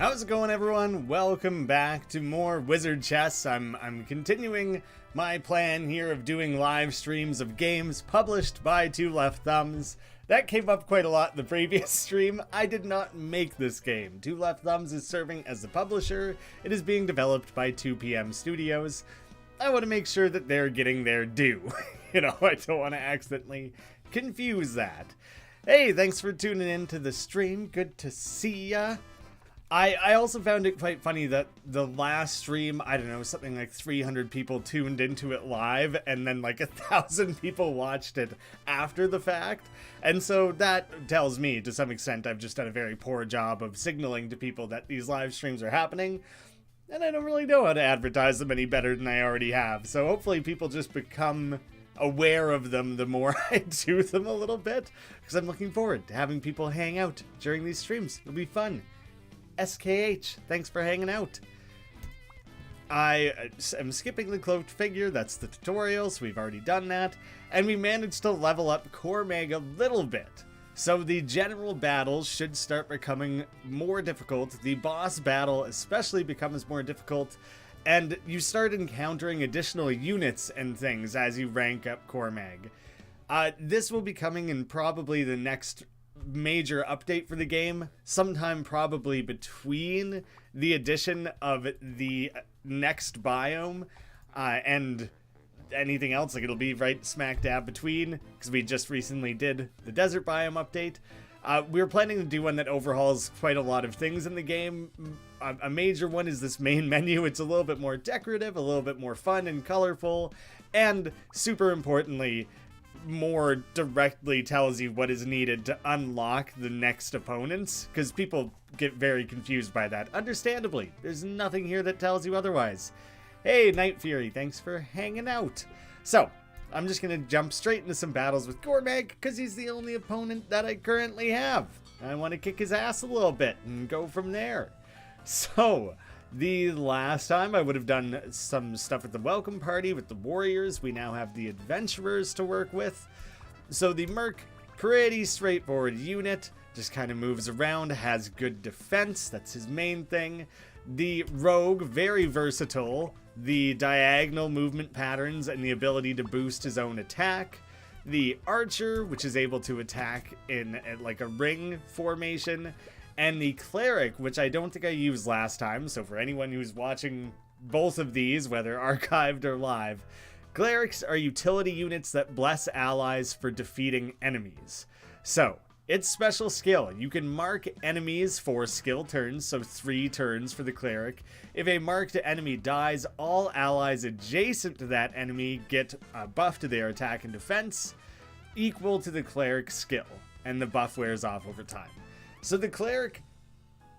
How's it going, everyone? Welcome back to more WizardChess. I'm continuing my plan here of doing live streams of games published by Two Left Thumbs. That came up quite a lot in the previous stream. I did not make this game. Two Left Thumbs is serving as the publisher. It is being developed by 2PM Studios. I want to make sure that they're getting their due. I don't want to accidentally confuse that. Hey, thanks for tuning in to the stream. Good to see ya. I also found it quite funny that the last stream, I don't know, something like 300 people tuned into it live, and then like 1,000 people watched it after the fact. And so that tells me, to some extent, I've just done a very poor job of signaling to people that these live streams are happening. And I don't really know how to advertise them any better than I already have. So hopefully people just become aware of them the more I do them a little bit. Because I'm looking forward to having people hang out during these streams. It'll be fun. SKH, thanks for hanging out. I am skipping the cloaked figure, that's the tutorial, so we've already done that. And we managed to level up Cormag a little bit. So the general battles should start becoming more difficult. The boss battle especially becomes more difficult. And you start encountering additional units and things as you rank up Cormag. This will be coming in probably the next major update for the game, sometime probably between the addition of the next biome and anything else. Like, it'll be right smack dab between, because we just recently did the desert biome update. We were planning to do one that overhauls quite a lot of things in the game. A major one is this main menu. It's a little bit more decorative, a little bit more fun and colorful, and super importantly, more directly tells you what is needed to unlock the next opponents, because people get very confused by that. Understandably, there's nothing here that tells you otherwise. Hey, Night Fury, thanks for hanging out. So, I'm just gonna jump straight into some battles with Cormag, because he's the only opponent that I currently have. I want to kick his ass a little bit and go from there. So, the last time I would have done some stuff with the welcome party, with the warriors. We now have the adventurers to work with. So the merc, pretty straightforward unit, just kind of moves around, has good defense, that's his main thing. The rogue, very versatile, the diagonal movement patterns and the ability to boost his own attack. The archer, which is able to attack in like a ring formation. And the cleric, which I don't think I used last time, so for anyone who's watching both of these, whether archived or live, clerics are utility units that bless allies for defeating enemies. So, its special skill, you can mark enemies for skill turns, so 3 turns for the cleric. If a marked enemy dies, all allies adjacent to that enemy get a buff to their attack and defense, equal to the cleric's skill, and the buff wears off over time. So the cleric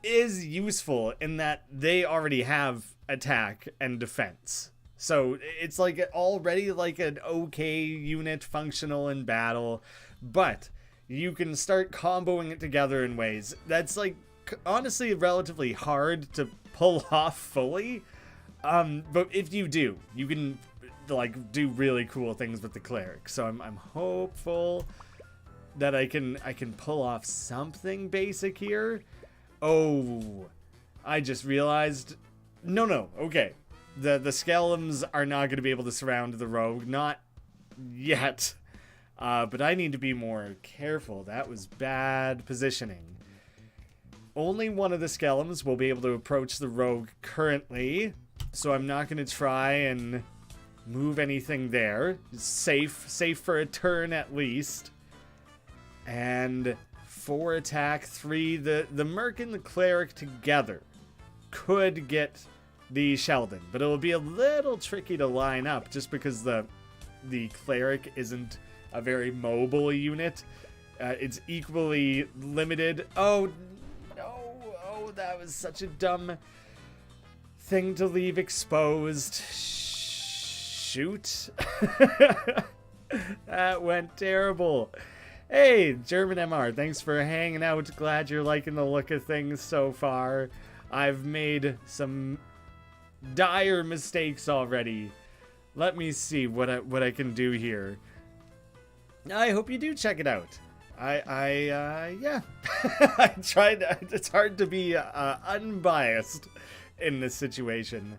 is useful in that they already have attack and defense. So it's like already like an okay unit, functional in battle, but you can start comboing it together in ways that's like honestly relatively hard to pull off fully. But if you do, you can like do really cool things with the cleric. So I'm hopeful that I can pull off something basic here. Oh, I just realized. No, okay. The skeletons are not going to be able to surround the rogue, not yet. But I need to be more careful. That was bad positioning. Only one of the skeletons will be able to approach the rogue currently, so I'm not going to try and move anything there. It's safe for a turn at least. And 4 attack, 3. The merc and the cleric together could get the Sheldon, but it will be a little tricky to line up just because the cleric isn't a very mobile unit. It's equally limited. Oh no! Oh, that was such a dumb thing to leave exposed. Shoot. That went terrible. Hey, German MR, thanks for hanging out. Glad you're liking the look of things so far. I've made some dire mistakes already. Let me see what I can do here. I hope you do check it out. Yeah. I tried. It's hard to be unbiased in this situation.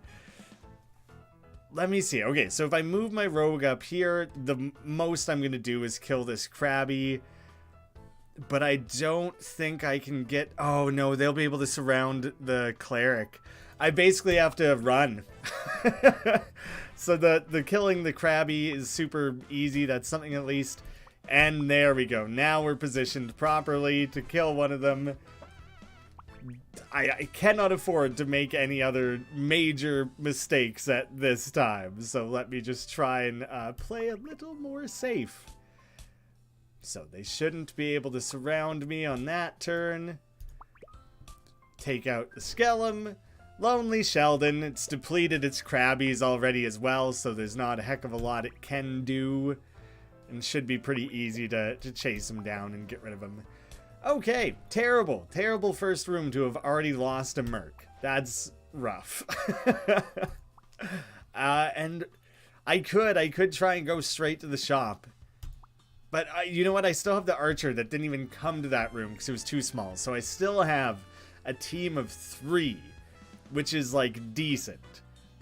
Let me see. Okay, so if I move my rogue up here, the most I'm going to do is kill this Krabby. But I don't think I can get... Oh, no, they'll be able to surround the cleric. I basically have to run. So the killing the Krabby is super easy. That's something at least. And there we go. Now we're positioned properly to kill one of them. I cannot afford to make any other major mistakes at this time. So let me just try and play a little more safe. So they shouldn't be able to surround me on that turn. Take out the Skellum. Lonely Sheldon. It's depleted its Krabbies already as well, so there's not a heck of a lot it can do. And should be pretty easy to chase him down and get rid of him. Okay, terrible. Terrible first room to have already lost a Merc. That's rough. And I could try and go straight to the shop. But you know what? I still have the archer that didn't even come to that room because it was too small. So I still have a team of 3, which is like decent.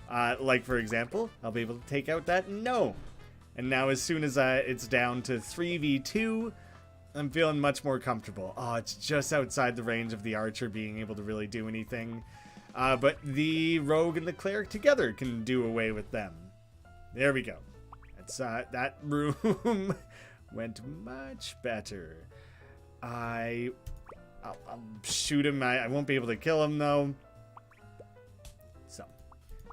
Like for example, I'll be able to take out that gnome. And now as soon as it's down to 3v2, I'm feeling much more comfortable. Oh, it's just outside the range of the archer being able to really do anything. But the rogue and the cleric together can do away with them. There we go. That's that room went much better. I'll shoot him. I won't be able to kill him though. So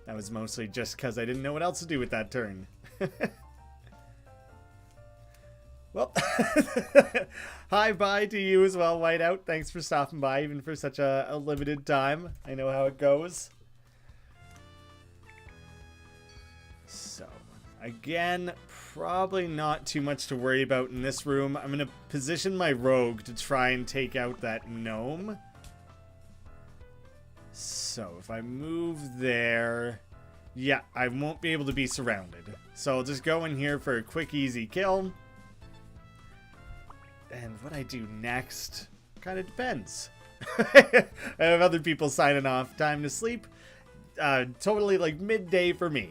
that was mostly just because I didn't know what else to do with that turn. Well, hi, bye to you as well, Whiteout. Thanks for stopping by, even for such a limited time. I know how it goes. So, again, probably not too much to worry about in this room. I'm going to position my rogue to try and take out that gnome. So, if I move there... Yeah, I won't be able to be surrounded. So, I'll just go in here for a quick, easy kill. And what I do next kind of depends. I have other people signing off. Time to sleep. Totally like midday for me.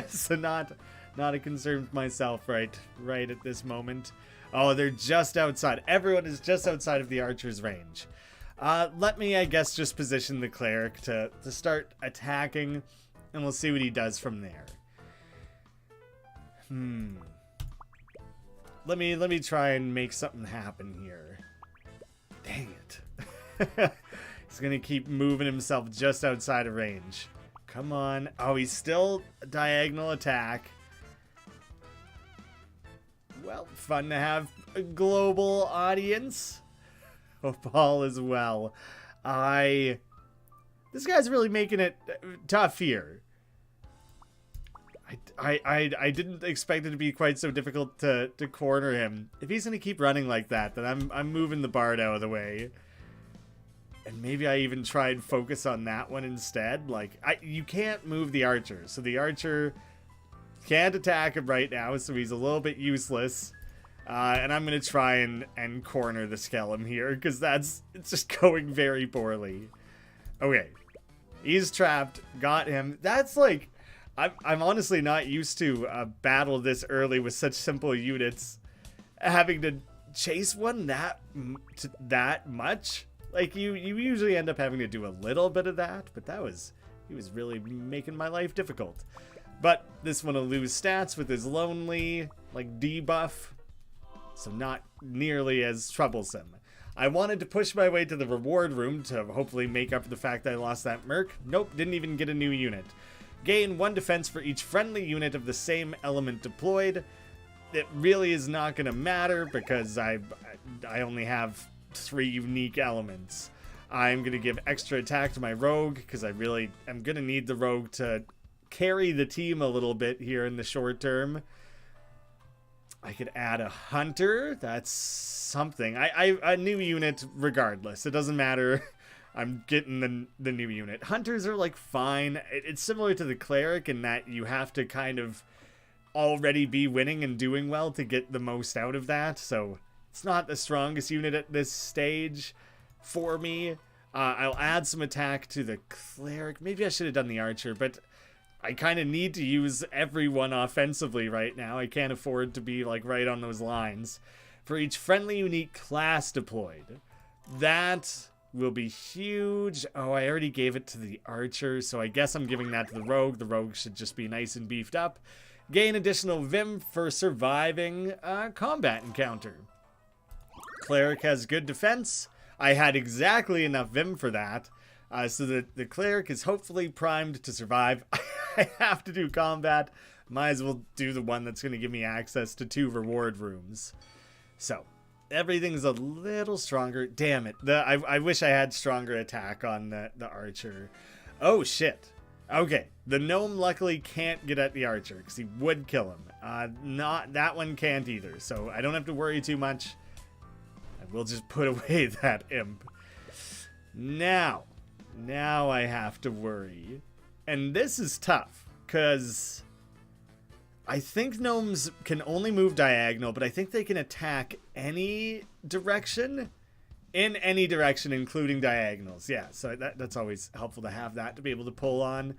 So not a concern for myself right at this moment. Oh, they're just outside. Everyone is just outside of the archer's range. Let me, I guess, just position the cleric to start attacking. And we'll see what he does from there. Let me try and make something happen here. Dang it. He's gonna keep moving himself just outside of range. Come on. Oh, he's still a diagonal attack. Well, fun to have a global audience. Hope all is well. This guy's really making it tough here. I didn't expect it to be quite so difficult to corner him. If he's gonna keep running like that, then I'm moving the bard out of the way. And maybe I even try and focus on that one instead. Like, you can't move the archer, so the archer can't attack him right now, so he's a little bit useless. And I'm gonna try and corner the Skellum here, because it's just going very poorly. Okay, he's trapped. Got him. That's like. I'm honestly not used to a battle this early with such simple units. Having to chase one that much? Like, you usually end up having to do a little bit of that, but he was really making my life difficult. But this one will lose stats with his lonely, like, debuff, so not nearly as troublesome. I wanted to push my way to the reward room to hopefully make up for the fact that I lost that Merc. Nope, didn't even get a new unit. Gain 1 defense for each friendly unit of the same element deployed. It really is not going to matter because I only have 3 unique elements. I'm going to give extra attack to my rogue because I really am going to need the rogue to carry the team a little bit here in the short term. I could add a hunter. That's something. A new unit regardless. It doesn't matter. I'm getting the new unit. Hunters are like fine. It's similar to the cleric in that you have to kind of already be winning and doing well to get the most out of that. So It's not the strongest unit at this stage for me. I'll add some attack to the cleric. Maybe I should have done the archer, but I kind of need to use everyone offensively right now. I can't afford to be like right on those lines. For each friendly unique class deployed. That will be huge. Oh, I already gave it to the archer, so I guess I'm giving that to the rogue. The rogue should just be nice and beefed up. Gain additional vim for surviving a combat encounter. Cleric has good defense. I had exactly enough vim for that. So the cleric is hopefully primed to survive. I have to do combat. Might as well do the one that's going to give me access to 2 reward rooms. So, everything's a little stronger. Damn it. I wish I had stronger attack on the archer. Oh, shit. Okay. The gnome luckily can't get at the archer because he would kill him. Not that one can't either. So, I don't have to worry too much. We'll just put away that imp. Now I have to worry. And this is tough, because I think gnomes can only move diagonal, but I think they can attack any direction. In any direction, including diagonals. Yeah, so that's always helpful to have that to be able to pull on.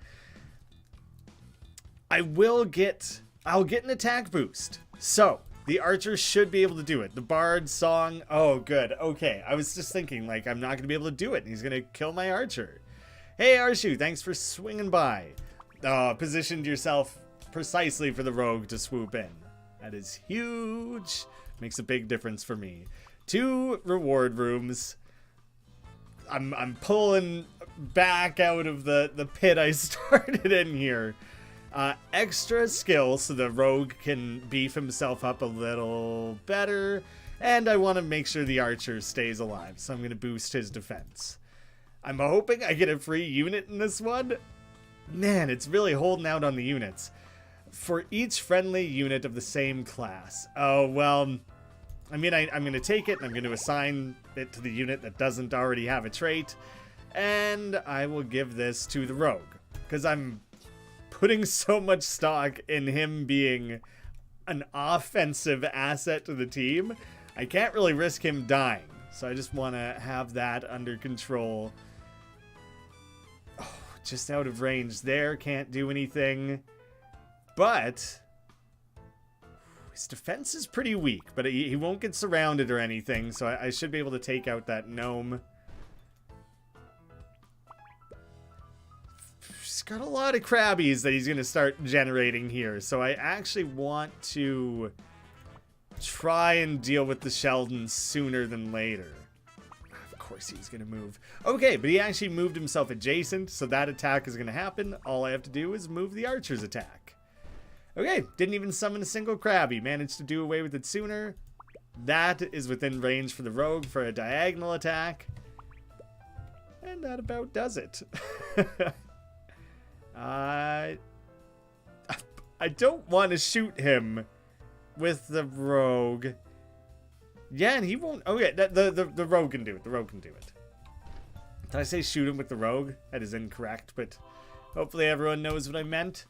I'll get an attack boost. So, the archer should be able to do it. The bard song. Oh, good. Okay. I was just thinking, like, I'm not going to be able to do it. And he's going to kill my archer. Hey, Arshu, thanks for swinging by. Positioned yourself precisely for the rogue to swoop in. That is huge. Makes a big difference for me. 2 reward rooms. I'm pulling back out of the pit I started in here. Extra skill so the rogue can beef himself up a little better. And I want to make sure the archer stays alive, so I'm going to boost his defense. I'm hoping I get a free unit in this one. Man, it's really holding out on the units. For each friendly unit of the same class. Oh, well, I mean, I'm going to take it and I'm going to assign it to the unit that doesn't already have a trait. And I will give this to the rogue, because I'm putting so much stock in him being an offensive asset to the team. I can't really risk him dying, so I just want to have that under control. Oh, just out of range there, can't do anything. But his defense is pretty weak, but he won't get surrounded or anything, so I should be able to take out that gnome. He's got a lot of crabbies that he's going to start generating here, so I actually want to try and deal with the Sheldon sooner than later. Of course he's going to move. Okay, but he actually moved himself adjacent, so that attack is going to happen. All I have to do is move the archer's attack. Okay, didn't even summon a single crabby. Managed to do away with it sooner. That is within range for the rogue for a diagonal attack. And that about does it. I don't want to shoot him with the rogue. Yeah, and he won't. Okay, the rogue can do it. The rogue can do it. Did I say shoot him with the rogue? That is incorrect, but hopefully everyone knows what I meant.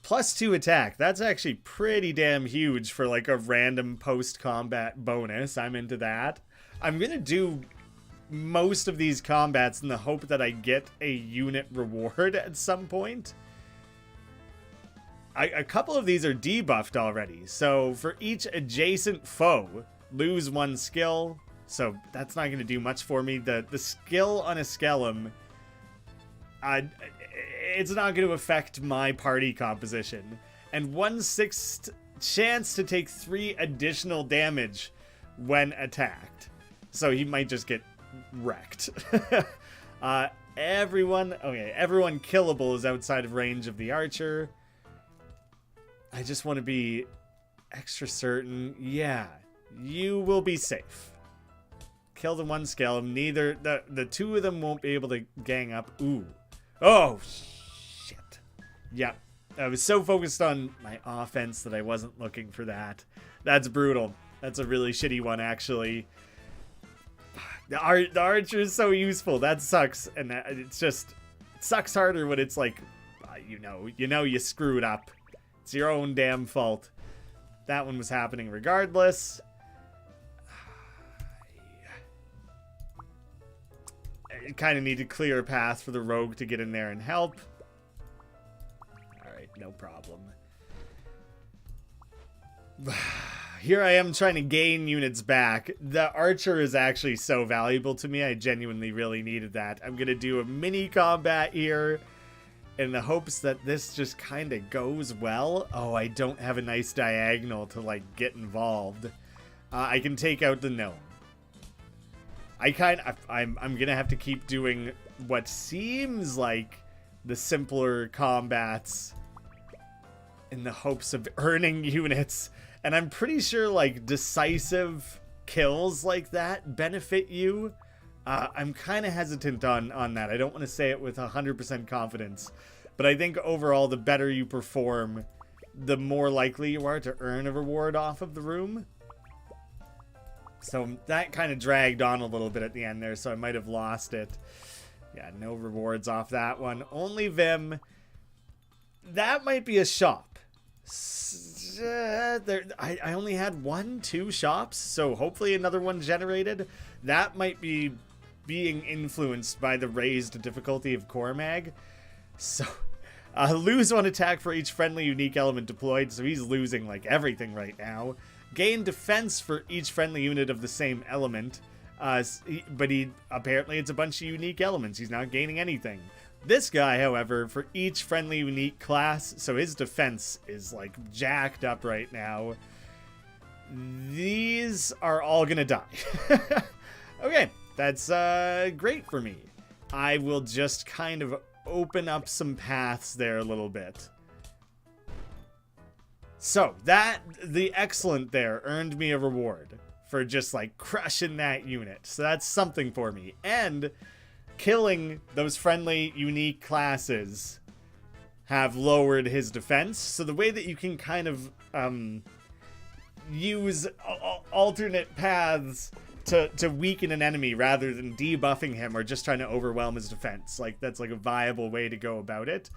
+2 attack. That's actually pretty damn huge for like a random post-combat bonus. I'm into that. I'm going to do most of these combats in the hope that I get a unit reward at some point. A couple of these are debuffed already, so for each adjacent foe, lose 1 skill, so that's not going to do much for me. The skill on a Skellum, it's not going to affect my party composition, and 1/6 chance to take 3 additional damage when attacked, so he might just get wrecked. Everyone killable is outside of range of the archer. I just want to be extra certain. Yeah, you will be safe. Kill the 1 Skellum. Neither the 2 of them won't be able to gang up. Ooh. Oh shit. Yeah, I was so focused on my offense that I wasn't looking for that. That's brutal. That's a really shitty one, actually. The archer is so useful. That sucks, and it's just, it sucks harder when it's like, you know you screwed up. It's your own damn fault. That one was happening regardless. I kind of need to clear a path for the rogue to get in there and help. Alright, no problem. Here I am trying to gain units back. The archer is actually so valuable to me. I genuinely really needed that. I'm going to do a mini combat here in the hopes that this just kind of goes well. Oh, I don't have a nice diagonal to, like, get involved. I can take out the gnome. I'm going to have to keep doing what seems like the simpler combats in the hopes of earning units. And I'm pretty sure, like, decisive kills like that benefit you. I'm kind of hesitant on that. I don't want to say it with 100% confidence. But I think overall, the better you perform, the more likely you are to earn a reward off of the room. So that kind of dragged on a little bit at the end there, so I might have lost it. Yeah, no rewards off that one. Only Vim. That might be a shop. I only had 2 shops, so hopefully another one generated. That might be being influenced by the raised difficulty of Cormag. So, lose 1 attack for each friendly unique element deployed, so he's losing like everything right now. Gain defense for each friendly unit of the same element, but apparently it's a bunch of unique elements. He's not gaining anything. This guy, however, for each friendly unique class, so his defense is, like, jacked up right now. These are all gonna die. Okay, that's great for me. I will just kind of open up some paths there a little bit. So, the excellent there earned me a reward for just, like, crushing that unit. So that's something for me. And killing those friendly, unique classes have lowered his defense. So the way that you can kind of use alternate paths to weaken an enemy rather than debuffing him or just trying to overwhelm his defense, like, that's like a viable way to go about it.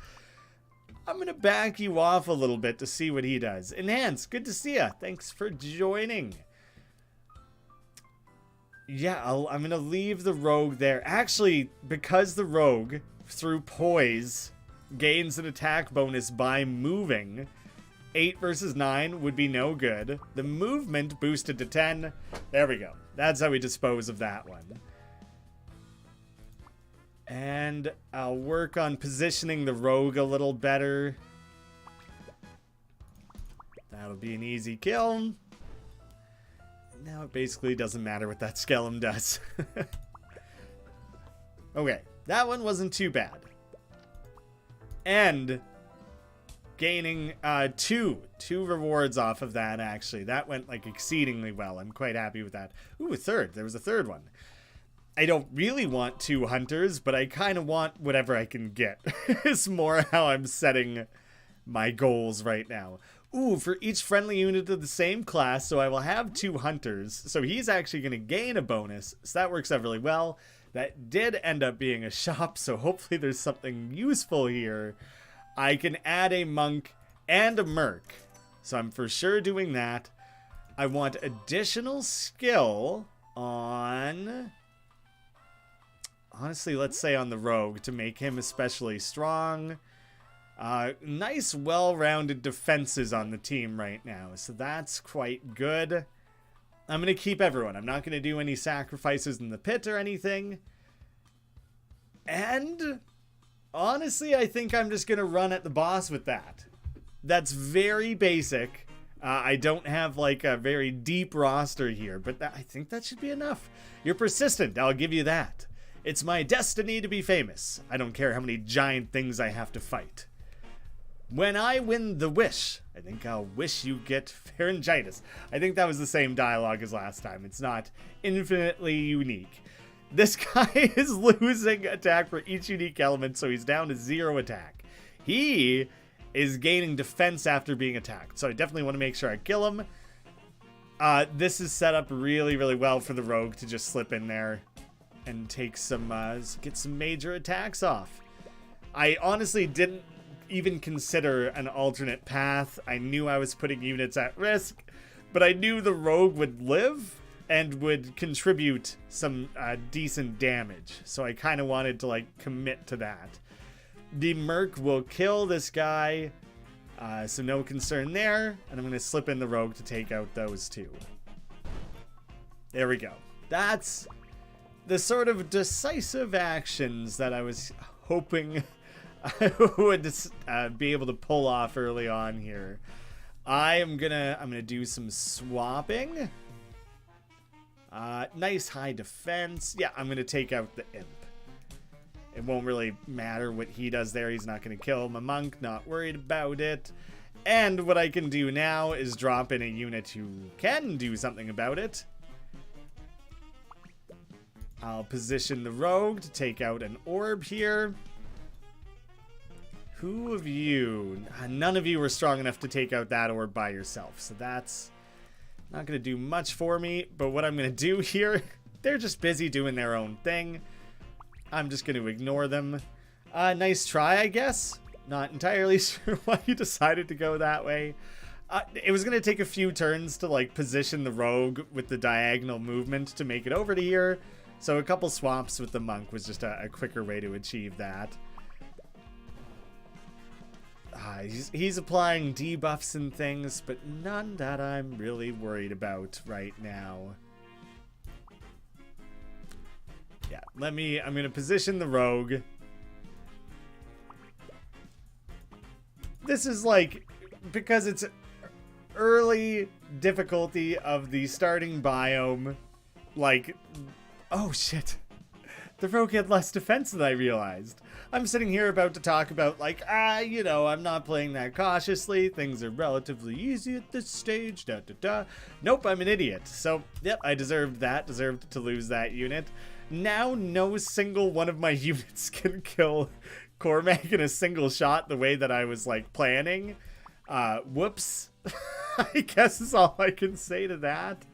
I'm going to back you off a little bit to see what he does. Enhance, good to see ya. Thanks for joining. Yeah, I'm going to leave the rogue there. Actually, because the rogue, through poise, gains an attack bonus by moving, 8 versus 9 would be no good. The movement boosted to 10. There we go. That's how we dispose of that one. And I'll work on positioning the rogue a little better. That'll be an easy kill. Now it basically doesn't matter what that skeleton does. Okay, that one wasn't too bad. And gaining two rewards off of that, actually. That went, like, exceedingly well. I'm quite happy with that. Ooh, a third. There was a third one. I don't really want 2 hunters, but I kind of want whatever I can get. It's more how I'm setting my goals right now. Ooh, for each friendly unit of the same class, so I will have 2 hunters. So he's actually going to gain a bonus, so that works out really well. That did end up being a shop, so hopefully there's something useful here. I can add a monk and a merc, so I'm for sure doing that. I want additional skill on... honestly, let's say on the rogue to make him especially strong. Nice, well-rounded defenses on the team right now, so that's quite good. I'm going to keep everyone. I'm not going to do any sacrifices in the pit or anything. And honestly, I think I'm just going to run at the boss with that. That's very basic. I don't have, like, a very deep roster here, but I think that should be enough. You're persistent, I'll give you that. It's my destiny to be famous. I don't care how many giant things I have to fight. When I win the wish, I think I'll wish you get pharyngitis. I think that was the same dialogue as last time. It's not infinitely unique. This guy is losing attack for each unique element, so he's down to 0 attack. He is gaining defense after being attacked, so I definitely want to make sure I kill him. This is set up really, really well for the rogue to just slip in there and take some, get some major attacks off. I honestly didn't even consider an alternate path. I knew I was putting units at risk, but I knew the rogue would live, and would contribute some decent damage. So I kind of wanted to like commit to that. The Merc will kill this guy, so no concern there. And I'm going to slip in the Rogue to take out those two. There we go. That's the sort of decisive actions that I was hoping I would be able to pull off early on here. I'm gonna do some swapping. Nice high defense. Yeah, I'm gonna take out the Imp. It won't really matter what he does there. He's not gonna kill my monk. Not worried about it. And what I can do now is drop in a unit who can do something about it. I'll position the Rogue to take out an orb here. Who of you? None of you were strong enough to take out that orb by yourself. So that's not going to do much for me. But what I'm going to do here, they're just busy doing their own thing. I'm just going to ignore them. Nice try, I guess. Not entirely sure why you decided to go that way. It was going to take a few turns to like position the Rogue with the diagonal movement to make it over to here. So a couple swaps with the monk was just a quicker way to achieve that. He's applying debuffs and things, but none that I'm really worried about right now. Yeah, I'm going to position the Rogue. This is like, because it's early difficulty of the starting biome, like, oh shit. The Rogue had less defense than I realized. I'm sitting here about to talk about, like, you know, I'm not playing that cautiously. Things are relatively easy at this stage. Nope, I'm an idiot. So, yep, I deserved that. Deserved to lose that unit. Now, no single one of my units can kill Cormag in a single shot the way that I was, like, planning. Whoops. I guess is all I can say to that.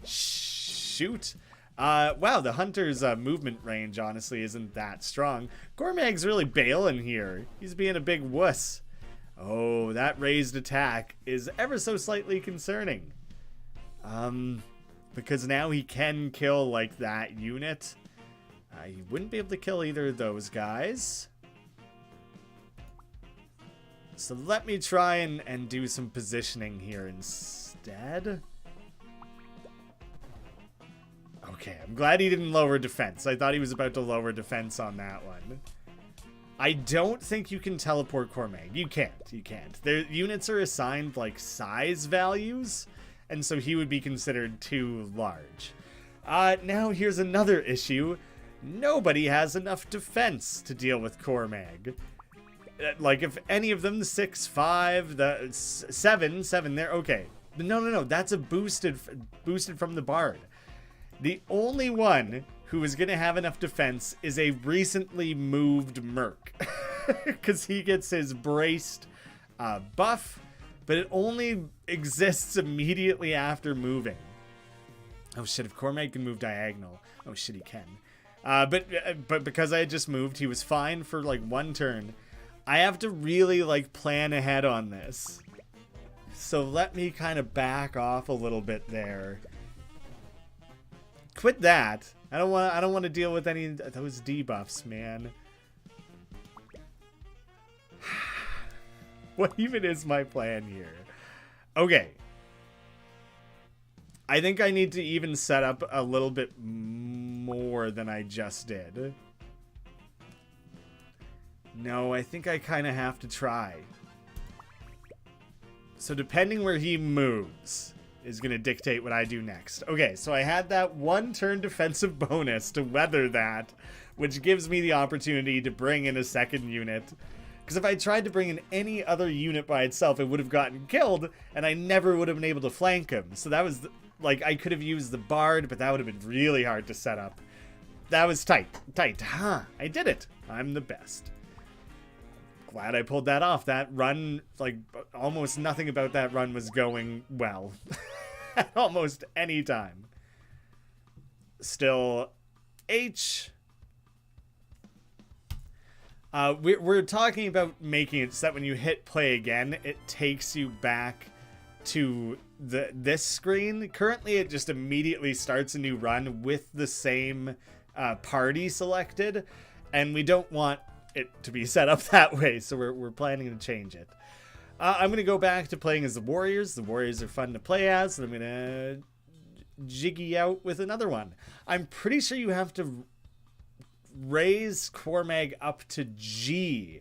Shoot. Wow, the Hunter's movement range, honestly, isn't that strong. Cormag's really bailing here. He's being a big wuss. Oh, that raised attack is ever so slightly concerning. Because now he can kill, like, that unit. He wouldn't be able to kill either of those guys. So let me try and do some positioning here instead. Okay, I'm glad he didn't lower defense. I thought he was about to lower defense on that one. I don't think you can teleport Cormag. You can't. Their units are assigned, like, size values, and so he would be considered too large. Now here's another issue. Nobody has enough defense to deal with Cormag. Like, if any of them, the 6-5, the 7 there, okay. No, that's a boosted from the Bard. The only one who is going to have enough defense is a recently moved Merc. Because he gets his braced buff, but it only exists immediately after moving. Oh shit, if Cormag can move diagonal. Oh shit, he can. But because I had just moved, he was fine for like one turn. I have to really like plan ahead on this. So let me kind of back off a little bit there. Quit that. I don't want to deal with any of those debuffs, man. What even is my plan here? Okay. I think I need to even set up a little bit more than I just did. No, I think I kind of have to try. So depending where he moves is going to dictate what I do next. Okay, so I had that one turn defensive bonus to weather that, which gives me the opportunity to bring in a second unit. Because if I tried to bring in any other unit by itself, it would have gotten killed, and I never would have been able to flank him. So that was, like, I could have used the Bard, but that would have been really hard to set up. That was tight. Huh, I did it. I'm the best. Glad I pulled that off. That run, like, almost nothing about that run was going well. At almost any time. Still, H. We're talking about making it so that when you hit play again, it takes you back to this screen. Currently, it just immediately starts a new run with the same party selected, and we don't want it to be set up that way, so we're planning to change it. I'm going to go back to playing as the Warriors. The Warriors are fun to play as, and I'm going to jiggy out with another one. I'm pretty sure you have to raise Cormag up to G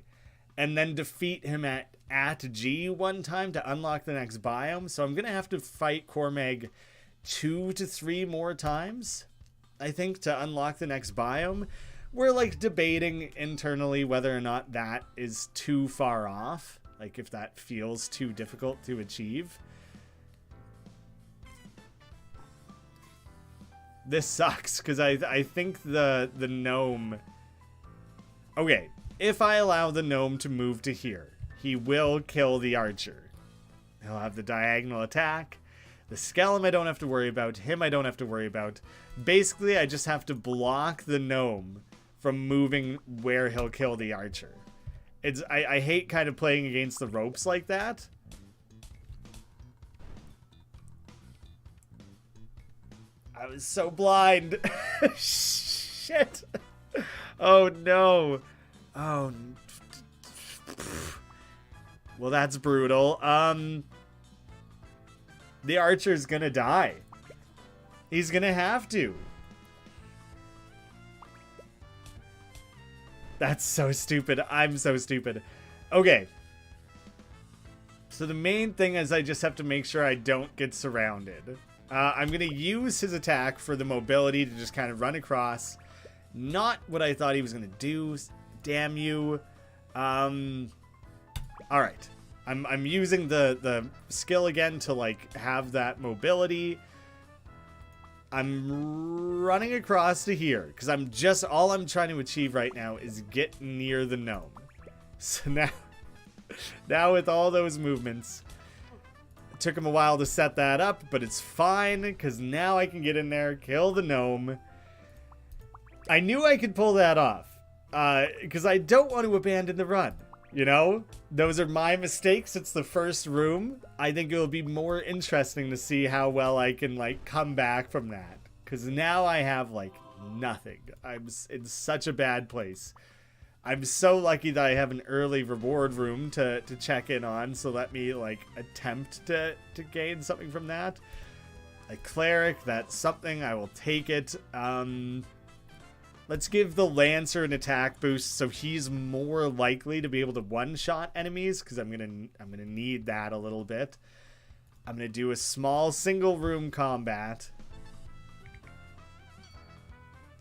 and then defeat him at G one time to unlock the next biome. So I'm going to have to fight Cormag 2 to 3 more times, I think, to unlock the next biome. We're like debating internally whether or not that is too far off, like if that feels too difficult to achieve. This sucks because I think the gnome... Okay, if I allow the gnome to move to here, he will kill the archer. He'll have the diagonal attack. The skeleton I don't have to worry about. Him I don't have to worry about. Basically, I just have to block the gnome from moving where he'll kill the archer. I hate kind of playing against the ropes like that. I was so blind. Shit. Oh, no. Oh. Well, that's brutal. The archer's gonna die. He's gonna have to. That's so stupid. I'm so stupid. Okay. So the main thing is I just have to make sure I don't get surrounded. I'm going to use his attack for the mobility to just kind of run across. Not what I thought he was going to do. Damn you. Alright. I'm using the skill again to, like, have that mobility. I'm running across to here because all I'm trying to achieve right now is get near the gnome. So now with all those movements, it took him a while to set that up, but it's fine because now I can get in there, kill the gnome. I knew I could pull that off because I don't want to abandon the run. You know, those are my mistakes. It's the first room. I think it'll be more interesting to see how well I can, like, come back from that. Because now I have, like, nothing. I'm in such a bad place. I'm so lucky that I have an early reward room to check in on. So let me, like, attempt to gain something from that. A cleric, that's something. I will take it. Let's give the Lancer an attack boost so he's more likely to be able to one-shot enemies, because I'm gonna need that a little bit. I'm gonna do a small single-room combat,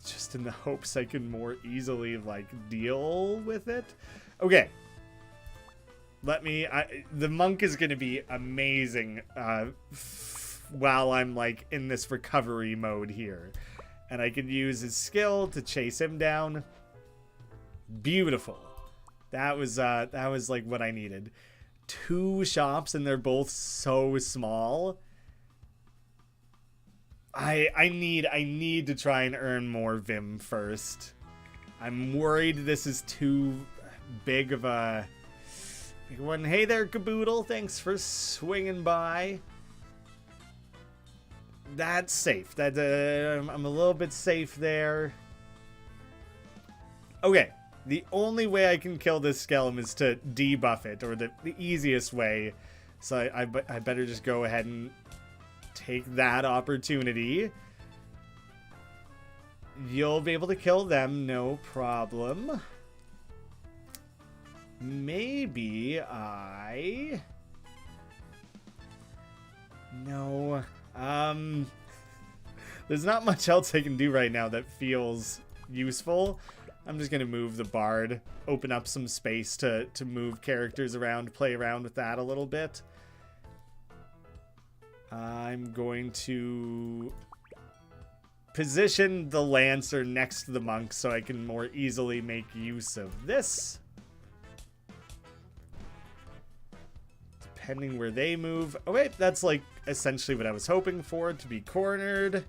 just in the hopes I can more easily, like, deal with it. Okay. The monk is gonna be amazing while I'm, like, in this recovery mode here. And I can use his skill to chase him down. Beautiful. That was like what I needed. 2 shops and they're both so small. I need to try and earn more Vim first. I'm worried this is too big of a big one. Hey there, Caboodle. Thanks for swinging by. That's safe. I'm a little bit safe there. Okay. The only way I can kill this skeleton is to debuff it, or the easiest way. So I better just go ahead and take that opportunity. You'll be able to kill them, no problem. Maybe No. There's not much else I can do right now that feels useful. I'm just gonna move the bard, open up some space to move characters around, play around with that a little bit. I'm going to position the Lancer next to the monk so I can more easily make use of this. Depending where they move. Oh wait, that's like essentially what I was hoping for, to be cornered.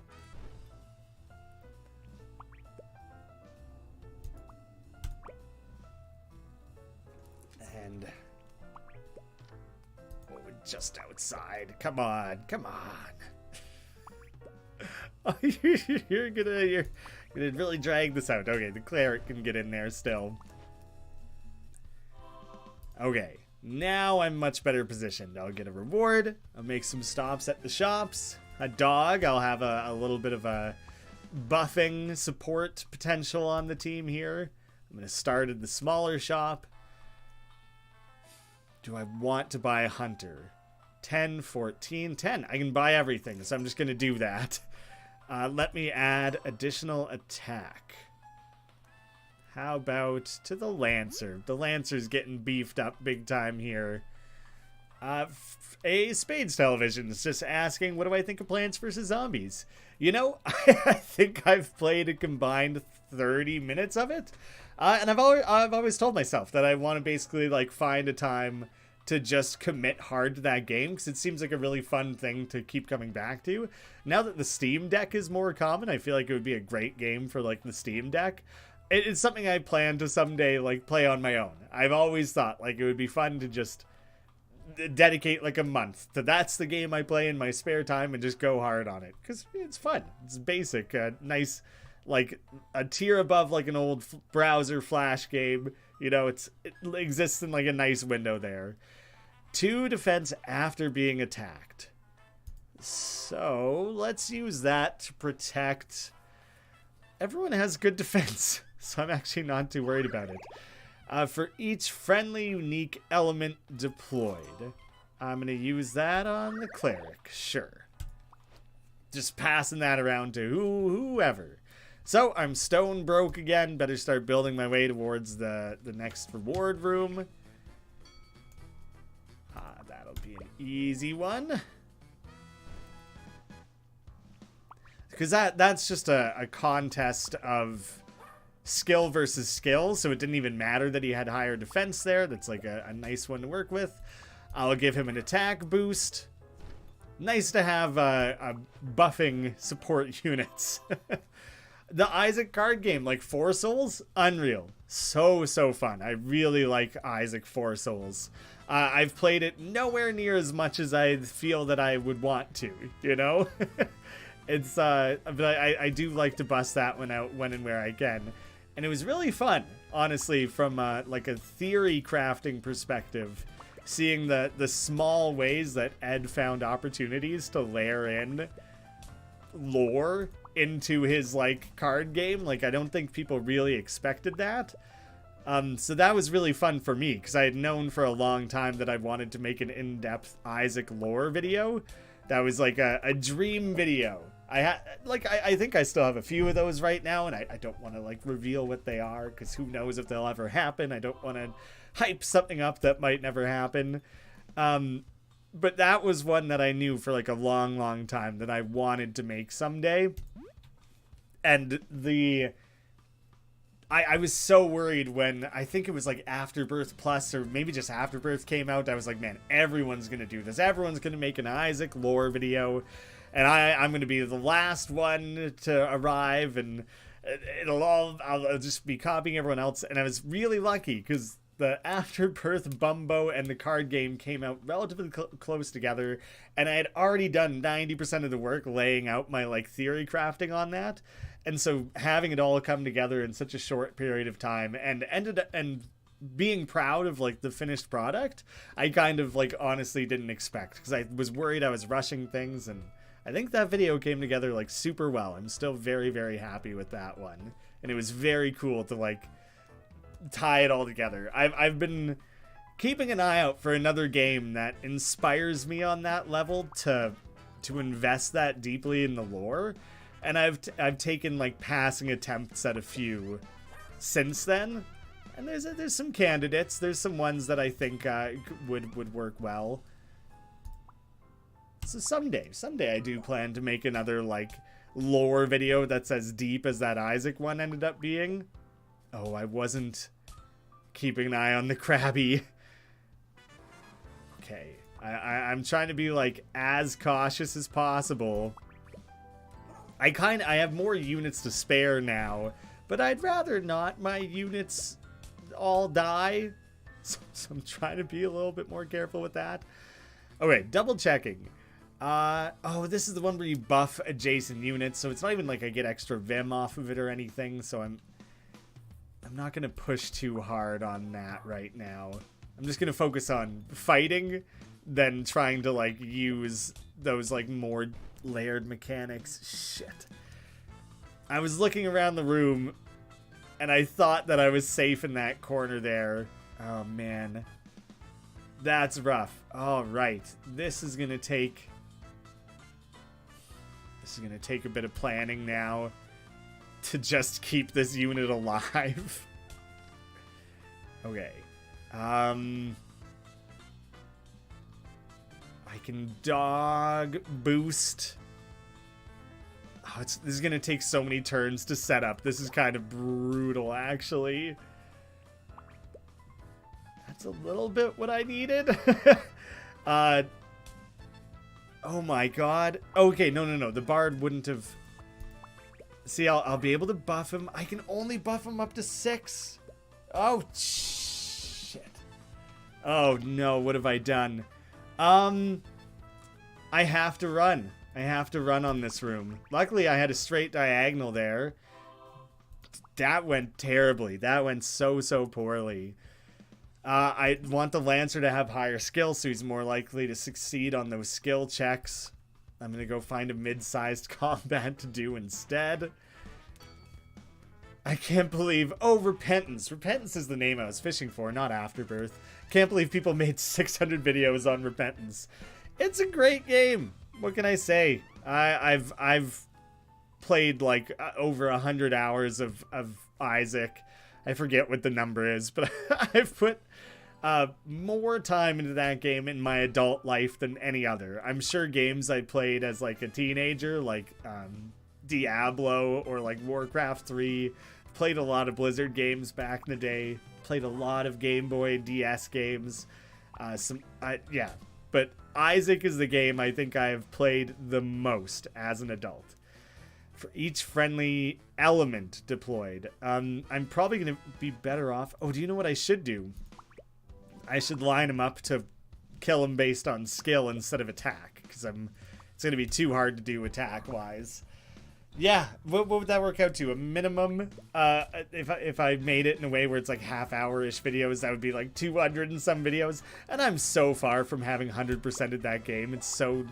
And what would just outside. Come on, come on. You're gonna really drag this out. Okay, the cleric can get in there still. Okay, now I'm much better positioned. I'll get a reward. I'll make some stops at the shops. A dog. I'll have a little bit of a buffing support potential on the team here. I'm gonna start at the smaller shop. Do I want to buy a hunter? 10, 14, 10. I can buy everything, so I'm just gonna do that. Let me add additional attack. How about to the Lancer? The Lancer's getting beefed up big time here. A Spades Television is just asking, what do I think of Plants vs. Zombies? You know, I think I've played a combined 30 minutes of it. And I've always told myself that I want to basically like find a time to just commit hard to that game, because it seems like a really fun thing to keep coming back to. Now that the Steam Deck is more common, I feel like it would be a great game for like the Steam Deck. It's something I plan to someday like play on my own. I've always thought like it would be fun to just dedicate like a month to that's the game I play in my spare time and just go hard on it, because it's fun. It's basic, nice, like a tier above like an old browser Flash game. You know, it exists in like a nice window there. 2 defense after being attacked. So let's use that to protect. Everyone has good defense, so I'm actually not too worried about it. For each friendly unique element deployed, I'm going to use that on the cleric. Sure. Just passing that around to whoever. So I'm stone broke again. Better start building my way towards the next reward room. That'll be an easy one. Because that's just a contest of skill versus skill, so it didn't even matter that he had higher defense there. That's like a nice one to work with. I'll give him an attack boost. Nice to have a buffing support units. The Isaac card game, like 4 Souls, unreal. So fun. I really like Isaac 4 Souls. I've played it nowhere near as much as I feel that I would want to, you know? It's, but I do like to bust that one out when and where I can. And it was really fun, honestly, from like a theory crafting perspective. Seeing the small ways that Ed found opportunities to layer in lore into his like card game. Like, I don't think people really expected that. So that was really fun for me, because I had known for a long time that I wanted to make an in-depth Isaac lore video. That was like a dream video. I think I still have a few of those right now, and I don't want to like reveal what they are, because who knows if they'll ever happen. I don't want to hype something up that might never happen. But that was one that I knew for like a long time that I wanted to make someday. And I was so worried when, I think it was like Afterbirth Plus, or maybe just Afterbirth came out. I was like, man, everyone's going to do this. Everyone's going to make an Isaac lore video. And I'm going to be the last one to arrive, and I'll just be copying everyone else. And I was really lucky, because the Afterbirth Bumbo and the card game came out relatively close together, and I had already done 90% of the work laying out my like theory crafting on that. And so having it all come together in such a short period of time and being proud of like the finished product, I kind of like honestly didn't expect, because I was worried I was rushing things, and I think that video came together like super well. I'm still very happy with that one, and it was very cool to like tie it all together. I've been keeping an eye out for another game that inspires me on that level to invest that deeply in the lore. And I've taken like passing attempts at a few since then, and there's some candidates. There's some ones that I think would work well. So someday I do plan to make another like lore video that's as deep as that Isaac one ended up being. Oh, I wasn't keeping an eye on the Krabby. Okay, I'm trying to be like as cautious as possible. I have more units to spare now, but I'd rather not my units all die. So I'm trying to be a little bit more careful with that. Okay, double checking. Oh, this is the one where you buff adjacent units, so it's not even like I get extra Vim off of it or anything, so I'm not gonna push too hard on that right now. I'm just gonna focus on fighting, then trying to like use those like more layered mechanics. Shit. I was looking around the room and I thought that I was safe in that corner there. Oh man. That's rough. All right. This is gonna take a bit of planning now to just keep this unit alive. Okay. I can dog boost. Oh, this is going to take so many turns to set up. This is kind of brutal, actually. That's a little bit what I needed. Oh my god. Okay, no. The bard wouldn't have... See, I'll be able to buff him. I can only buff him up to 6. Oh, shit. Oh, no. What have I done? I have to run. I have to run on this room. Luckily, I had a straight diagonal there. That went terribly. That went so poorly. I want the Lancer to have higher skill, so he's more likely to succeed on those skill checks. I'm going to go find a mid-sized combat to do instead. I can't believe... Oh, Repentance. Repentance is the name I was fishing for, not Afterbirth. Can't believe people made 600 videos on Repentance. It's a great game. What can I say? I've played like over 100 hours of Isaac. I forget what the number is, but I've put more time into that game in my adult life than any other. I'm sure games I played as like a teenager, like Diablo or like Warcraft 3. Played a lot of Blizzard games back in the day. Played a lot of Game Boy DS games. Yeah. But Isaac is the game I think I have played the most as an adult. For each friendly element deployed. I'm probably going to be better off... Oh, do you know what I should do? I should line him up to kill him based on skill instead of attack. Because it's going to be too hard to do attack-wise. Yeah, what would that work out to? A minimum? If I made it in a way where it's like half-hour-ish videos, that would be like 200 and some videos. And I'm so far from having 100%ed that game. It's so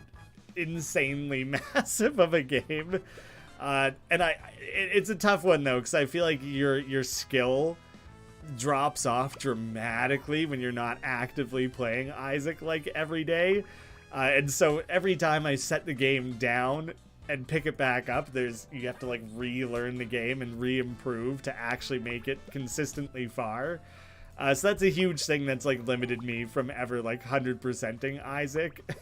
insanely massive of a game. And it's a tough one, though, because I feel like your skill drops off dramatically when you're not actively playing Isaac, like, every day. And so every time I set the game down and pick it back up, you have to like relearn the game and re-improve to actually make it consistently far. So that's a huge thing that's like limited me from ever like 100%ing Isaac.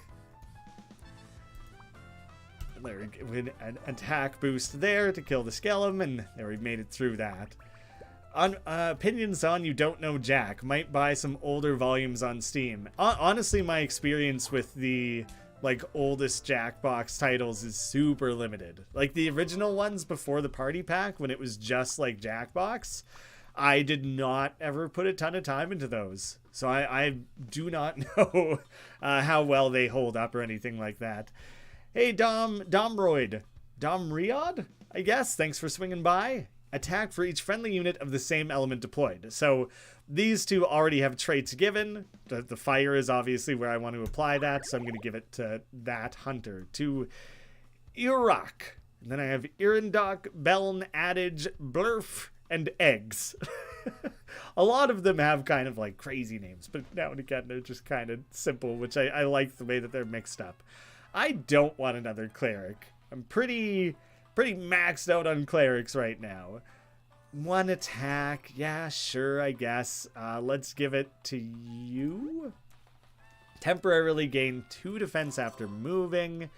There we go, with an attack boost there to kill the skeleton, and there we made it through that. Opinions on You Don't Know Jack. Might buy some older volumes on Steam. Honestly, my experience with the like oldest Jackbox titles is super limited. Like the original ones before the party pack, when it was just like Jackbox, I did not ever put a ton of time into those. So I do not know how well they hold up or anything like that. Hey, Domriod, I guess. Thanks for swinging by. Attack for each friendly unit of the same element deployed. So these two already have traits given. The fire is obviously where I want to apply that, so I'm going to give it to that hunter. To Iraq. And then I have Irindok, Beln, Adage, Blurf, and Eggs. A lot of them have kind of like crazy names, but now and again they're just kind of simple, which I like the way that they're mixed up. I don't want another cleric. I'm pretty maxed out on clerics right now. One attack. Yeah, sure, I guess. Let's give it to you. Temporarily gain 2 defense after moving.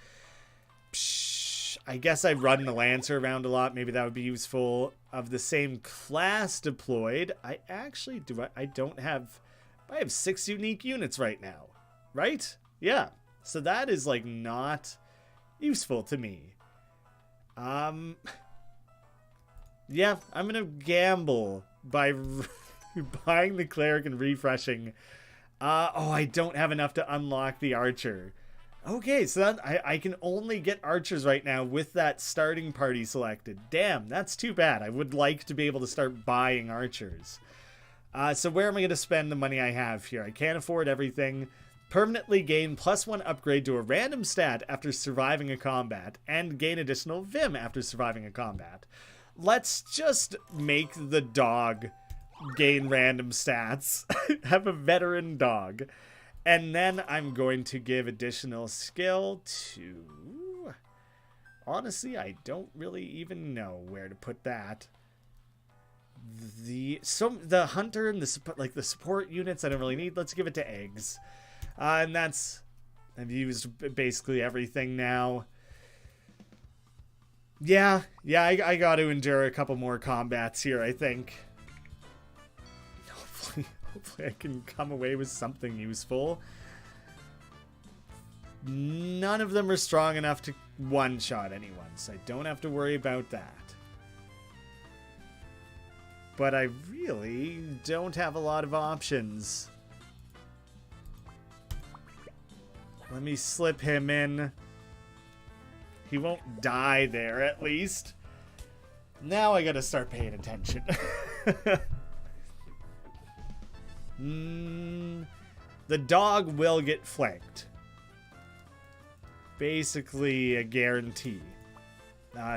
Psh, I guess I run the Lancer around a lot. Maybe that would be useful. Of the same class deployed, I actually do. I have 6 unique units right now. Right? Yeah. So that is like not useful to me. Yeah, I'm gonna gamble by buying the cleric and refreshing Oh, I don't have enough to unlock the archer. Okay, so that, I can only get archers right now with that starting party selected. Damn, that's too bad. I would like to be able to start buying archers. So where am I going to spend the money I have here? I can't afford everything. Permanently gain +1 upgrade to a random stat after surviving a combat, and gain additional Vim after surviving a combat. Let's just make the dog gain random stats. Have a veteran dog. And then I'm going to give additional skill to... Honestly, I don't really even know where to put that. The hunter and the support units I don't really need. Let's give it to eggs. And that's... I've used basically everything now. Yeah, I got to endure a couple more combats here, I think. Hopefully I can come away with something useful. None of them are strong enough to one-shot anyone, so I don't have to worry about that. But I really don't have a lot of options. Let me slip him in. He won't die there, at least. Now I gotta start paying attention. The dog will get flanked. Basically a guarantee.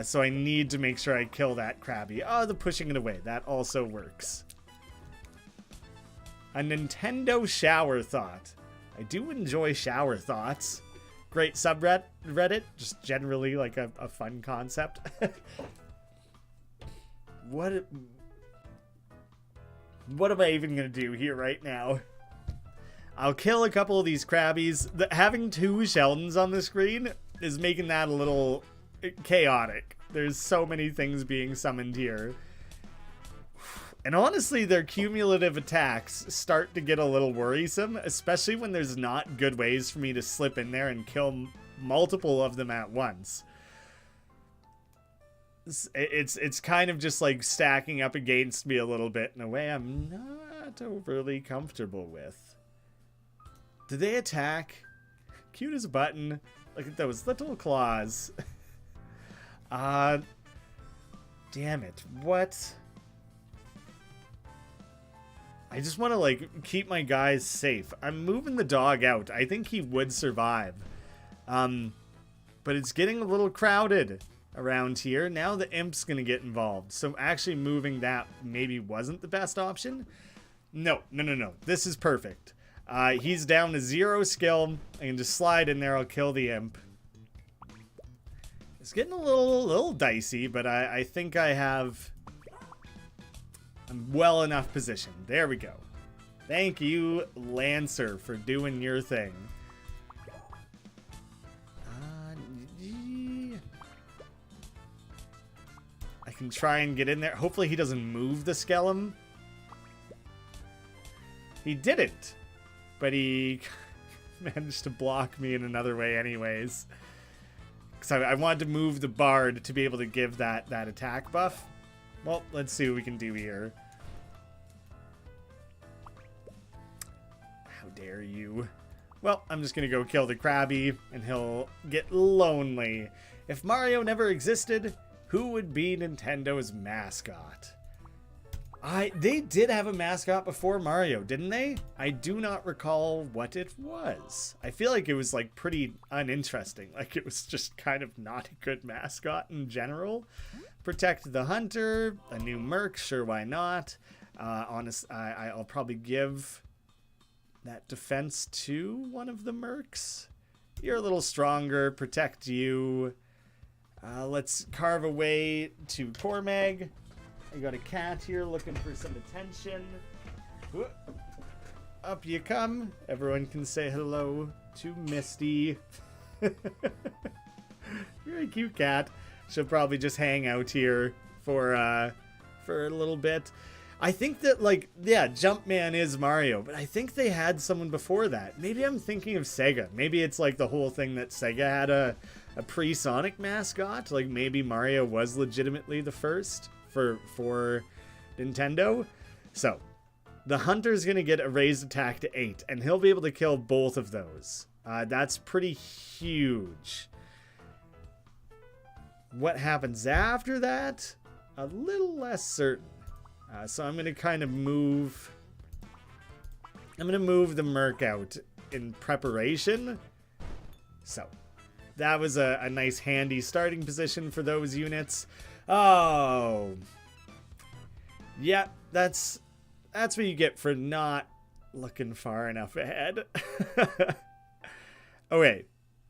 So I need to make sure I kill that Krabby. Oh, the pushing it away. That also works. A Nintendo shower thought. I do enjoy shower thoughts. Great subreddit. Just generally like a fun concept. What am I even going to do here right now? I'll kill a couple of these Krabbies. Having 2 Sheldons on the screen is making that a little chaotic. There's so many things being summoned here. And honestly, their cumulative attacks start to get a little worrisome, especially when there's not good ways for me to slip in there and kill multiple of them at once. It's kind of just like stacking up against me a little bit in a way I'm not overly comfortable with. Do they attack? Cute as a button. Look at those little claws. Damn it. What? I just want to like keep my guys safe. I'm moving the dog out. I think he would survive. But it's getting a little crowded around here. Now the imp's gonna get involved. So actually moving that maybe wasn't the best option. No. This is perfect. He's down to 0 skill. I can just slide in there. I'll kill the imp. It's getting a little dicey, but I think I'm well enough positioned. There we go. Thank you, Lancer, for doing your thing. I can try and get in there. Hopefully he doesn't move the skeleton. He didn't. But he managed to block me in another way anyways. Because I wanted to move the bard to be able to give that attack buff. Well, let's see what we can do here. How dare you. Well, I'm just going to go kill the Krabby, and he'll get lonely. If Mario never existed, who would be Nintendo's mascot? They did have a mascot before Mario, didn't they? I do not recall what it was. I feel like it was like pretty uninteresting. Like it was just kind of not a good mascot in general. Protect the Hunter, a new Merc, sure, why not? I'll probably give that defense to one of the Mercs. You're a little stronger, protect you. Let's carve away to Cormag. I got a cat here looking for some attention. Whoop. Up you come. Everyone can say hello to Misty. You're a cute cat. She'll probably just hang out here for a little bit. I think that, like, yeah, Jumpman is Mario, but I think they had someone before that. Maybe I'm thinking of Sega. Maybe it's like the whole thing that Sega had a pre-Sonic mascot. Like maybe Mario was legitimately the first for Nintendo. So the hunter's going to get a raised attack to 8, and he'll be able to kill both of those. That's pretty huge. What happens after that? A little less certain. So I'm going to kind of move... I'm going to move the Merc out in preparation. So, that was a nice handy starting position for those units. Oh. Yeah, that's what you get for not looking far enough ahead. Okay.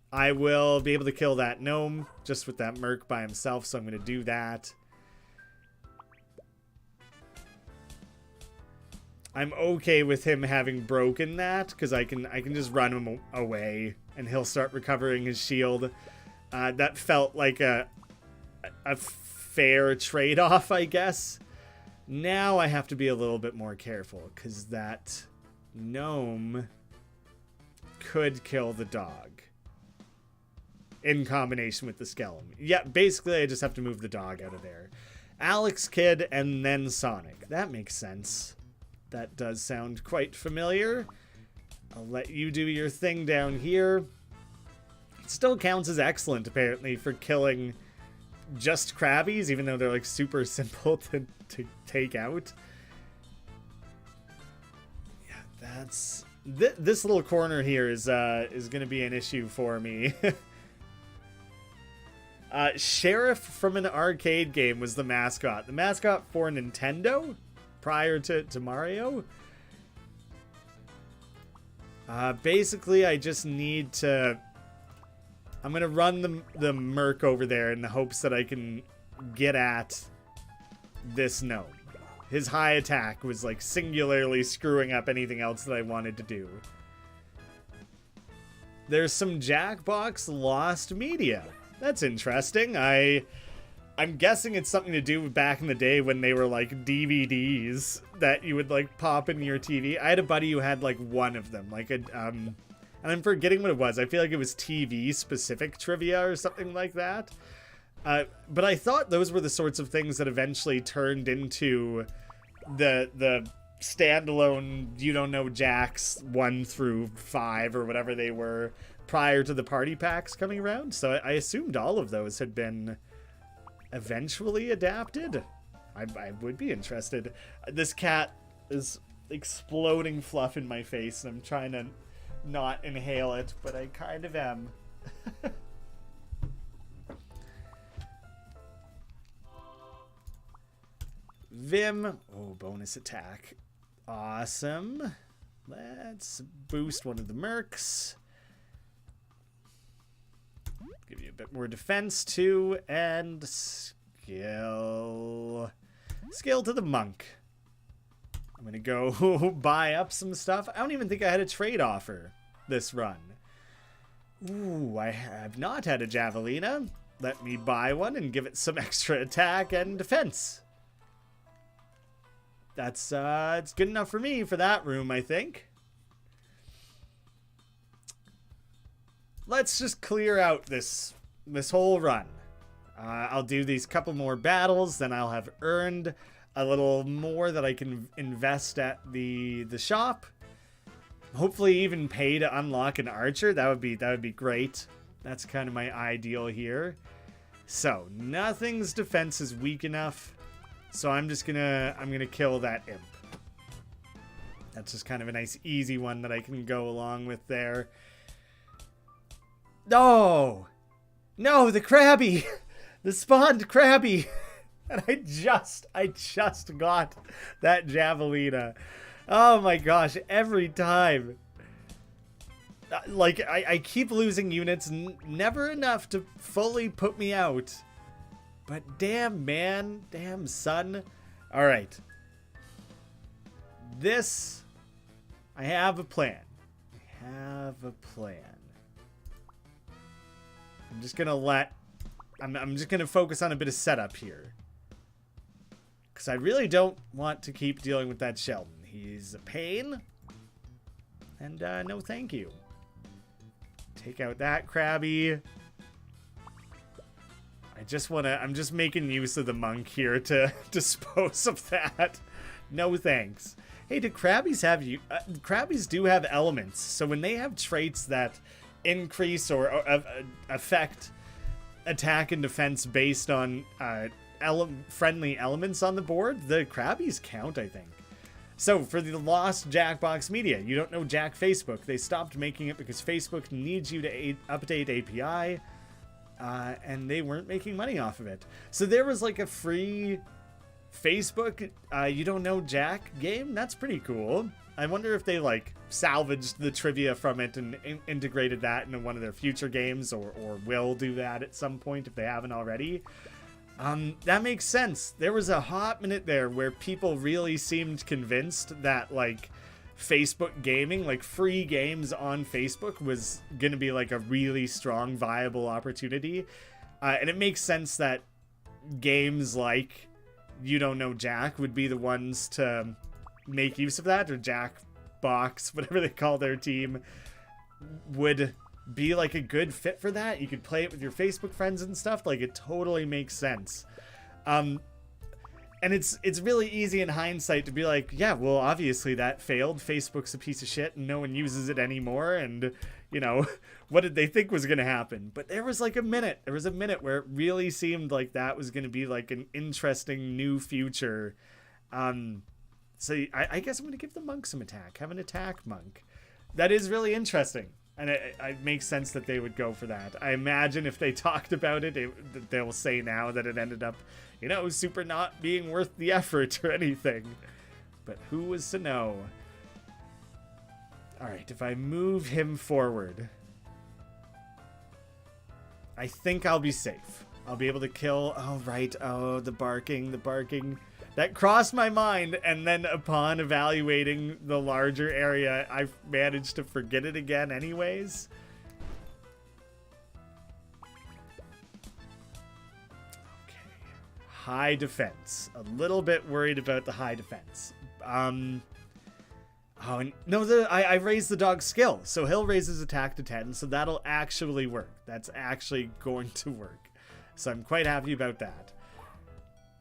I will be able to kill that gnome just with that Merc by himself, so I'm going to do that. I'm okay with him having broken that, because I can just run him away, and he'll start recovering his shield. That felt like a fair trade-off, I guess. Now I have to be a little bit more careful, because that gnome could kill the dog. In combination with the skeleton. Yeah, basically I just have to move the dog out of there. Alex Kidd and then Sonic. That makes sense. That does sound quite familiar. I'll let you do your thing down here. It still counts as excellent, apparently, for killing just Krabbies, even though they're, like, super simple to take out. Yeah, that's... This little corner here is going to be an issue for me. Sheriff from an arcade game was the mascot. The mascot for Nintendo prior to Mario. Basically, I just need to... I'm going to run the Merc over there in the hopes that I can get at this gnome. His high attack was like singularly screwing up anything else that I wanted to do. There's some Jackbox lost media. That's interesting. I'm guessing it's something to do with back in the day when they were like DVDs that you would like pop into your TV. I had a buddy who had like one of them, like a and I'm forgetting what it was. I feel like it was TV specific trivia or something like that. But I thought those were the sorts of things that eventually turned into the standalone You Don't Know Jacks 1 through 5 or whatever they were prior to the party packs coming around. So I assumed all of those had been eventually adapted. I would be interested. This cat is exploding fluff in my face, and I'm trying to not inhale it, but I kind of am. Vim. Oh, bonus attack. Awesome. Let's boost one of the Mercs. Give you a bit more defense too, and skill. Skill to the monk. I'm gonna go buy up some stuff. I don't even think I had a trade offer this run. Ooh, I have not had a Javelina. Let me buy one and give it some extra attack and defense. That's it's good enough for me for that room, I think. Let's just clear out this whole run. I'll do these couple more battles, then I'll have earned a little more that I can invest at the shop. Hopefully even pay to unlock an archer. That would be great. That's kind of my ideal here. So, nothing's defense is weak enough. So I'm gonna kill that imp. That's just kind of a nice easy one that I can go along with there. No! No, the Krabby! The spawned Krabby! And I just got that Javelina. Oh my gosh, every time. Like, I keep losing units, never enough to fully put me out. But damn, man. Damn, son. Alright. This... I have a plan. I'm just gonna I'm just gonna focus on a bit of setup here. Because I really don't want to keep dealing with that Sheldon. He's a pain. And, no thank you. Take out that Krabby. I'm just making use of the monk here to dispose of that. No thanks. Hey, do Krabbies have you? Krabbies do have elements, so when they have traits that increase or affect attack and defense based on friendly elements on the board, the Krabbies count, I think. So for the lost Jackbox Media, you don't know Jack Facebook. They stopped making it because Facebook needs you to update API, and they weren't making money off of it. So there was like a free Facebook you don't know Jack game. That's pretty cool. I wonder if they like salvaged the trivia from it and integrated that into one of their future games, or will do that at some point if they haven't already. That makes sense. There was a hot minute there where people really seemed convinced that like Facebook gaming, like free games on Facebook, was going to be like a really strong, viable opportunity. And it makes sense that games like You Don't Know Jack would be the ones to make use of that, or Jackbox, whatever they call their team, would be like a good fit for that. You could play it with your Facebook friends and stuff. Like, it totally makes sense. And it's really easy in hindsight to be like, yeah, well, obviously that failed. Facebook's a piece of shit and no one uses it anymore. And, you know, what did they think was going to happen? But there was like a minute. There was a minute where it really seemed like that was going to be like an interesting new future. So I guess I'm going to give the monk some attack. Have an attack monk. That is really interesting. And it makes sense that they would go for that. I imagine if they talked about it, they'll say now that it ended up, you know, super not being worth the effort or anything. But who was to know? Alright, if I move him forward, I think I'll be safe. I'll be able to kill... Oh, right. Oh, the barking. That crossed my mind, and then upon evaluating the larger area, I managed to forget it again anyways. Okay. High defense. A little bit worried about the high defense. Oh, no, I raised the dog's skill, so he'll raise his attack to 10, so that'll actually work. That's actually going to work. So I'm quite happy about that.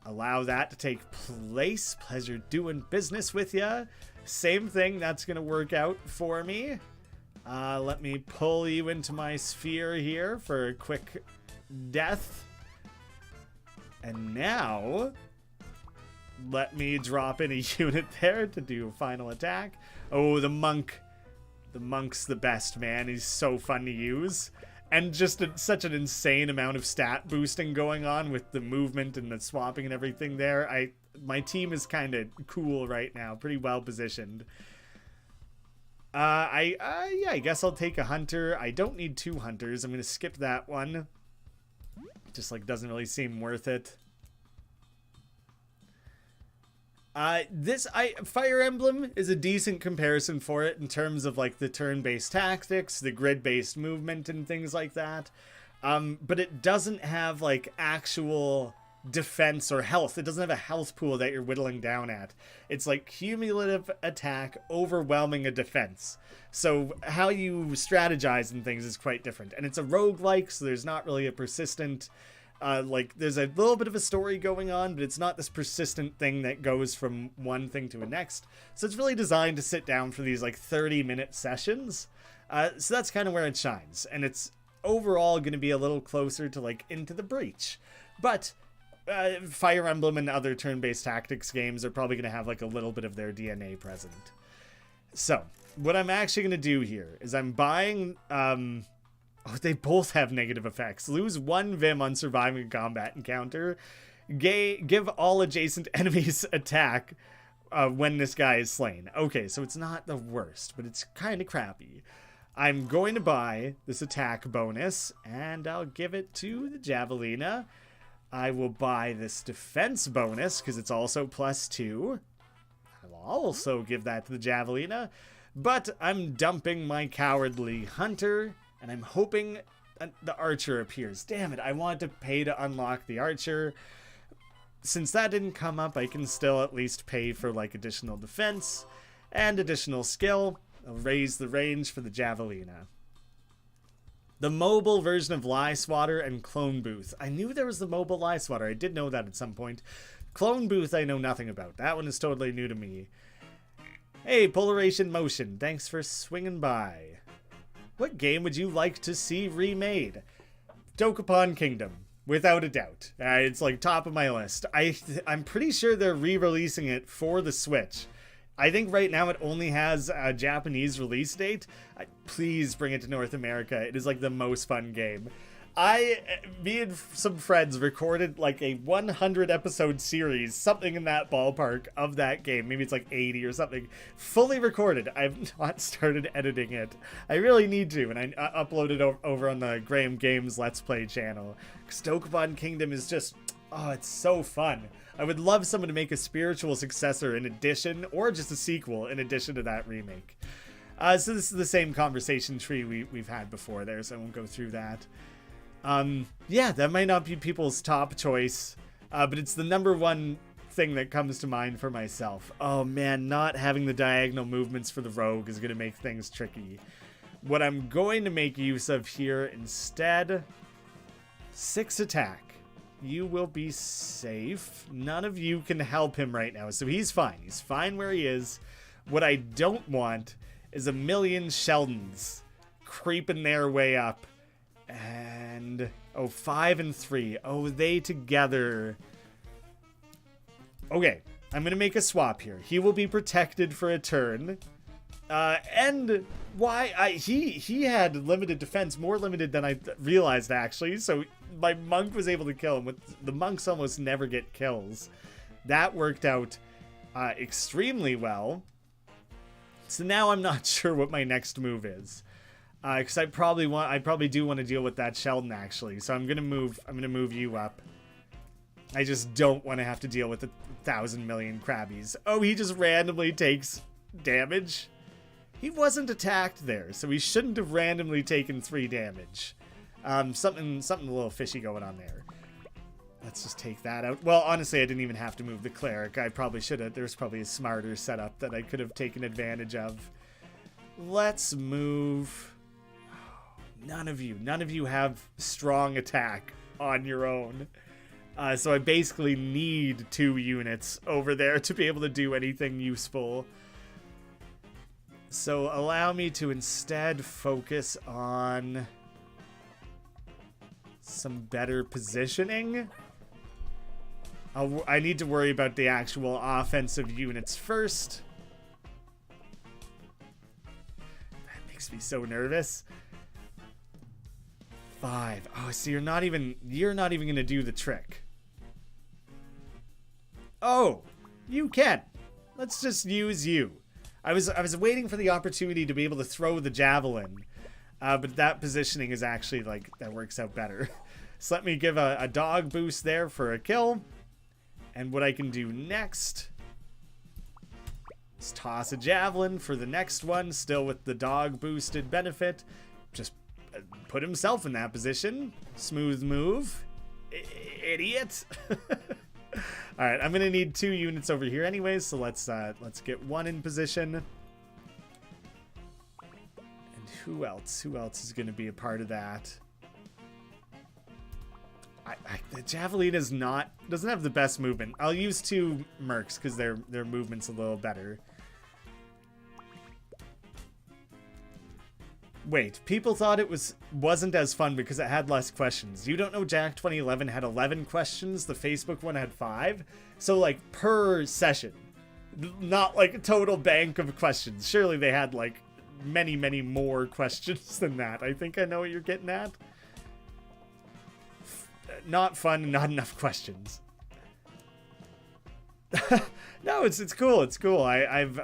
Allow that to take place. Pleasure doing business with ya. Same thing, that's going to work out for me. Let me pull you into my sphere here for a quick death. And now, let me drop in a unit there to do a final attack. Oh, the monk. The monk's the best, man. He's so fun to use. And just such an insane amount of stat boosting going on with the movement and the swapping and everything there. My team is kind of cool right now. Pretty well positioned. Yeah, I guess I'll take a hunter. I don't need 2 hunters. I'm going to skip that one. Just like doesn't really seem worth it. Fire Emblem is a decent comparison for it in terms of like the turn-based tactics, the grid-based movement and things like that. But it doesn't have like actual defense or health. It doesn't have a health pool that you're whittling down at. It's like cumulative attack overwhelming a defense. So how you strategize and things is quite different. And it's a roguelike, so there's not really a persistent... like, there's a little bit of a story going on, but it's not this persistent thing that goes from one thing to the next. So it's really designed to sit down for these, like, 30-minute sessions. So that's kind of where it shines. And it's overall going to be a little closer to, like, Into the Breach. But Fire Emblem and other turn-based tactics games are probably going to have, like, a little bit of their DNA present. So, what I'm actually going to do here is I'm buying... Oh, they both have negative effects. Lose 1 Vim on surviving a combat encounter. Give all adjacent enemies attack when this guy is slain. Okay, so it's not the worst, but it's kind of crappy. I'm going to buy this attack bonus, and I'll give it to the Javelina. I will buy this defense bonus, because it's also +2. I will also give that to the Javelina. But I'm dumping my Cowardly Hunter... And I'm hoping the archer appears. Damn it, I wanted to pay to unlock the archer. Since that didn't come up, I can still at least pay for like additional defense and additional skill. I'll raise the range for the Javelina. The mobile version of Lie Swatter and Clone Booth. I knew there was the mobile Lie Swatter. I did know that at some point. Clone Booth I know nothing about. That one is totally new to me. Hey, Polaration Motion, thanks for swinging by. What game would you like to see remade? Dokapon Kingdom, without a doubt. It's like top of my list. I'm pretty sure they're re-releasing it for the Switch. I think right now it only has a Japanese release date. Please bring it to North America. It is like the most fun game. Me and some friends recorded like a 100 episode series, something in that ballpark of that game. Maybe it's like 80 or something. Fully recorded. I've not started editing it. I really need to, and I uploaded over on the Graham Games Let's Play channel. Dokapon Kingdom is just, oh, it's so fun. I would love someone to make a spiritual successor in addition, or just a sequel in addition to that remake. So this is the same conversation tree we've had before there, so I won't go through that. Yeah, that might not be people's top choice, but it's the #1 thing that comes to mind for myself. Oh man, not having the diagonal movements for the rogue is going to make things tricky. What I'm going to make use of here instead, 6 attack. You will be safe. None of you can help him right now, so he's fine. He's fine where he is. What I don't want is a million Sheldons creeping their way up. And, oh, 5 and 3. Oh, they together. Okay, I'm going to make a swap here. He will be protected for a turn. And he had limited defense, more limited than I realized, actually. So my monk was able to kill him. The monks almost never get kills. That worked out extremely well. So now I'm not sure what my next move is. Because I probably do want to deal with that Sheldon, actually. So I'm gonna move you up. I just don't want to have to deal with 1,000 million Krabbies. Oh, he just randomly takes damage. He wasn't attacked there, so he shouldn't have randomly taken 3 damage. Something a little fishy going on there. Let's just take that out. Well, honestly, I didn't even have to move the cleric. I probably should have. There's probably a smarter setup that I could have taken advantage of. Let's move. None of you have strong attack on your own. So I basically need 2 units over there to be able to do anything useful. So allow me to instead focus on some better positioning. I need to worry about the actual offensive units first. That makes me so nervous. 5. Oh, so you're not even gonna do the trick. Oh, you can. Let's just use you. I was waiting for the opportunity to be able to throw the javelin, but that positioning is actually like that works out better. So let me give a dog boost there for a kill, and what I can do next is toss a javelin for the next one, still with the dog boosted benefit. Just put himself in that position. Smooth move. Idiot. All right, I'm gonna need 2 units over here anyways, so let's get 1 in position. And who else is gonna be a part of that? The javelin doesn't have the best movement. I'll use 2 mercs because their movement's a little better. Wait, people thought it wasn't as fun because it had less questions. You don't know Jack 2011 had 11 questions, the Facebook one had 5? So like per session, not like a total bank of questions. Surely they had like many, many more questions than that. I think I know what you're getting at. Not fun, not enough questions. No, it's cool, it's cool. I've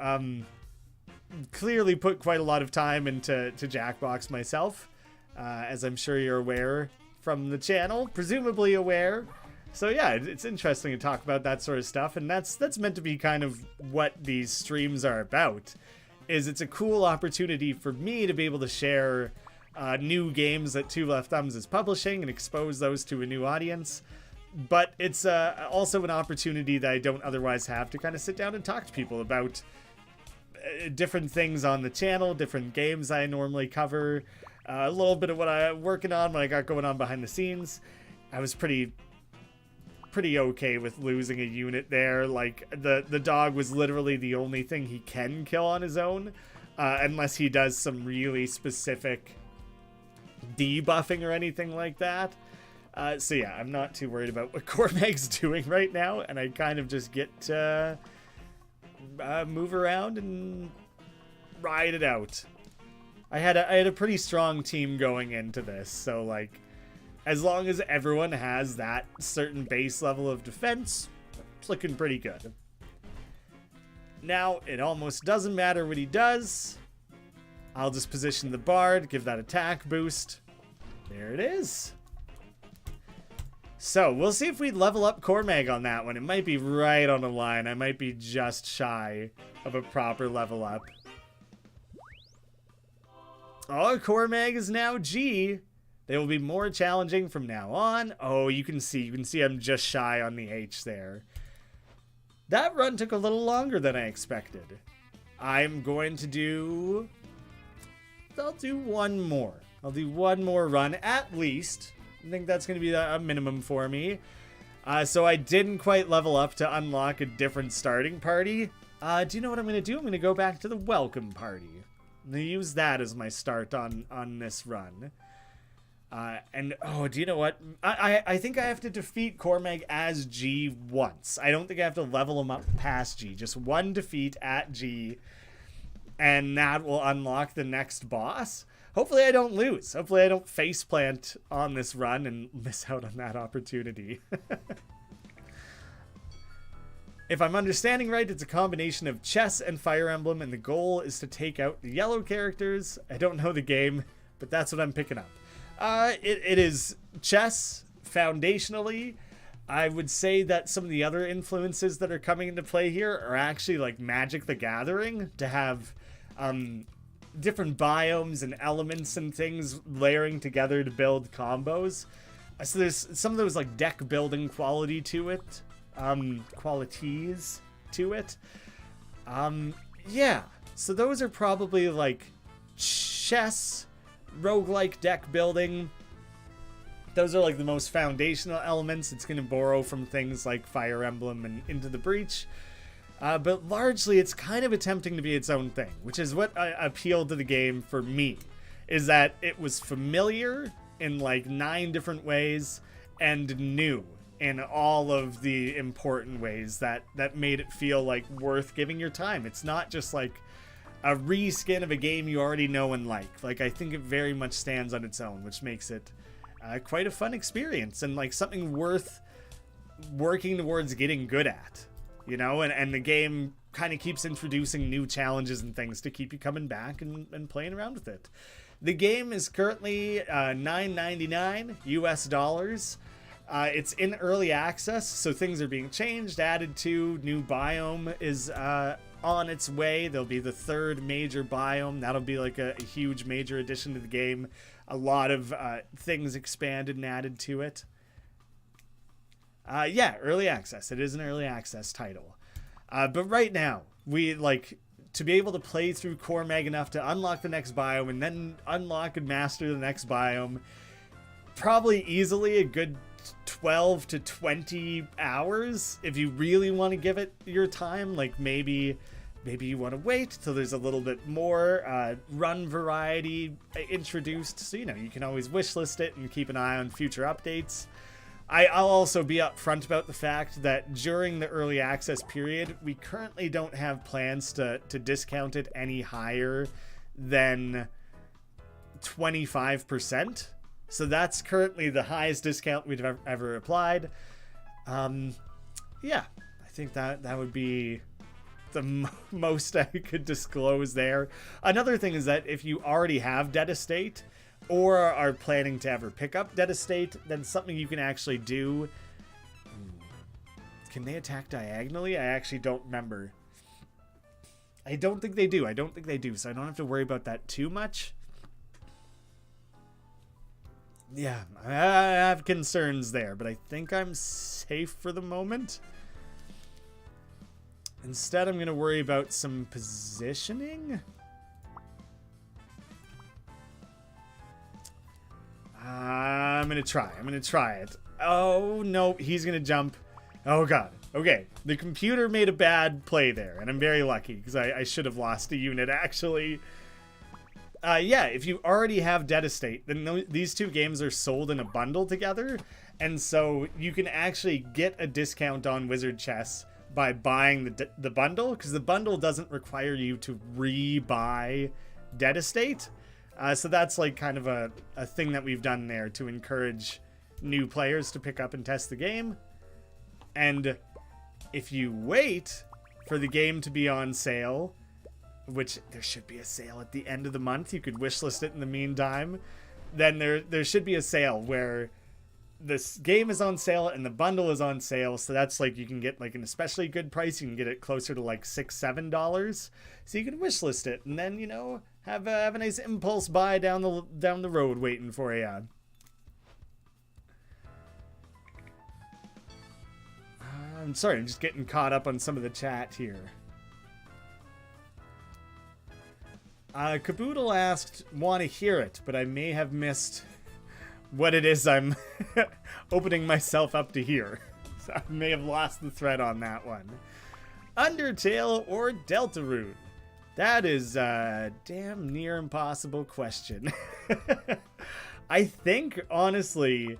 clearly put quite a lot of time into Jackbox myself, as I'm sure you're aware from the channel, presumably aware. So yeah, it's interesting to talk about that sort of stuff, and that's meant to be kind of what these streams are about. It's a cool opportunity for me to be able to share new games that Two Left Thumbs is publishing and expose those to a new audience. But it's also an opportunity that I don't otherwise have to kind of sit down and talk to people about different things on the channel, different games I normally cover, a little bit of what I'm working on, what I got going on behind the scenes. I was pretty pretty okay with losing a unit there. Like, the dog was literally the only thing he can kill on his own, unless he does some really specific debuffing or anything like that. So yeah, I'm not too worried about what Cormag's doing right now, and I kind of just get to move around and ride it out. I had a pretty strong team going into this, so like, as long as everyone has that certain base level of defense, it's looking pretty good. Now, it almost doesn't matter what he does. I'll just position the Bard, give that attack boost. There it is. So, we'll see if we level up Cormag on that one. It might be right on the line. I might be just shy of a proper level up. Oh, Cormag is now G. They will be more challenging from now on. Oh, you can see I'm just shy on the H there. That run took a little longer than I expected. I'm going to do... I'll do one more. I'll do one more run, at least. I think that's going to be a minimum for me. So I didn't quite level up to unlock a different starting party. Do you know what I'm going to do? I'm going to go back to the welcome party. I'm going to use that as my start on this run. And, oh, do you know what? I think I have to defeat Cormag as G once. I don't think I have to level him up past G. Just one defeat at G, and that will unlock the next boss. Hopefully I don't lose. Hopefully I don't faceplant on this run and miss out on that opportunity. If I'm understanding right, it's a combination of chess and Fire Emblem, and the goal is to take out the yellow characters. I don't know the game, but that's what I'm picking up. It is chess, foundationally. I would say that some of the other influences that are coming into play here are actually like Magic the Gathering, to have different biomes and elements and things layering together to build combos. So there's some of those like deck building qualities to it. Yeah, so those are probably like chess, roguelike deck building. Those are like the most foundational elements. It's going to borrow from things like Fire Emblem and Into the Breach. But largely it's kind of attempting to be its own thing, which is what appealed to the game for me, is that it was familiar in like 9 different ways and new in all of the important ways that made it feel like worth giving your time. It's not just like a reskin of a game you already know and like. Like, I think it very much stands on its own, which makes it quite a fun experience and like something worth working towards getting good at, you know? And the game kind of keeps introducing new challenges and things to keep you coming back and playing around with it. The game is currently $9.99 US. It's in early access, so things are being changed, added to. New biome is on its way. There'll be the 3rd major biome. That'll be like a huge major addition to the game. A lot of things expanded and added to it. Yeah, early access. It is an early access title. But right now, we like to be able to play through Cormag enough to unlock the next biome and then unlock and master the next biome. Probably easily a good 12 to 20 hours if you really want to give it your time. Like maybe you want to wait till there's a little bit more run variety introduced, so you know you can always wishlist it and keep an eye on future updates. I'll also be upfront about the fact that during the early access period, we currently don't have plans to discount it any higher than 25%. So that's currently the highest discount we've ever applied. Yeah, I think that would be the most I could disclose there. Another thing is that if you already have Dead Estate or are planning to ever pick up Dead Estate, then something you can actually do... Can they attack diagonally? I actually don't remember. I don't think they do. So I don't have to worry about that too much. Yeah, I have concerns there, but I think I'm safe for the moment. Instead, I'm going to worry about some positioning. I'm going to try it. Oh, no, he's going to jump. Oh god. Okay, the computer made a bad play there, and I'm very lucky, because I should have lost a unit, actually. Yeah, if you already have Dead Estate, then these two games are sold in a bundle together, and so you can actually get a discount on WizardChess by buying the bundle, because the bundle doesn't require you to re-buy Dead Estate. So that's like kind of a thing that we've done there to encourage new players to pick up and test the game. And if you wait for the game to be on sale, which there should be a sale at the end of the month, you could wishlist it in the meantime, then there should be a sale where this game is on sale and the bundle is on sale. So that's like, you can get like an especially good price. You can get it closer to like $6-7. So you can wishlist it and then, you know, have a nice impulse buy down the road waiting for you. I'm sorry, I'm just getting caught up on some of the chat here. Caboodle asked, want to hear it, but I may have missed what it is I'm opening myself up to hear. So I may have lost the thread on that one. Undertale or Deltarune? That is a damn near impossible question. I think, honestly,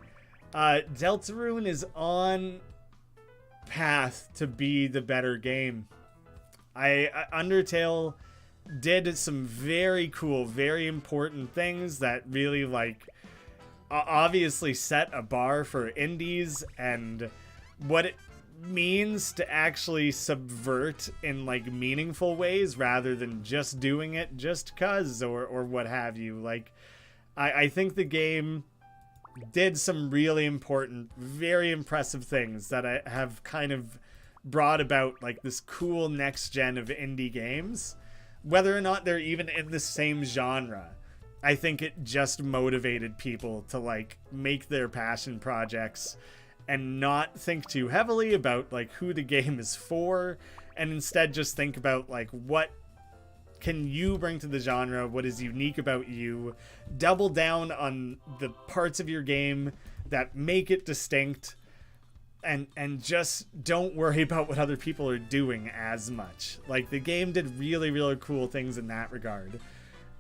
Deltarune is on path to be the better game. Undertale did some very cool, very important things that really, like, obviously set a bar for indies and what it means to actually subvert in, like, meaningful ways rather than just doing it just cuz or what have you. Like, I think the game did some really important, very impressive things that I have kind of brought about, like, this cool next gen of indie games. Whether or not they're even in the same genre, I think it just motivated people to, like, make their passion projects and not think too heavily about, like, who the game is for, and instead just think about, like, what can you bring to the genre, what is unique about you, double down on the parts of your game that make it distinct, and just don't worry about what other people are doing as much. Like, the game did really, really cool things in that regard.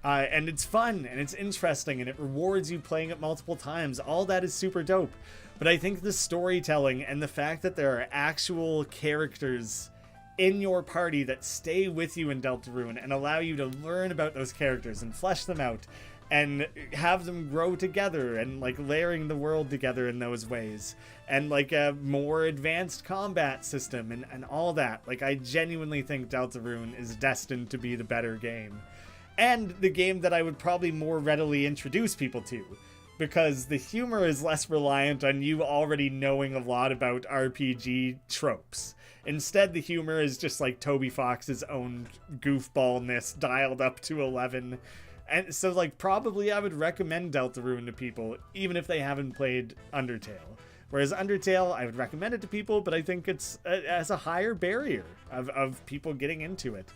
And it's fun, and it's interesting, and it rewards you playing it multiple times. All that is super dope. But I think the storytelling and the fact that there are actual characters in your party that stay with you in Deltarune and allow you to learn about those characters and flesh them out and have them grow together and, like, layering the world together in those ways, and, like, a more advanced combat system and all that. Like, I genuinely think Deltarune is destined to be the better game, and the game that I would probably more readily introduce people to, because the humor is less reliant on you already knowing a lot about RPG tropes. Instead, the humor is just like Toby Fox's own goofballness dialed up to 11. And so, like, probably I would recommend Deltarune to people, even if they haven't played Undertale. Whereas Undertale, I would recommend it to people, but I think it's as a higher barrier of people getting into it.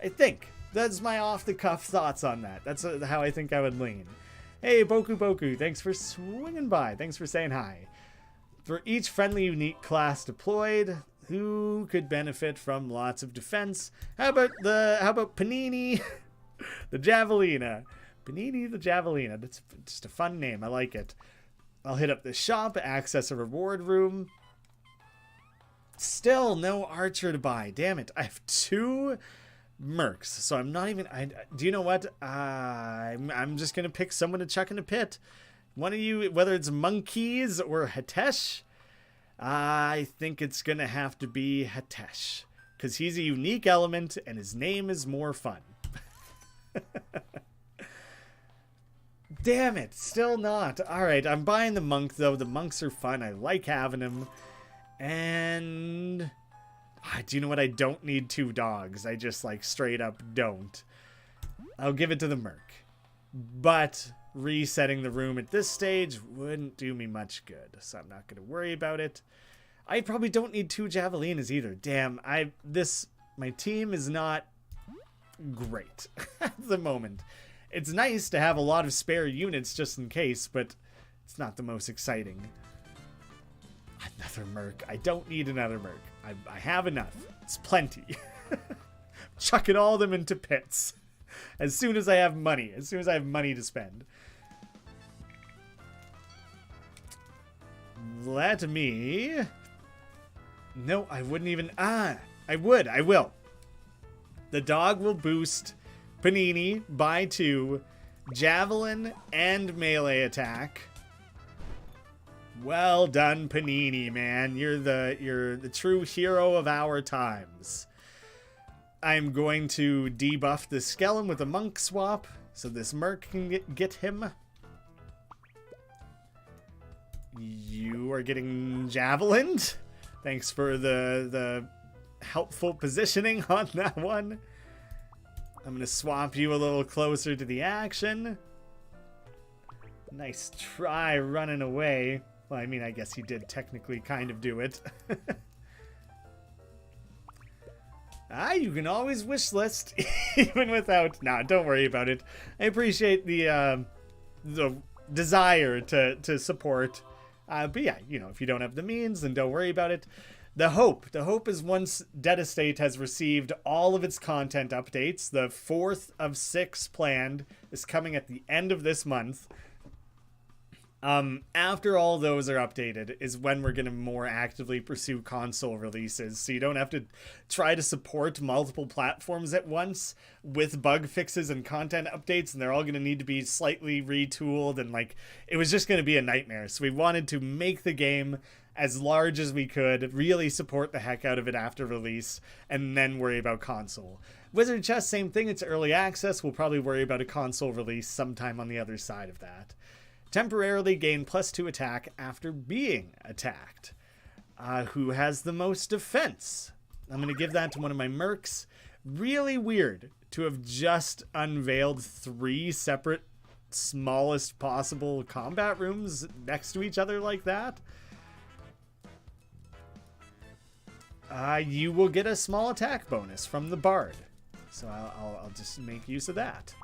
I think. That's my off-the-cuff thoughts on that. That's how I think I would lean. Hey, Boku Boku, thanks for swinging by. Thanks for saying hi. For each friendly unique class deployed, who could benefit from lots of defense? How about Panini the Javelina? Panini the Javelina. That's just a fun name. I like it. I'll hit up the shop, access a reward room. Still no archer to buy. Damn it. I have 2 mercs, so I'm not even... do you know what? I'm just going to pick someone to chuck in a pit. One of you, whether it's Monkeys or Hitesh, I think it's going to have to be Hitesh, because he's a unique element and his name is more fun. Damn it, still not. Alright, I'm buying the monk, though. The monks are fun. I like having them. And... do you know what? I don't need 2 dogs. I just, like, straight up don't. I'll give it to the merc. But resetting the room at this stage wouldn't do me much good, so I'm not going to worry about it. I probably don't need 2 javelinas either. Damn, my team is not great at the moment. It's nice to have a lot of spare units just in case, but it's not the most exciting. Another merc. I don't need another merc. I have enough. It's plenty. Chucking all of them into pits. As soon as I have money. As soon as I have money to spend. Let me... No, I wouldn't even... I would. I will. The dog will boost Panini by 2, Javelin, and melee attack. Well done, Panini, man. You're the true hero of our times. I'm going to debuff the Skellum with a monk swap, so this merc can get him. You are getting javelined. Thanks for the helpful positioning on that one. I'm going to swap you a little closer to the action. Nice try running away. Well, I mean, I guess he did technically kind of do it. You can always wish list, even without... Nah, don't worry about it. I appreciate the desire to support. But yeah, you know, if you don't have the means, then don't worry about it. The hope is once Dead Estate has received all of its content updates, the 4th of 6 planned is coming at the end of this month. After all those are updated is when we're going to more actively pursue console releases, so you don't have to try to support multiple platforms at once with bug fixes and content updates, and they're all going to need to be slightly retooled, and like, it was just going to be a nightmare. So we wanted to make the game as large as we could, really support the heck out of it after release, and then worry about console. WizardChess, same thing, it's early access. We'll probably worry about a console release sometime on the other side of that. Temporarily gain +2 attack after being attacked. Who has the most defense? I'm going to give that to one of my mercs. Really weird to have just unveiled 3 separate smallest possible combat rooms next to each other like that. You will get a small attack bonus from the Bard. So I'll just make use of that.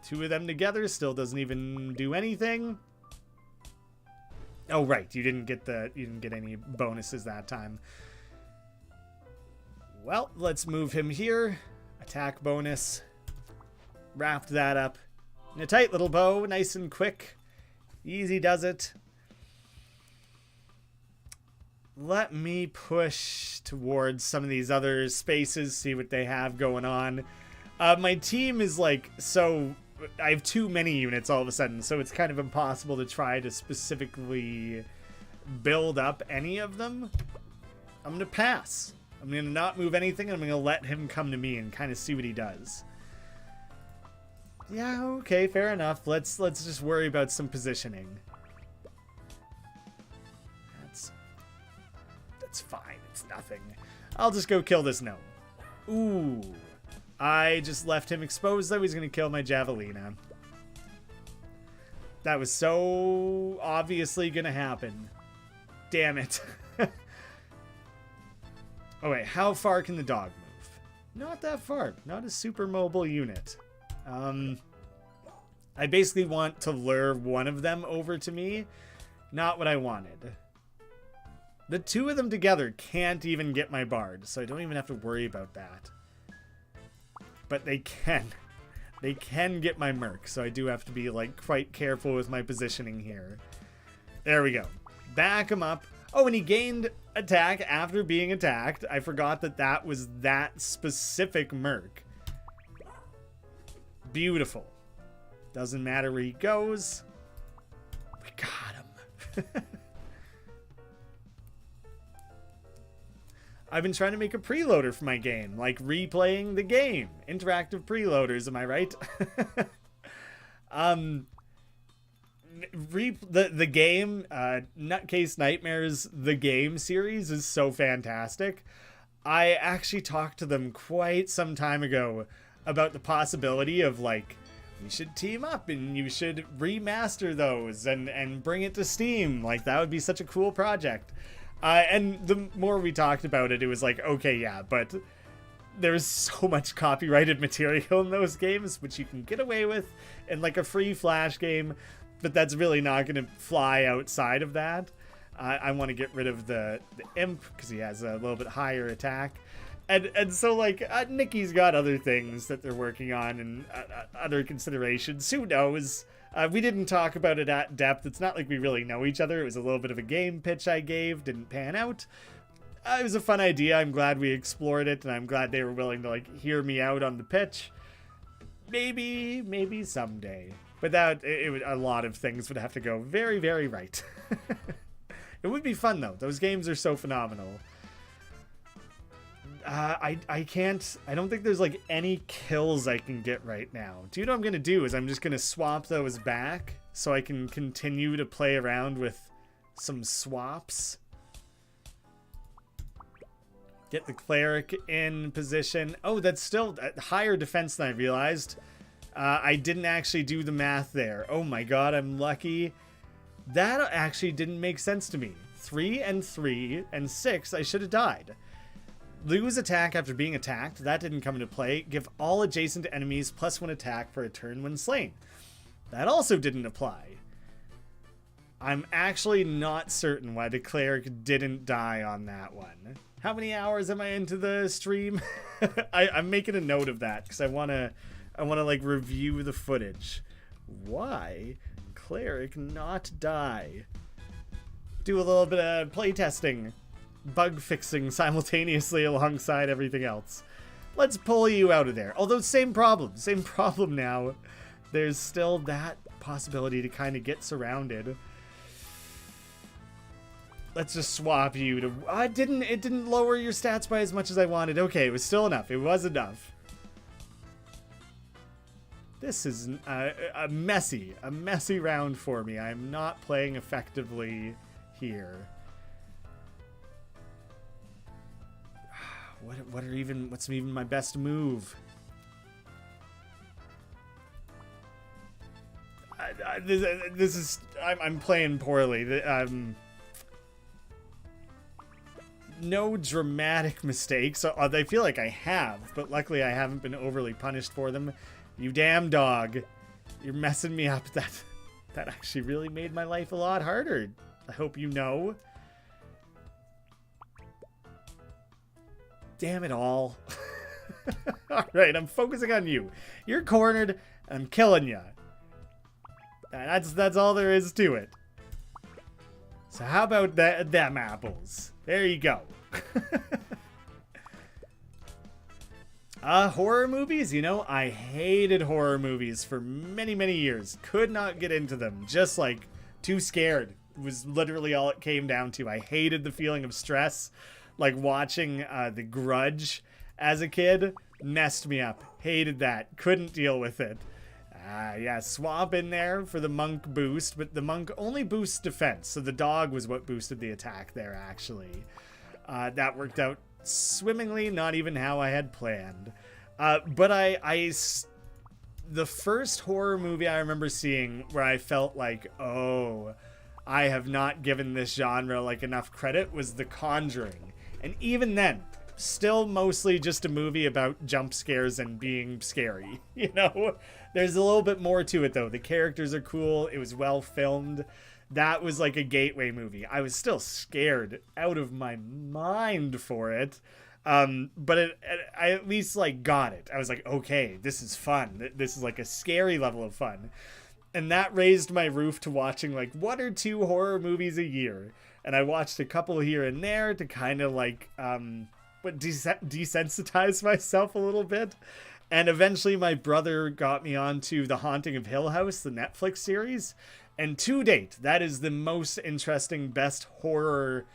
2 of them together still doesn't even do anything. Oh right, you didn't get any bonuses that time. Well, let's move him here. Attack bonus. Wrapped that up in a tight little bow, nice and quick. Easy does it. Let me push towards some of these other spaces, see what they have going on. My team is like so... I have too many units all of a sudden, so it's kind of impossible to try to specifically build up any of them. I'm going to pass. I'm going to not move anything, and I'm going to let him come to me and kind of see what he does. Yeah, okay, fair enough. Let's just worry about some positioning. That's fine. It's nothing. I'll just go kill this gnome. Ooh. I just left him exposed, though. He's going to kill my Javelina. That was so obviously going to happen. Damn it. Oh, wait. How far can the dog move? Not that far. Not a super mobile unit. I basically want to lure one of them over to me. Not what I wanted. The 2 of them together can't even get my Bard, so I don't even have to worry about that. But they can. They can get my merc, so I do have to be, like, quite careful with my positioning here. There we go. Back him up. Oh, and he gained attack after being attacked. I forgot that that was that specific merc. Beautiful. Doesn't matter where he goes. We got him. I've been trying to make a preloader for my game, like replaying the game. Interactive preloaders, am I right? The game, Nutcase Nightmares, the game series is so fantastic. I actually talked to them quite some time ago about the possibility of, like, we should team up and you should remaster those and bring it to Steam. Like, that would be such a cool project. And the more we talked about it, it was like, okay, yeah, but there's so much copyrighted material in those games, which you can get away with in like a free Flash game, but that's really not going to fly outside of that. I want to get rid of the imp because he has a little bit higher attack. And so, like, Nikki's got other things that they're working on and other considerations. Who knows? We didn't talk about it at depth. It's not like we really know each other. It was a little bit of a game pitch I gave. Didn't pan out. It was a fun idea. I'm glad we explored it, and I'm glad they were willing to, like, hear me out on the pitch. Maybe someday. But a lot of things would have to go very, very right. It would be fun, though. Those games are so phenomenal. I don't think there's like any kills I can get right now. Do you know what I'm gonna do is I'm just gonna swap those back so I can continue to play around with some swaps. Get the cleric in position. Oh, that's still higher defense than I realized. I didn't actually do the math there. Oh my god, I'm lucky. That actually didn't make sense to me. 3 and 3 and 6, I should have died. Lose attack after being attacked. That didn't come into play. Give all adjacent enemies +1 attack for a turn when slain. That also didn't apply. I'm actually not certain why the cleric didn't die on that one. How many hours am I into the stream? I'm making a note of that because I wanna like review the footage. Why cleric not die? Do a little bit of playtesting. Bug fixing simultaneously alongside everything else. Let's pull you out of there. Although same problem now. There's still that possibility to kind of get surrounded. Let's just swap you to... it didn't lower your stats by as much as I wanted. Okay, it was still enough. It was enough. This is a messy round for me. I'm not playing effectively here. What's even my best move? I'm playing poorly. No dramatic mistakes. I feel like I have, but luckily I haven't been overly punished for them. You damn dog. You're messing me up. That actually really made my life a lot harder. I hope you know. Damn it all. Alright, I'm focusing on you. You're cornered, and I'm killing you. That's all there is to it. So how about them apples? There you go. Horror movies? You know, I hated horror movies for many, many years. Could not get into them. Just like, too scared. Was literally all it came down to. I hated the feeling of stress. Like watching The Grudge as a kid messed me up. Hated that. Couldn't deal with it. Yeah, swap in there for the monk boost, but the monk only boosts defense, so the dog was what boosted the attack there, actually. That worked out swimmingly, not even how I had planned. But the first horror movie I remember seeing where I felt like, oh, I have not given this genre like enough credit was The Conjuring. And even then, still mostly just a movie about jump scares and being scary. You know, there's a little bit more to it though. The characters are cool. It was well filmed. That was like a gateway movie. I was still scared out of my mind for it. But I at least like got it. I was like, okay, this is fun. This is like a scary level of fun. And that raised my roof to watching like 1 or 2 horror movies a year. And I watched a couple here and there to kind of like, desensitize myself a little bit. And eventually my brother got me onto The Haunting of Hill House, the Netflix series. And to date, that is the most interesting, best horror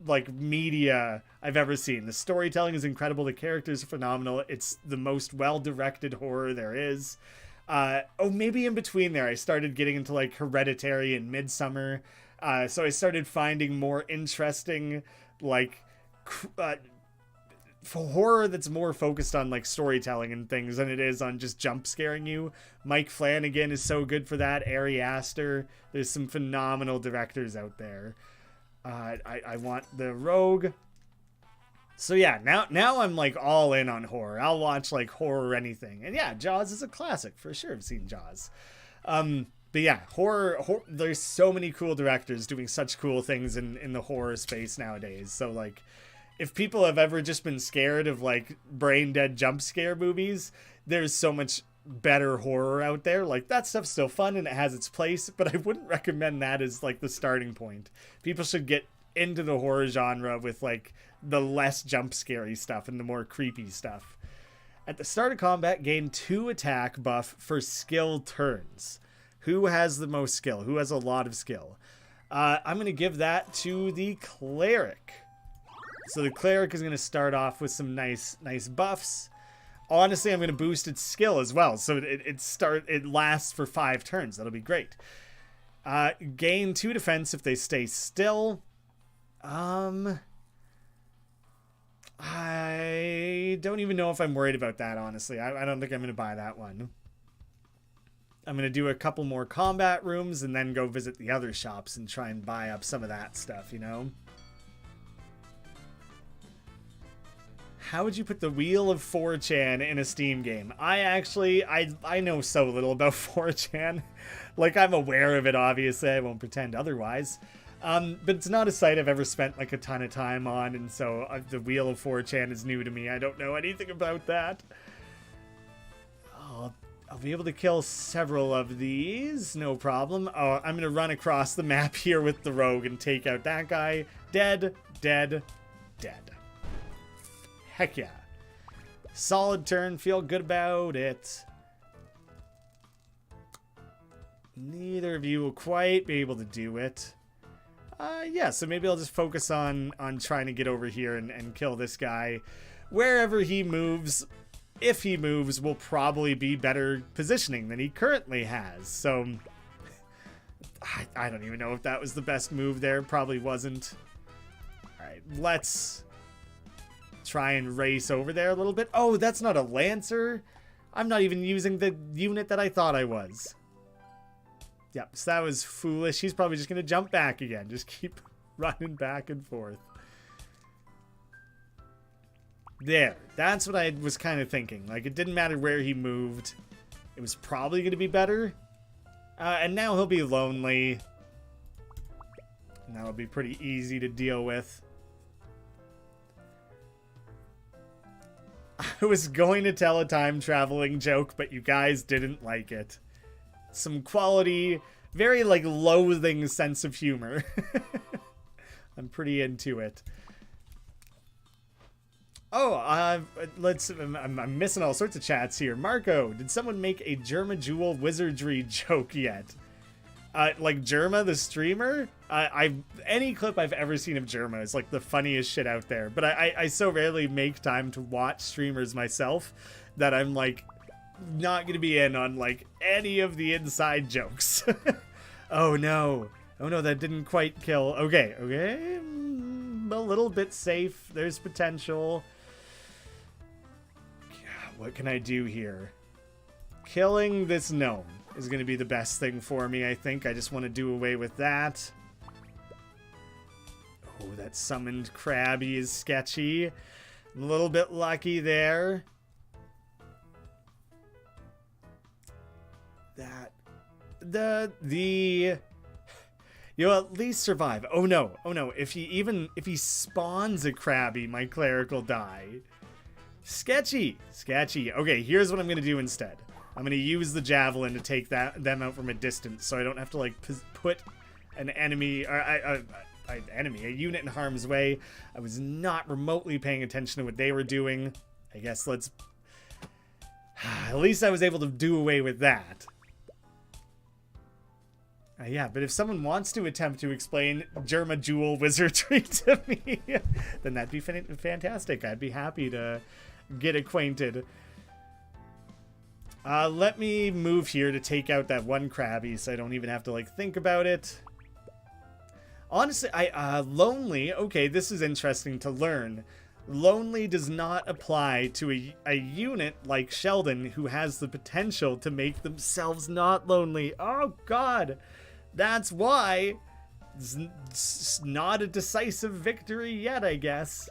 like media I've ever seen. The storytelling is incredible. The characters are phenomenal. It's the most well-directed horror there is. Maybe in between there, I started getting into like Hereditary and Midsummer. So I started finding more interesting, like, horror that's more focused on, like, storytelling and things than it is on just jump scaring you. Mike Flanagan is so good for that. Ari Aster. There's some phenomenal directors out there. I want the Rogue. So yeah, now I'm, like, all in on horror. I'll watch, like, horror anything. And yeah, Jaws is a classic, for sure. I've seen Jaws. But yeah, horror, there's so many cool directors doing such cool things in the horror space nowadays. So like, if people have ever just been scared of like brain dead jump scare movies, there's so much better horror out there. Like, that stuff's still fun and it has its place, but I wouldn't recommend that as like the starting point. People should get into the horror genre with like the less jump scary stuff and the more creepy stuff. At the start of combat, gain 2 attack buff for skill turns. Who has the most skill? Who has a lot of skill? I'm going to give that to the cleric. So the cleric is going to start off with some nice buffs. Honestly, I'm going to boost its skill as well. So it lasts for 5 turns. That'll be great. Gain 2 defense if they stay still. I don't even know if I'm worried about that, honestly. I don't think I'm going to buy that one. I'm going to do a couple more combat rooms and then go visit the other shops and try and buy up some of that stuff, you know? How would you put the Wheel of 4chan in a Steam game? I know so little about 4chan. Like, I'm aware of it, obviously. I won't pretend otherwise. But it's not a site I've ever spent, like, a ton of time on, and so the Wheel of 4chan is new to me. I don't know anything about that. I'll be able to kill several of these, no problem. Oh, I'm going to run across the map here with the rogue and take out that guy. Dead, dead, dead. Heck yeah. Solid turn, feel good about it. Neither of you will quite be able to do it. Yeah, so maybe I'll just focus on trying to get over here and kill this guy. Wherever he moves, if he moves, will probably be better positioning than he currently has. So, I don't even know if that was the best move there. Probably wasn't. Alright, let's try and race over there a little bit. Oh, that's not a Lancer. I'm not even using the unit that I thought I was. Yep, so that was foolish. He's probably just going to jump back again. Just keep running back and forth. There. That's what I was kind of thinking. Like, it didn't matter where he moved. It was probably going to be better. And now he'll be lonely. And that'll be pretty easy to deal with. I was going to tell a time-traveling joke, but you guys didn't like it. Some quality, very, like, loathing sense of humor. I'm pretty into it. Oh, I'm missing all sorts of chats here. Marco, did someone make a Germa Jewel wizardry joke yet? Like Germa the streamer? Any clip I've ever seen of Germa is like the funniest shit out there. But I so rarely make time to watch streamers myself that I'm like not gonna be in on like any of the inside jokes. Oh no, that didn't quite kill. Okay, a little bit safe. There's potential. What can I do here? Killing this gnome is going to be the best thing for me, I think. I just want to do away with that. Oh, that summoned Krabby is sketchy. I'm a little bit lucky there. You'll at least survive. Oh no. If he spawns a Krabby, my cleric will die. Sketchy. Okay, here's what I'm gonna do instead. I'm gonna use the javelin to take them out from a distance, so I don't have to like put an enemy or a unit in harm's way. I was not remotely paying attention to what they were doing. I guess at least I was able to do away with that. Yeah, but if someone wants to attempt to explain Germa Jewel wizardry to me, then that'd be fantastic. I'd be happy to get acquainted. Let me move here to take out that one Krabby so I don't even have to, like, think about it. Honestly, Lonely, okay, this is interesting to learn. Lonely does not apply to a unit like Sheldon who has the potential to make themselves not lonely. Oh, God. That's why it's not a decisive victory yet, I guess.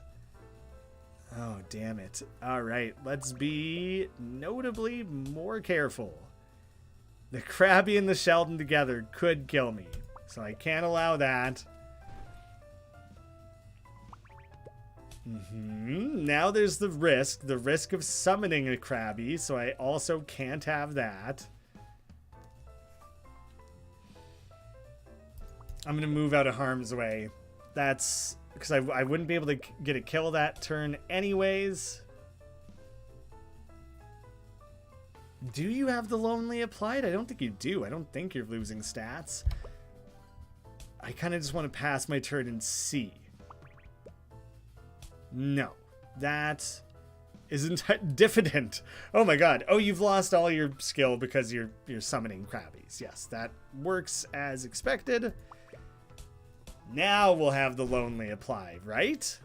Oh, damn it. All right, let's be notably more careful. The Krabby and the Sheldon together could kill me. So I can't allow that. Now there's the risk of summoning a Krabby, so I also can't have that. I'm going to move out of harm's way. That's because I wouldn't be able to get a kill that turn anyways. Do you have the Lonely applied? I don't think you do. I don't think you're losing stats. I kind of just want to pass my turn and see. No. That isn't diffident. Oh my god. Oh, you've lost all your skill because you're summoning Krabbies. Yes, that works as expected. Now we'll have the Lonely applied, right?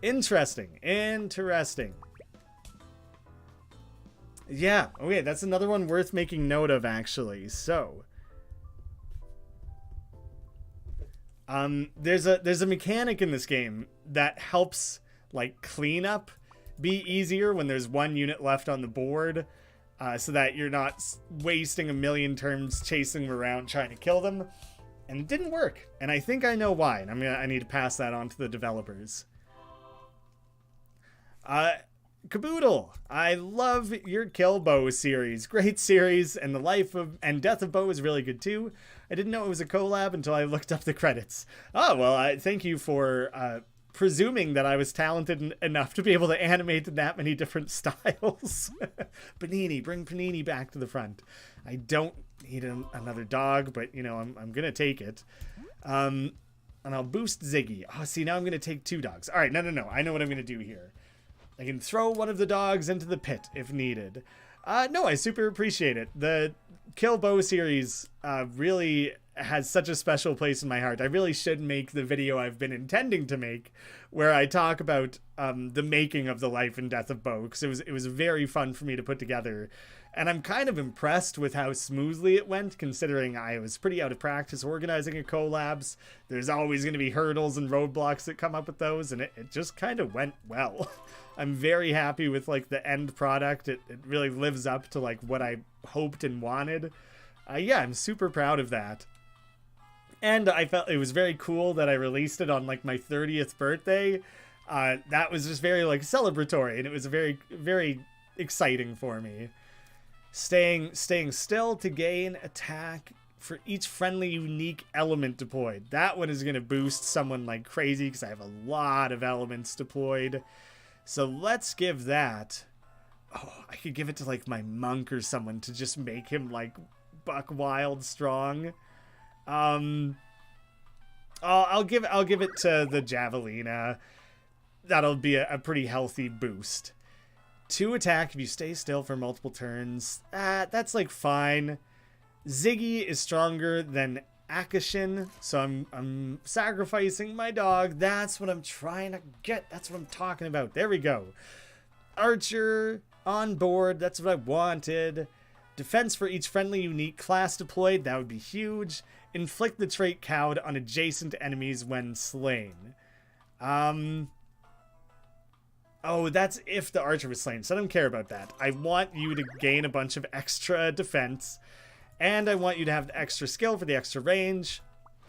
Interesting. Interesting. Yeah, okay, that's another one worth making note of, actually. So, there's a mechanic in this game that helps, like, cleanup be easier when there's one unit left on the board, so that you're not wasting a million turns chasing them around trying to kill them. And it didn't work, and I think I know why, and I need to pass that on to the developers. Caboodle, I love your Kill Bo series. Great series, and the Life of and Death of Bo is really good too. I didn't know it was a collab until I looked up the credits. Oh, well, thank you for presuming that I was talented enough to be able to animate in that many different styles. Panini, bring Panini back to the front. I don't need another dog, but, you know, I'm going to take it. And I'll boost Ziggy. Oh, see, now I'm going to take 2 dogs. All right, no. I know what I'm going to do here. I can throw one of the dogs into the pit if needed. No, I super appreciate it. The Kill Bo series really has such a special place in my heart. I really should make the video I've been intending to make where I talk about the making of the Life and Death of Bo, because it was very fun for me to put together. And I'm kind of impressed with how smoothly it went, considering I was pretty out of practice organizing a collabs. There's always going to be hurdles and roadblocks that come up with those, and it just kind of went well. I'm very happy with, like, the end product. It really lives up to, like, what I hoped and wanted. Yeah, I'm super proud of that. And I felt it was very cool that I released it on, like, my 30th birthday. That was just very, like, celebratory, and it was very, very exciting for me. Staying still to gain attack for each friendly unique element deployed. That one is going to boost someone like crazy because I have a lot of elements deployed. So let's give that. Oh, I could give it to, like, my monk or someone to just make him, like, buck wild strong. I'll give it to the Javelina. That'll be a pretty healthy boost. 2 attack if you stay still for multiple turns. That's, like, fine. Ziggy is stronger than Akashin, so I'm sacrificing my dog. That's what I'm trying to get. That's what I'm talking about. There we go. Archer on board. That's what I wanted. Defense for each friendly unique class deployed. That would be huge. Inflict the trait cowed on adjacent enemies when slain. Oh, that's if the archer was slain, so I don't care about that. I want you to gain a bunch of extra defense, and I want you to have the extra skill for the extra range.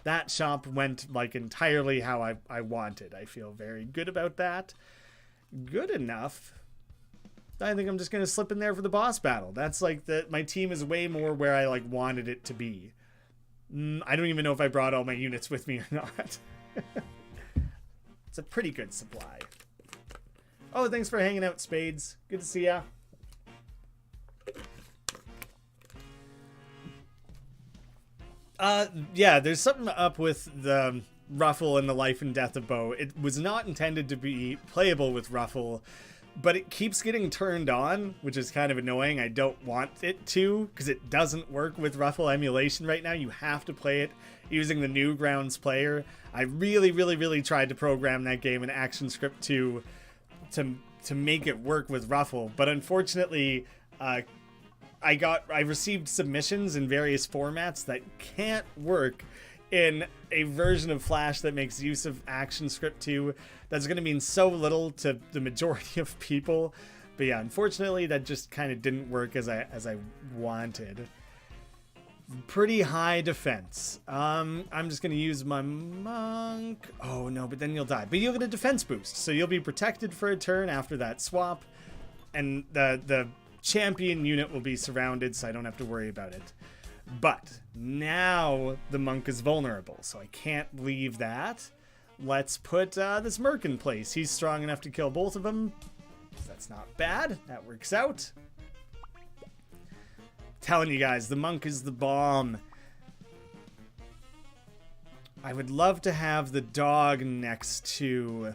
That shop went, like, entirely how I wanted. I feel very good about that. Good enough. I think I'm just going to slip in there for the boss battle. That's, like, my team is way more where I, like, wanted it to be. I don't even know if I brought all my units with me or not. It's a pretty good supply. Oh, thanks for hanging out, Spades. Good to see ya. Yeah, there's something up with the Ruffle and the Life and Death of Bo. It was not intended to be playable with Ruffle, but it keeps getting turned on, which is kind of annoying. I don't want it to, because it doesn't work with Ruffle emulation right now. You have to play it using the Newgrounds player. I really tried to program that game in ActionScript 2 to make it work with Ruffle, but unfortunately I received submissions in various formats that can't work in a version of Flash that makes use of ActionScript 2. That's going to mean so little to the majority of people But yeah, unfortunately, that just kind of didn't work as I wanted. Pretty high defense. I'm just going to use my monk. Oh, no, but then you'll die. But you'll get a defense boost, so you'll be protected for a turn after that swap. And the champion unit will be surrounded, so I don't have to worry about it. But now the monk is vulnerable, so I can't leave that. Let's put this merc in place. He's strong enough to kill both of them. That's not bad. That works out. Telling you guys, the monk is the bomb. I would love to have the dog next to...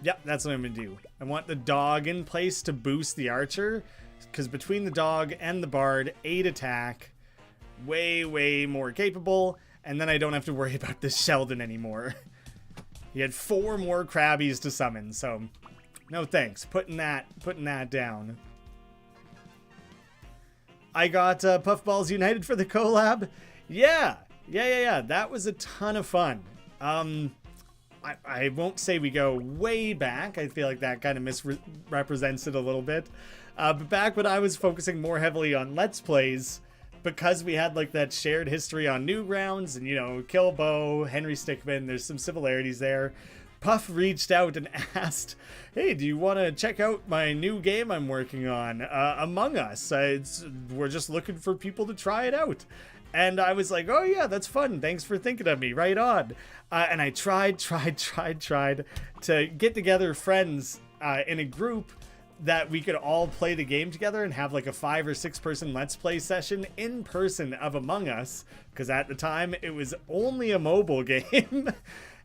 Yep, that's what I'm going to do. I want the dog in place to boost the archer, because between the dog and the bard, 8 attack, way more capable, and then I don't have to worry about this Sheldon anymore. He had 4 more Krabbies to summon, so no thanks. Putting that down. I got Puffballs United for the collab. Yeah. That was a ton of fun. I won't say we go way back. I feel like that kind of misrepresents it a little bit. But back when I was focusing more heavily on Let's Plays, because we had like that shared history on Newgrounds and, you know, Killbo, Henry Stickmin, there's some similarities there. Puff reached out and asked, hey, do you want to check out my new game I'm working on, Among Us? We're just looking for people to try it out. And I was like, oh yeah, that's fun. Thanks for thinking of me. Right on. And I tried to get together friends in a group that we could all play the game together and have like a 5 or 6 person Let's Play session in person of Among Us. Because at the time, it was only a mobile game.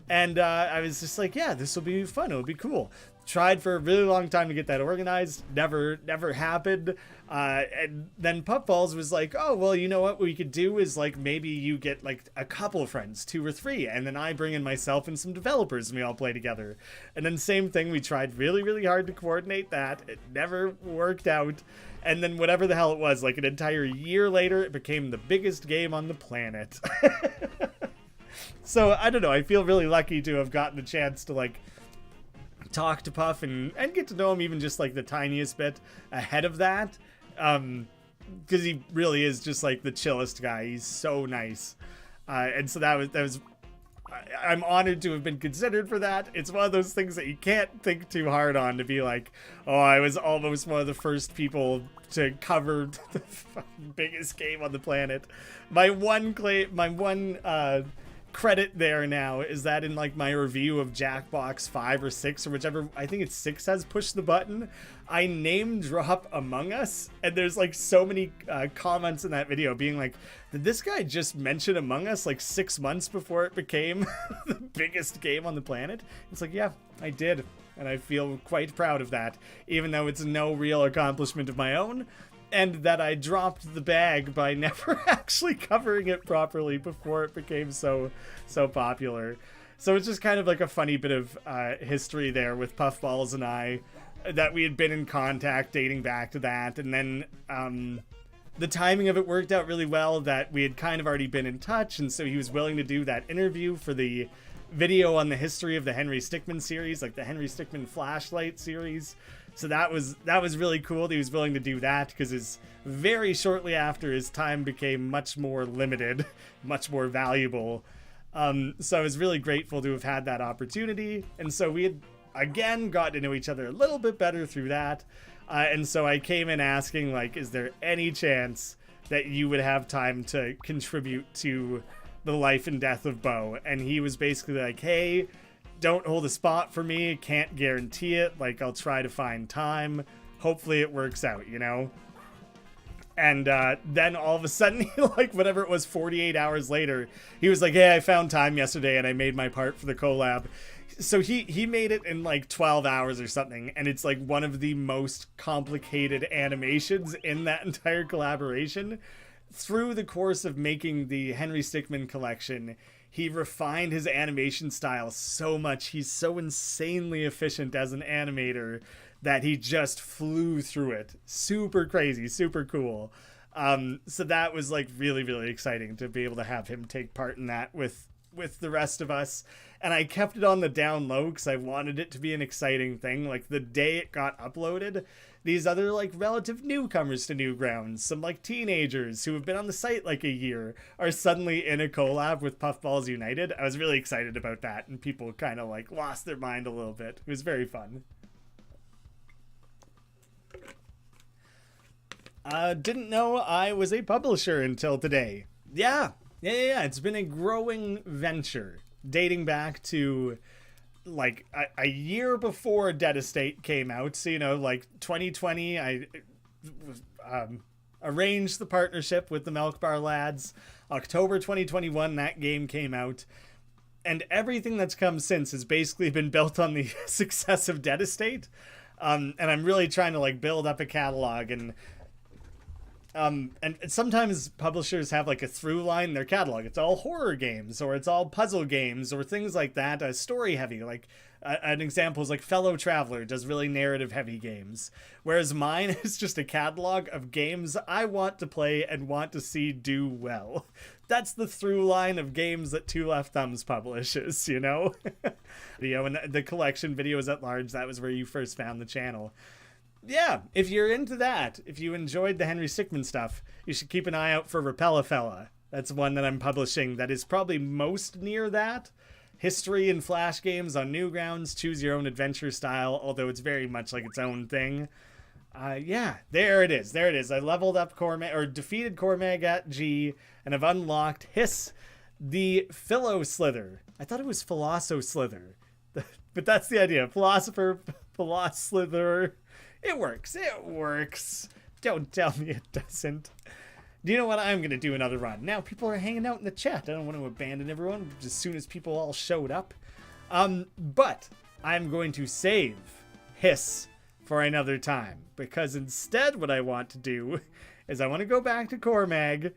And I was just like, yeah, this will be fun. It'll be cool. Tried for a really long time to get that organized. Never happened. And then Puffballs was like, oh, well, you know what we could do is like maybe you get like a couple of friends, 2 or 3, and then I bring in myself and some developers and we all play together. And then same thing, we tried really hard to coordinate that. It never worked out. And then whatever the hell it was, like an entire year later, it became the biggest game on the planet. So I don't know, I feel really lucky to have gotten the chance to like talk to Puff and get to know him even just like the tiniest bit ahead of that. Because he really is just like the chillest guy. He's so nice. And so that was I'm honored to have been considered for that. It's one of those things that you can't think too hard on, to be like, oh, I was almost one of the first people to cover the biggest game on the planet. My one credit there now is that in like my review of Jackbox 5 or 6 or whichever, I think it's 6 has push the button, I name drop Among Us, and there's like so many comments in that video being like, did this guy just mention Among Us like 6 months before it became the biggest game on the planet? It's like, yeah, I did, and I feel quite proud of that, even though it's no real accomplishment of my own. And that I dropped the bag by never actually covering it properly before it became so popular. So it's just kind of like a funny bit of history there with Puffballs and I, that we had been in contact dating back to that. And then the timing of it worked out really well, that we had kind of already been in touch. And so he was willing to do that interview for the video on the history of the Henry Stickmin series, like the Henry Stickmin Flashlight series. So that was really cool. He was willing to do that because very shortly after, his time became much more limited, much more valuable. So I was really grateful to have had that opportunity. And so we had, again, got to know each other a little bit better through that. And so I came in asking, like, is there any chance that you would have time to contribute to the life and death of Bo? And he was basically like, hey, don't hold a spot for me, can't guarantee it, like I'll try to find time, hopefully it works out, you know? And then all of a sudden, like whatever it was, 48 hours later, he was like, hey, I found time yesterday and I made my part for the collab. So he made it in like 12 hours or something, and it's like one of the most complicated animations in that entire collaboration. Through the course of making the Henry Stickmin collection, he refined his animation style so much. He's so insanely efficient as an animator that he just flew through it. Super crazy, super cool. So that was like really exciting to be able to have him take part in that with with the rest of us, and I kept it on the down low because I wanted it to be an exciting thing. Like, the day it got uploaded, these other, like, relative newcomers to Newgrounds, some, like, teenagers who have been on the site, like, a year, are suddenly in a collab with Puffballs United. I was really excited about that, and people kind of, like, lost their mind a little bit. It was very fun. Didn't know I was a publisher until today. Yeah. It's been a growing venture, dating back to, like, a year before Dead Estate came out. So, you know, like, 2020, I arranged the partnership with the Milk Bar lads. October 2021, that game came out. And everything that's come since has basically been built on the success of Dead Estate. And I'm really trying to, like, build up a catalog, and sometimes publishers have, like, a through line in their catalog. It's all horror games, or it's all puzzle games, or things like that. Story heavy, like an example is like Fellow Traveler does really narrative heavy games, whereas mine is just a catalog of games I want to play and want to see do well. That's the through line of games that Two Left Thumbs publishes, you know? And the collection videos at large, that was where you first found the channel. Yeah, if you're into that, if you enjoyed the Henry Stickmin stuff, you should keep an eye out for Repellafella. That's one that I'm publishing that is probably most near that. History and Flash games on Newgrounds, choose your own adventure style, although it's very much like its own thing. Yeah, there it is. I leveled up Cormag, or defeated Cormag at G, and have unlocked Hiss, the Philo-Slither. I thought it was Philosopher-Slither, but that's the idea. Philosopher, Philosopher. It works. Don't tell me it doesn't. Do you know what? I'm going to do another run. Now people are hanging out in the chat. I don't want to abandon everyone as soon as people all showed up. But I'm going to save Hiss for another time, because instead what I want to do is I want to go back to Cormag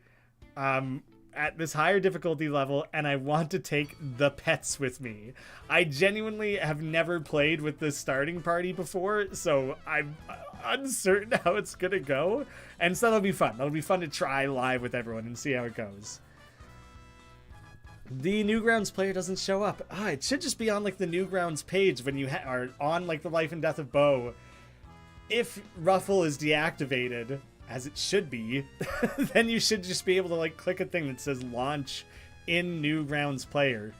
at this higher difficulty level, and I want to take the pets with me. I genuinely have never played with the starting party before, so I'm uncertain how it's gonna go, and so that'll be fun. That'll be fun to try live with everyone and see how it goes. The Newgrounds player doesn't show up. It should just be on, like, the Newgrounds page when you are on, like, the Life and Death of Bo. If Ruffle is deactivated, as it should be, then you should just be able to, like, click a thing that says launch in Newgrounds player.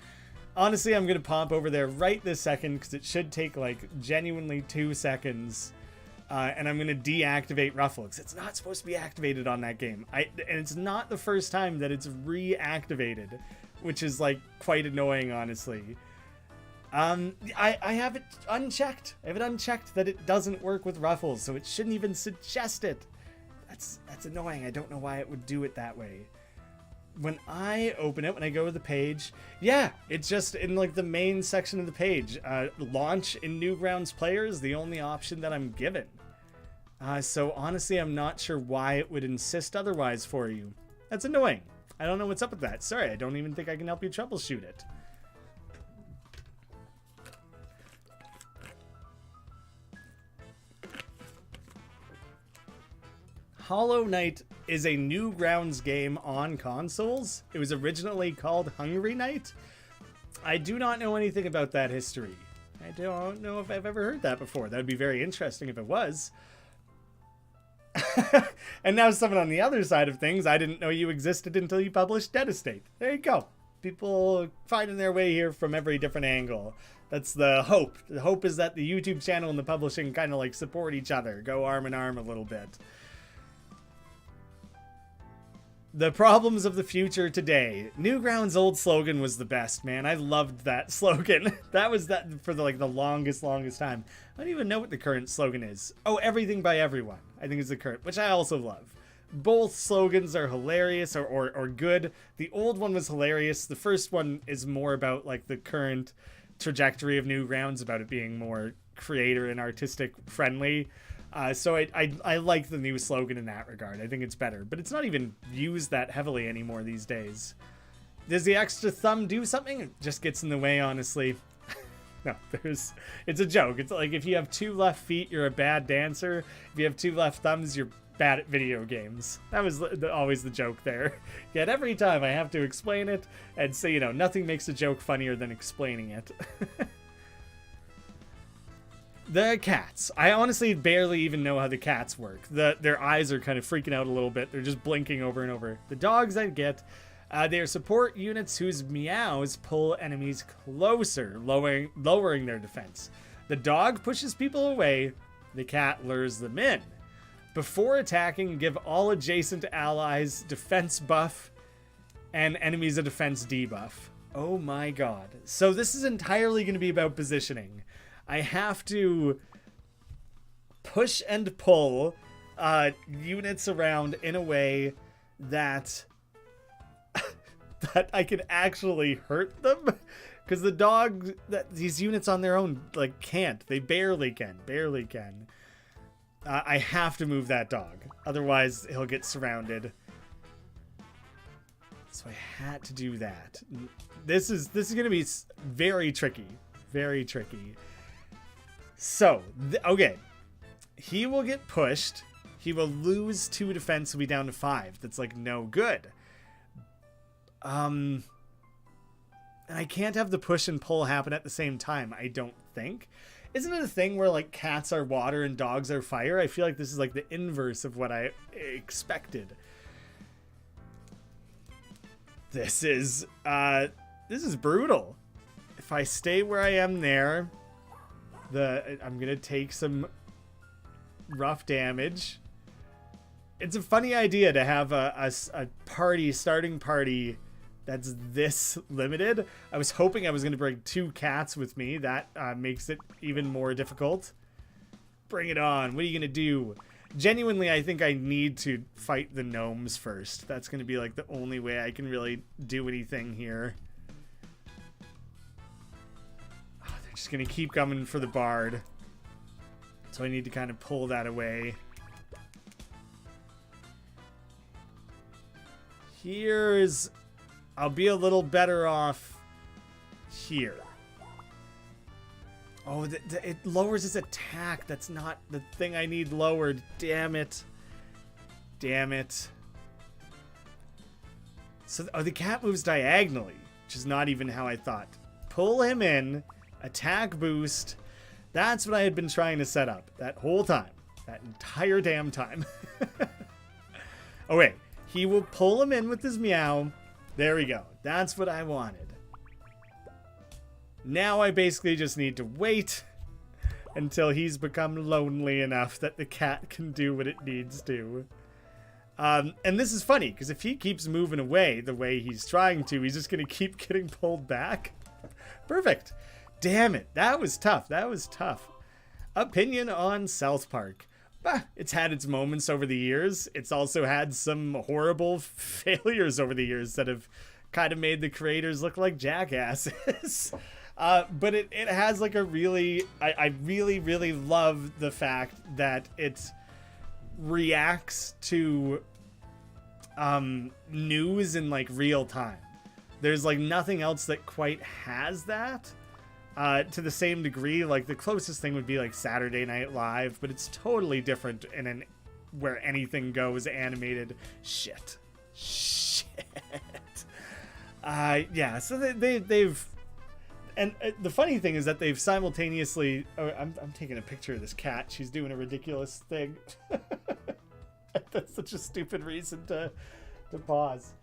Honestly, I'm going to pop over there right this second, because it should take, like, genuinely 2 seconds. And I'm going to deactivate Ruffle, because it's not supposed to be activated on that game. And it's not the first time that it's reactivated, which is, like, quite annoying, honestly. I have it unchecked. I have it unchecked that it doesn't work with Ruffle, so it shouldn't even suggest it. That's annoying. I don't know why it would do it that way. When I open it, when I go to the page, yeah, it's just in, like, the main section of the page. Launch in Newgrounds player is the only option that I'm given. So honestly, I'm not sure why it would insist otherwise for you. That's annoying. I don't know what's up with that. Sorry, I don't even think I can help you troubleshoot it. Hollow Knight is a Newgrounds game on consoles. It was originally called Hungry Knight. I do not know anything about that history. I don't know if I've ever heard that before. That would be very interesting if it was. And now someone on the other side of things, I didn't know you existed until you published Dead Estate. There you go. People finding their way here from every different angle. That's the hope. The hope is that the YouTube channel and the publishing kind of, like, support each other, go arm in arm a little bit. The problems of the future today. Newgrounds' old slogan was the best, man. I loved that slogan. That was that for the longest time. I don't even know what the current slogan is. Oh, everything by everyone, I think is the current, which I also love. Both slogans are hilarious or good. The old one was hilarious. The first one is more about, like, the current trajectory of Newgrounds, about it being more creator and artistic friendly. So I like the new slogan in that regard. I think it's better, but it's not even used that heavily anymore these days. Does the extra thumb do something? It just gets in the way, honestly. No, it's a joke. It's like if you have 2 left feet, you're a bad dancer. If you have 2 left thumbs, you're bad at video games. That was always the joke there. Yet every time I have to explain it, and say, you know, nothing makes a joke funnier than explaining it. The cats. I honestly barely even know how the cats work. Their eyes are kind of freaking out a little bit. They're just blinking over and over. The dogs I get. They are support units whose meows pull enemies closer, lowering their defense. The dog pushes people away. The cat lures them in. Before attacking, give all adjacent allies defense buff and enemies a defense debuff. Oh my god. So this is entirely going to be about positioning. I have to push and pull units around in a way that that I can actually hurt them, because the dog, these units on their own, like, can't. They barely can. I have to move that dog, otherwise he'll get surrounded. So I had to do that. This is gonna be very tricky. So, okay. He will get pushed. He will lose 2 defense, will be down to 5. That's, like, no good. And I can't have the push and pull happen at the same time, I don't think. Isn't it a thing where, like, cats are water and dogs are fire? I feel like this is, like, the inverse of what I expected. This is brutal. If I stay where I am there, I'm gonna take some rough damage. It's a funny idea to have a starting party that's this limited. I was hoping I was gonna bring 2 cats with me. That makes it even more difficult. Bring it on. What are you gonna do? Genuinely, I think I need to fight the gnomes first. That's gonna be, like, the only way I can really do anything here. Just gonna keep coming for the bard, so I need to kind of pull that away. I'll be a little better off here. Oh, it lowers his attack. That's not the thing I need lowered. Damn it. So, the cat moves diagonally, which is not even how I thought. Pull him in. Attack boost. That's what I had been trying to set up that whole time. That entire damn time. Oh, wait. He will pull him in with his meow. There we go. That's what I wanted. Now I basically just need to wait until he's become lonely enough that the cat can do what it needs to. And this is funny, because if he keeps moving away the way he's trying to, he's just going to keep getting pulled back. Perfect. Damn it. That was tough. Opinion on South Park. It's had its moments over the years. It's also had some horrible failures over the years that have kind of made the creators look like jackasses. But it has, like, a really... I really love the fact that it reacts to news in, like, real time. There's, like, nothing else that quite has that. To the same degree, like, the closest thing would be, like, Saturday Night Live, but it's totally different in where anything goes animated. Shit. Yeah, so they've... And the funny thing is that they've simultaneously... Oh, I'm taking a picture of this cat. She's doing a ridiculous thing. That's such a stupid reason to pause.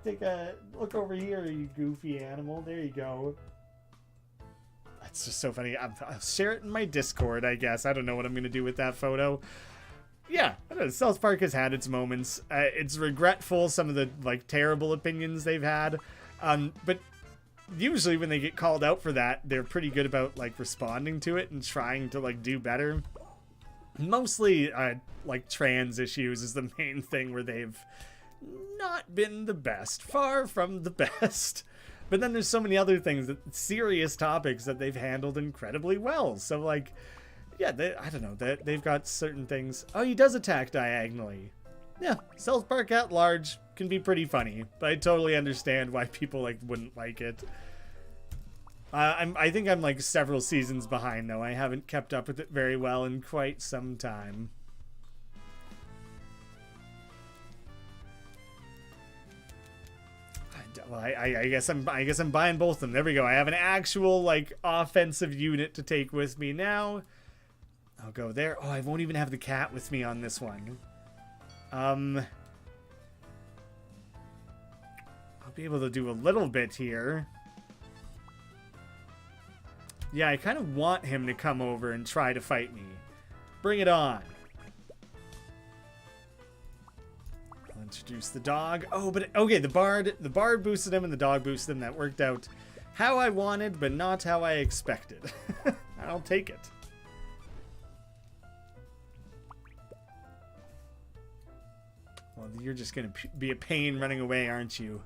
Take a look over here, you goofy animal. There you go. That's just so funny. I'll share it in my Discord, I guess. I don't know what I'm going to do with that photo. Yeah, I don't know. South Park has had its moments. It's regretful, some of the, like, terrible opinions they've had. But usually when they get called out for that, they're pretty good about, like, responding to it and trying to, like, do better. Mostly, like, trans issues is the main thing where they've not been the best. Far from the best. But then there's so many other things, serious topics that they've handled incredibly well. So, like, yeah, I don't know. They've got certain things. Oh, he does attack diagonally. Yeah, South Park at large can be pretty funny, but I totally understand why people, like, wouldn't like it. I think I'm, like, several seasons behind, though. I haven't kept up with it very well in quite some time. Well, I guess I'm buying both of them. There we go. I have an actual, like, offensive unit to take with me now. I'll go there. Oh, I won't even have the cat with me on this one. I'll be able to do a little bit here. Yeah, I kind of want him to come over and try to fight me. Bring it on. I'll introduce the dog. Oh, but okay, the bard boosted him and the dog boosted him. That worked out how I wanted, but not how I expected. I'll take it. Well, you're just gonna be a pain running away, aren't you?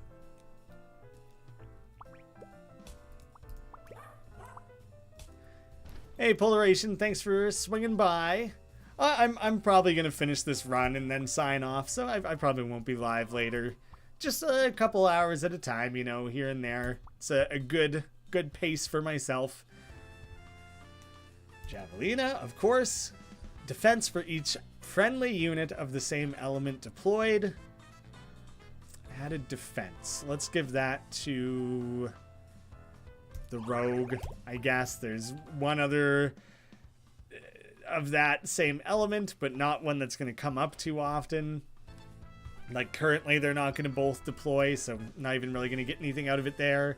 Hey, Polaration, thanks for swinging by. I'm probably going to finish this run and then sign off, so I probably won't be live later. Just a couple hours at a time, you know, here and there. It's a good pace for myself. Javelina, of course. Defense for each friendly unit of the same element deployed. Added defense. Let's give that to the rogue, I guess. There's one other of that same element, but not one that's going to come up too often. Like, currently they're not going to both deploy, so not even really going to get anything out of it there.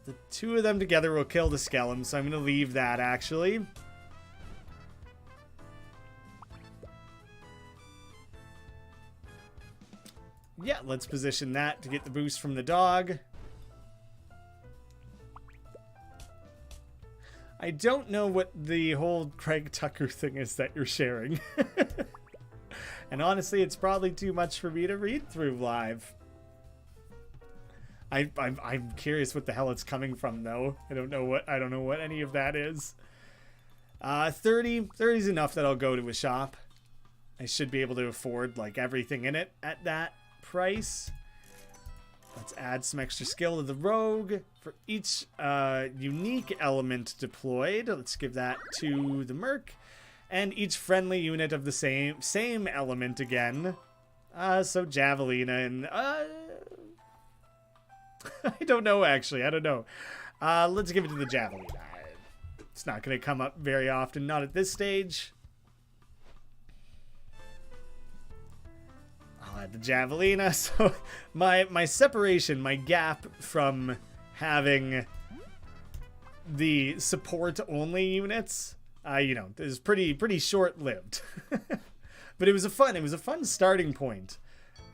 The two of them together will kill the Skellum, so I'm going to leave that, actually. Yeah, let's position that to get the boost from the dog. I don't know what the whole Craig Tucker thing is that you're sharing. And honestly, it's probably too much for me to read through live. I'm curious what the hell it's coming from, though. I don't know what any of that is. 30 is enough that I'll go to a shop. I should be able to afford like everything in it at that price. Let's add some extra skill to the rogue. For each unique element deployed, let's give that to the merc. And each friendly unit of the same element again. So Javelina and... I don't know, actually. I don't know. Let's give it to the Javelina. It's not going to come up very often. Not at this stage. I'll add the Javelina. So my separation, my gap from having the support-only units, you know, is pretty short-lived. But it was a fun starting point.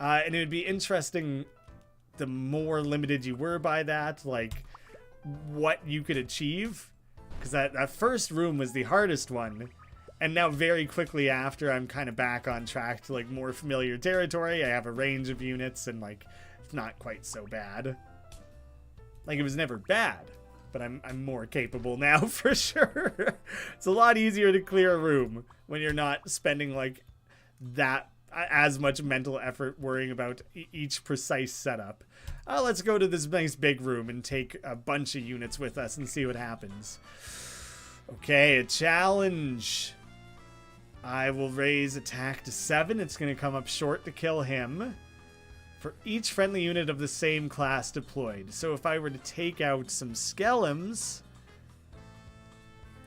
And it would be interesting the more limited you were by that, like what you could achieve. Because that first room was the hardest one. And now very quickly after, I'm kind of back on track to like more familiar territory. I have a range of units and like it's not quite so bad. Like it was never bad, but I'm more capable now for sure. It's a lot easier to clear a room when you're not spending like that as much mental effort worrying about each precise setup. Let's go to this nice big room and take a bunch of units with us and see what happens. Okay, a challenge. I will raise attack to 7. It's going to come up short to kill him. For each friendly unit of the same class deployed. So if I were to take out some Skellums,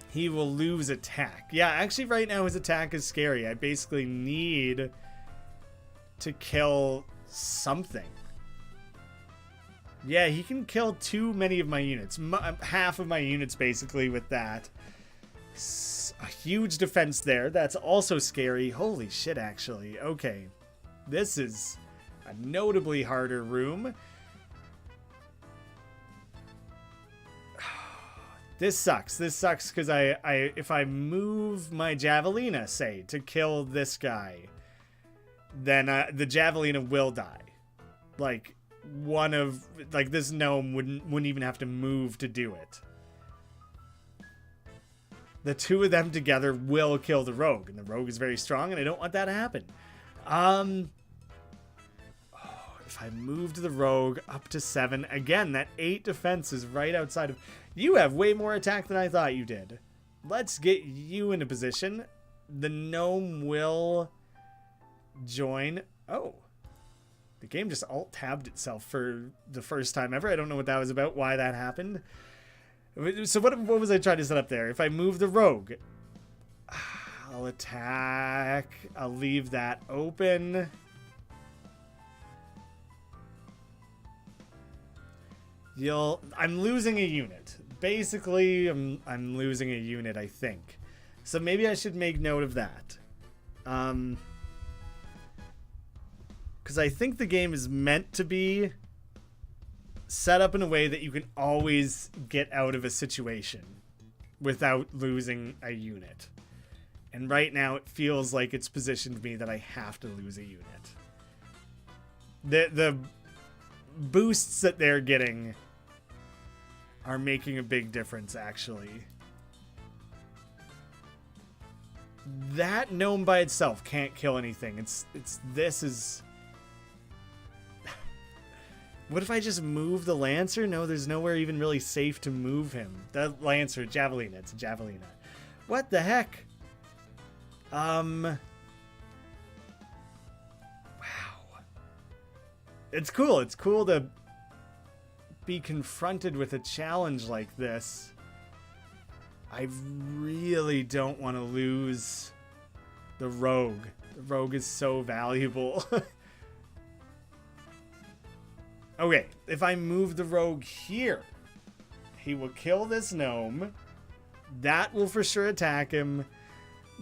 he will lose attack. Yeah, actually right now his attack is scary. I basically need to kill something. Yeah, he can kill too many of my units. Half of my units basically with that. A huge defense there. That's also scary. Holy shit, actually. Okay. This is a notably harder room. This sucks. This sucks because if I move my Javelina, say, to kill this guy, then the Javelina will die. Like this gnome wouldn't even have to move to do it. The two of them together will kill the rogue, and the rogue is very strong, and I don't want that to happen. If I moved the rogue up to 7, again, that 8 defense is right outside of... You have way more attack than I thought you did. Let's get you in a position. The gnome will join... Oh. The game just alt-tabbed itself for the first time ever. I don't know what that was about, why that happened. So what was I trying to set up there? If I move the rogue, I'll attack. I'll leave that open. I'm losing a unit. Basically, I'm losing a unit, I think. So maybe I should make note of that. Because I think the game is meant to be set up in a way that you can always get out of a situation without losing a unit. And right now it feels like it's positioned me that I have to lose a unit. The boosts that they're getting are making a big difference, actually. That gnome by itself can't kill anything. This is... What if I just move the Lancer? No, there's nowhere even really safe to move him. The Lancer, Javelina. It's a Javelina. What the heck? Wow. It's cool. It's cool to be confronted with a challenge like this. I really don't want to lose the Rogue. The Rogue is so valuable. Okay, if I move the Rogue here, he will kill this gnome. That will for sure attack him.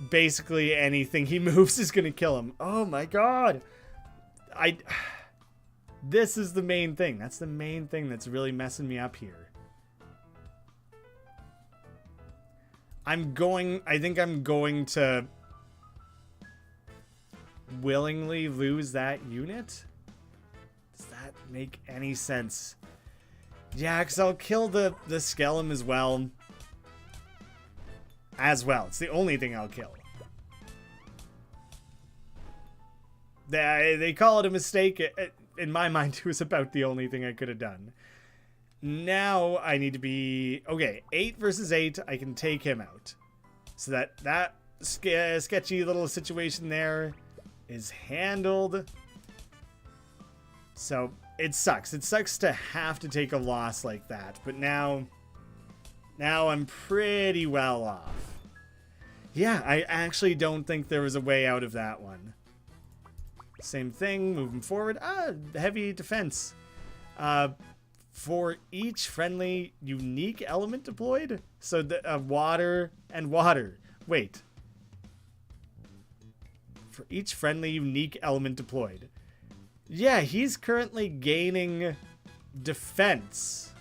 Basically anything he moves is going to kill him. Oh my god. This is the main thing. That's the main thing that's really messing me up here. I think I'm going to willingly lose that unit. Does that make any sense? Yeah, because I'll kill the skeleton as well. It's the only thing I'll kill. They call it a mistake. In my mind, it was about the only thing I could have done. Now I need to be... Okay, 8 versus 8. I can take him out. So that sketchy little situation there is handled. So it sucks. It sucks to have to take a loss like that. But now I'm pretty well off. Yeah, I actually don't think there was a way out of that one. Same thing, moving forward. Heavy defense. For each friendly unique element deployed? So the water and water. Wait. For each friendly unique element deployed. Yeah, he's currently gaining defense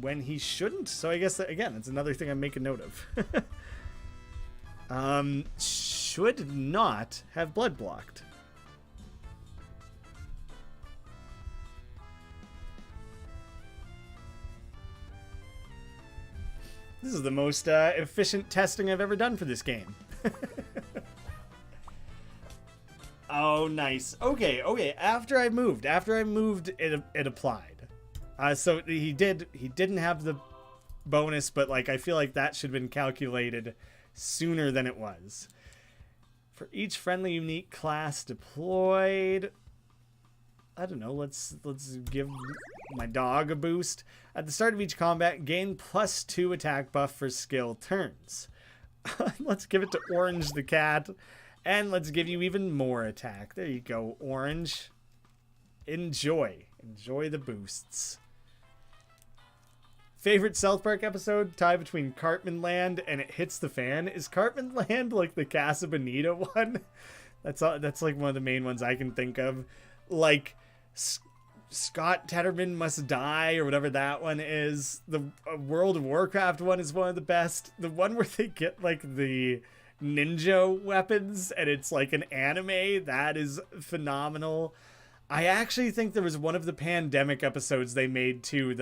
when he shouldn't. So I guess, again, that's another thing I'm making note of. Should not have blood blocked. This is the most efficient testing I've ever done for this game. Oh, nice. Okay. After I moved, it applied. So he didn't have the bonus, but like I feel like that should have been calculated sooner than it was. For each friendly unique class deployed, I don't know, let's give my dog a boost. At the start of each combat, gain +2 attack buff for skill turns. Let's give it to Orange the cat, and let's give you even more attack. There you go, Orange. Enjoy the boosts. Favorite South Park episode? Tie between Cartman Land and It Hits the Fan. Is Cartman Land like the Casa Bonita one? That's like one of the main ones I can think of. Like Scott Tetterman Must Die or whatever that one is. The World of Warcraft one is one of the best. The one where they get like the ninja weapons and it's like an anime, that is phenomenal. I actually think there was one of the pandemic episodes they made too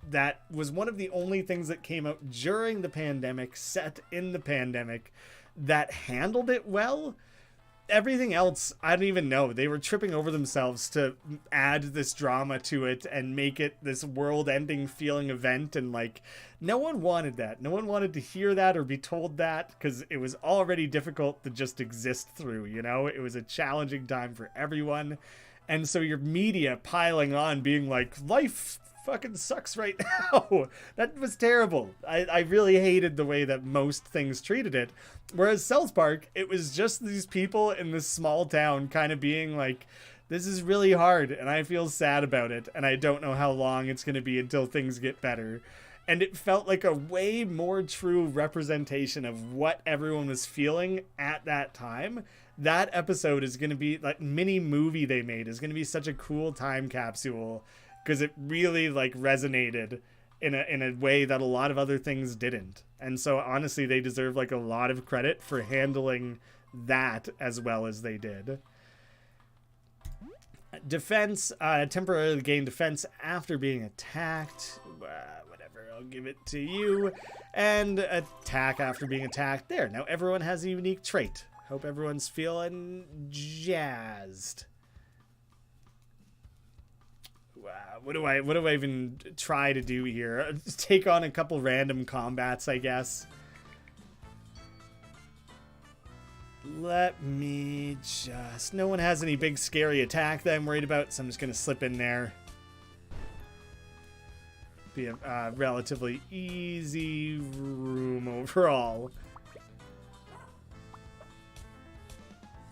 that was one of the only things that came out during the pandemic, set in the pandemic, that handled it well. Everything else, I don't even know. They were tripping over themselves to add this drama to it and make it this world-ending feeling event, and like, no one wanted that. No one wanted to hear that or be told that, because it was already difficult to just exist through, you know? It was a challenging time for everyone, And so your media piling on being like, life fucking sucks right now. That was terrible. I really hated the way that most things treated it. Whereas South Park, it was just these people in this small town kind of being like, this is really hard and I feel sad about it and I don't know how long it's going to be until things get better. And it felt like a way more true representation of what everyone was feeling at that time. That episode is going to be like mini movie they made is going to be such a cool time capsule because it really like resonated in a way that a lot of other things didn't. And so honestly, they deserve like a lot of credit for handling that as well as they did. Defense, temporarily gain defense after being attacked. Whatever, I'll give it to you. And attack after being attacked. There, now everyone has a unique trait. Hope everyone's feeling jazzed. What do I even try to do here? Take on a couple random combats, I guess. Let me just... No one has any big scary attack that I'm worried about, so I'm just going to slip in there. Be a relatively easy room overall.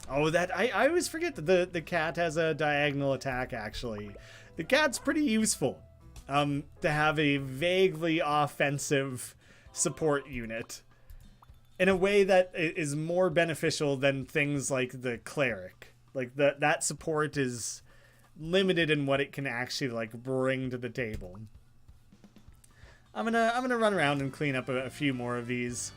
Oh, that I always forget that the cat has a diagonal attack, actually. The cat's pretty useful to have a vaguely offensive support unit in a way that is more beneficial than things like the cleric. Like that support is limited in what it can actually like bring to the table. I'm gonna run around and clean up a few more of these.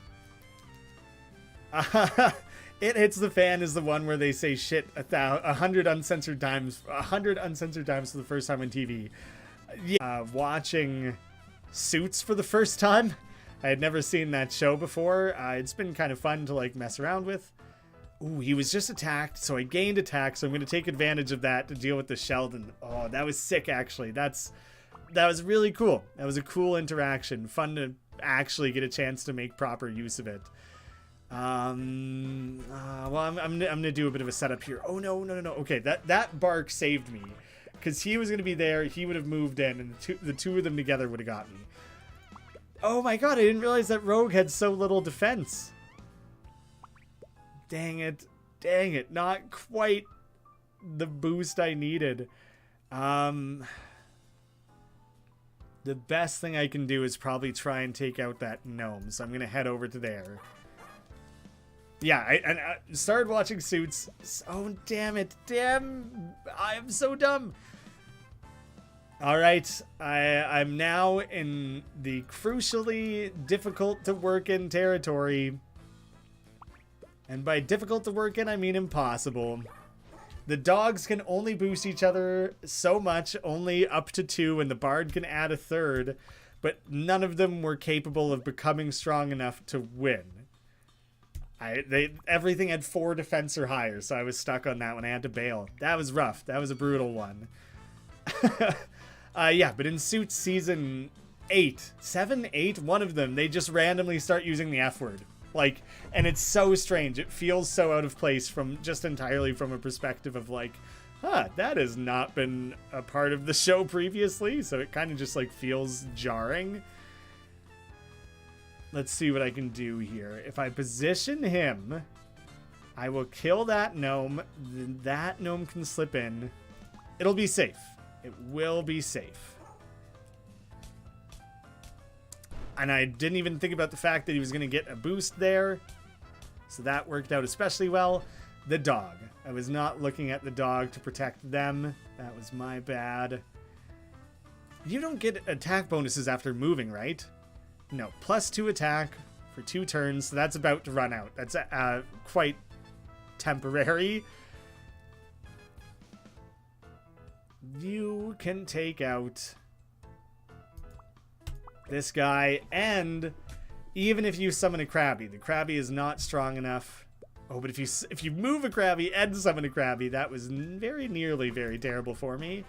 It Hits the Fan is the one where they say shit 100 uncensored times for the first time on TV. Yeah, watching Suits for the first time. I had never seen that show before. It's been kind of fun to like mess around with. Ooh, he was just attacked, so I gained attack, so I'm going to take advantage of that to deal with the Sheldon. Oh, that was sick, actually. That was really cool. That was a cool interaction. Fun to actually get a chance to make proper use of it. Well, I'm gonna do a bit of a setup here. Oh, no. Okay, that bark saved me. Because he was going to be there, he would have moved in, and the two of them together would have got me. Oh my god, I didn't realize that Rogue had so little defense. Dang it. Not quite the boost I needed. The best thing I can do is probably try and take out that gnome. So I'm going to head over to there. Yeah, I started watching Suits. Oh, damn it. I'm so dumb. All right, I'm now in the crucially difficult to work in territory. And by difficult to work in, I mean impossible. The dogs can only boost each other so much, only up to 2, and the bard can add a 3rd, but none of them were capable of becoming strong enough to win. Everything had 4 defense or higher, so I was stuck on that one. I had to bail. That was rough. That was a brutal one. Yeah, but in Suits season 8, 7, 8, one of them, they just randomly start using the F word. Like, and it's so strange. It feels so out of place from just entirely from a perspective of like, that has not been a part of the show previously. So it kind of just like feels jarring. Let's see what I can do here. If I position him, I will kill that gnome. Then that gnome can slip in. It'll be safe. It will be safe. And I didn't even think about the fact that he was going to get a boost there. So that worked out especially well. The dog. I was not looking at the dog to protect them. That was my bad. You don't get attack bonuses after moving, right? No. +2 attack for 2 turns. So that's about to run out. That's quite temporary. You can take out this guy, and even if you summon a Krabby, the Krabby is not strong enough. Oh, but if you move a Krabby and summon a Krabby, that was very nearly very terrible for me.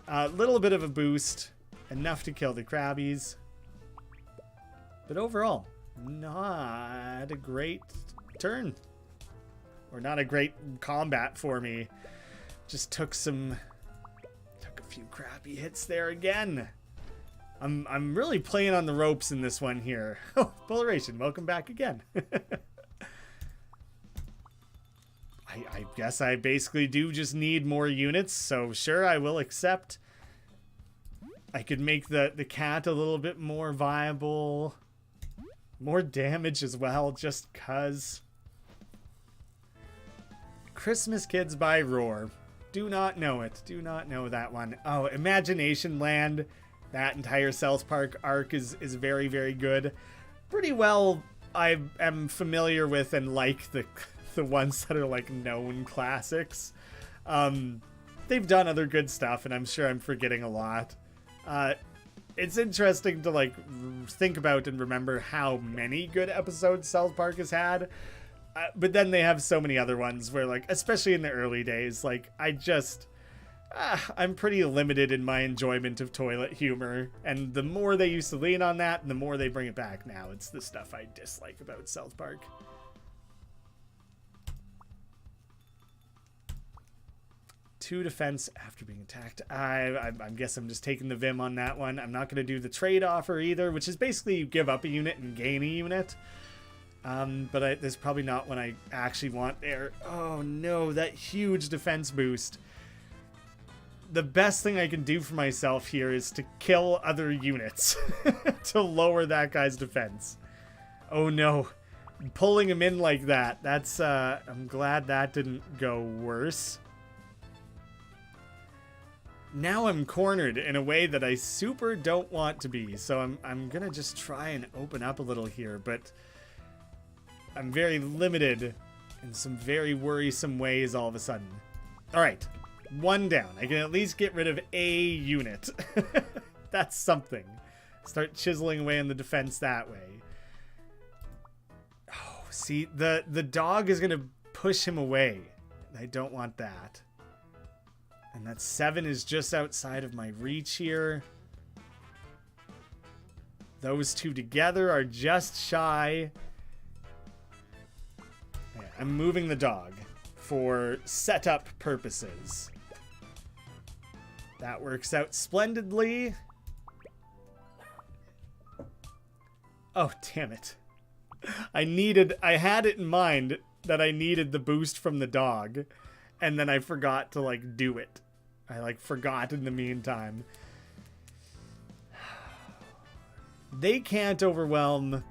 A little bit of a boost, enough to kill the Krabbies. But overall, not a great turn. Or not a great combat for me. Just took a few crappy hits there again. I'm really playing on the ropes in this one here. Oh, Polaration, welcome back again. I guess I basically do just need more units, so sure, I will accept. I could make the cat a little bit more viable. More damage as well, just cuz. Christmas Kids by Roar. Do not know it. Do not know that one. Oh, Imagination Land. That entire South Park arc is very, very good. Pretty well, I am familiar with and like the ones that are like known classics. They've done other good stuff, and I'm sure I'm forgetting a lot. It's interesting to like think about and remember how many good episodes South Park has had. But then they have so many other ones where, like, especially in the early days, like, I'm pretty limited in my enjoyment of toilet humor. And the more they used to lean on that, the more they bring it back now. It's the stuff I dislike about South Park. Two defense after being attacked. I guess I'm just taking the Vim on that one. I'm not going to do the trade offer either, which is basically you give up a unit and gain a unit. But there's probably not one I actually want there. Oh no, that huge defense boost. The best thing I can do for myself here is to kill other units to lower that guy's defense. Oh no, pulling him in like that. That's, I'm glad that didn't go worse. Now I'm cornered in a way that I super don't want to be. So I'm gonna just try and open up a little here, but I'm very limited in some very worrisome ways all of a sudden. Alright, one down. I can at least get rid of a unit. That's something. Start chiseling away on the defense that way. Oh, see, the dog is going to push him away. I don't want that. And that 7 is just outside of my reach here. Those two together are just shy. Yeah, I'm moving the dog for setup purposes. That works out splendidly. Oh, damn it. I had it in mind that I needed the boost from the dog, and then I forgot to, like, do it. I, like, forgot in the meantime. They can't overwhelm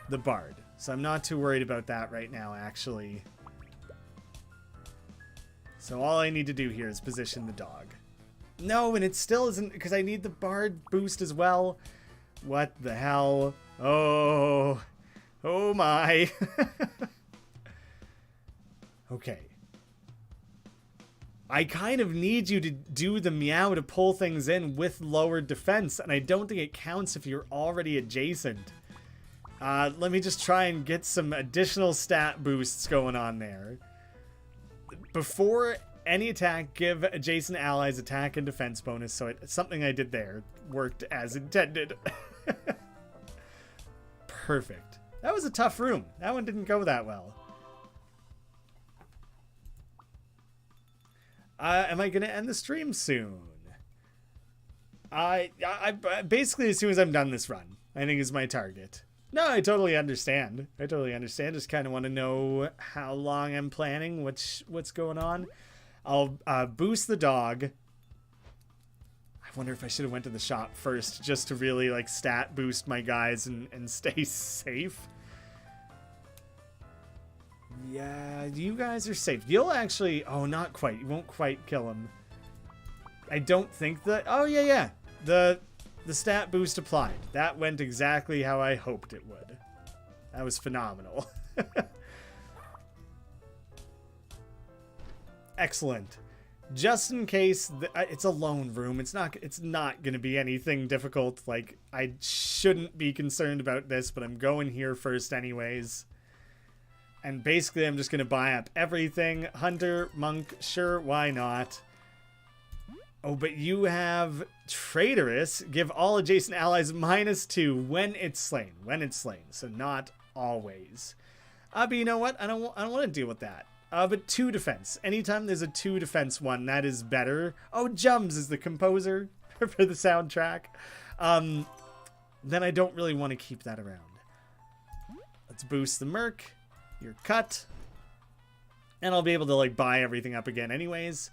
the Bard, so I'm not too worried about that right now, actually. So all I need to do here is position the dog. No, and it still isn't, because I need the Bard boost as well. What the hell? Oh my. Okay. I kind of need you to do the meow to pull things in with lowered defense, and I don't think it counts if you're already adjacent. Let me just try and get some additional stat boosts going on there. Before any attack, give adjacent allies attack and defense bonus, so something I did there worked as intended. Perfect. That was a tough room. That one didn't go that well. Am I going to end the stream soon? I basically, as soon as I'm done this run, I think is my target. No, I totally understand. I totally understand. Just kind of want to know how long I'm planning, what's going on. I'll boost the dog. I wonder if I should have went to the shop first just to really like stat boost my guys and stay safe. Yeah, you guys are safe. You'll actually... Oh, not quite. You won't quite kill him. I don't think that... Oh, yeah. The stat boost applied. That went exactly how I hoped it would. That was phenomenal. Excellent. Just in case... it's a lone room. It's not going to be anything difficult. Like, I shouldn't be concerned about this, but I'm going here first anyways. And basically, I'm just going to buy up everything. Hunter, Monk, sure, why not? Oh, but you have Traitorous. Give all adjacent allies -2 when it's slain. When it's slain, so not always. But you know what? I don't want to deal with that. But 2 defense. Anytime there's a 2 defense one, that is better. Oh, Jums is the composer for the soundtrack. Then I don't really want to keep that around. Let's boost the Merc. You're cut. And I'll be able to, like, buy everything up again anyways.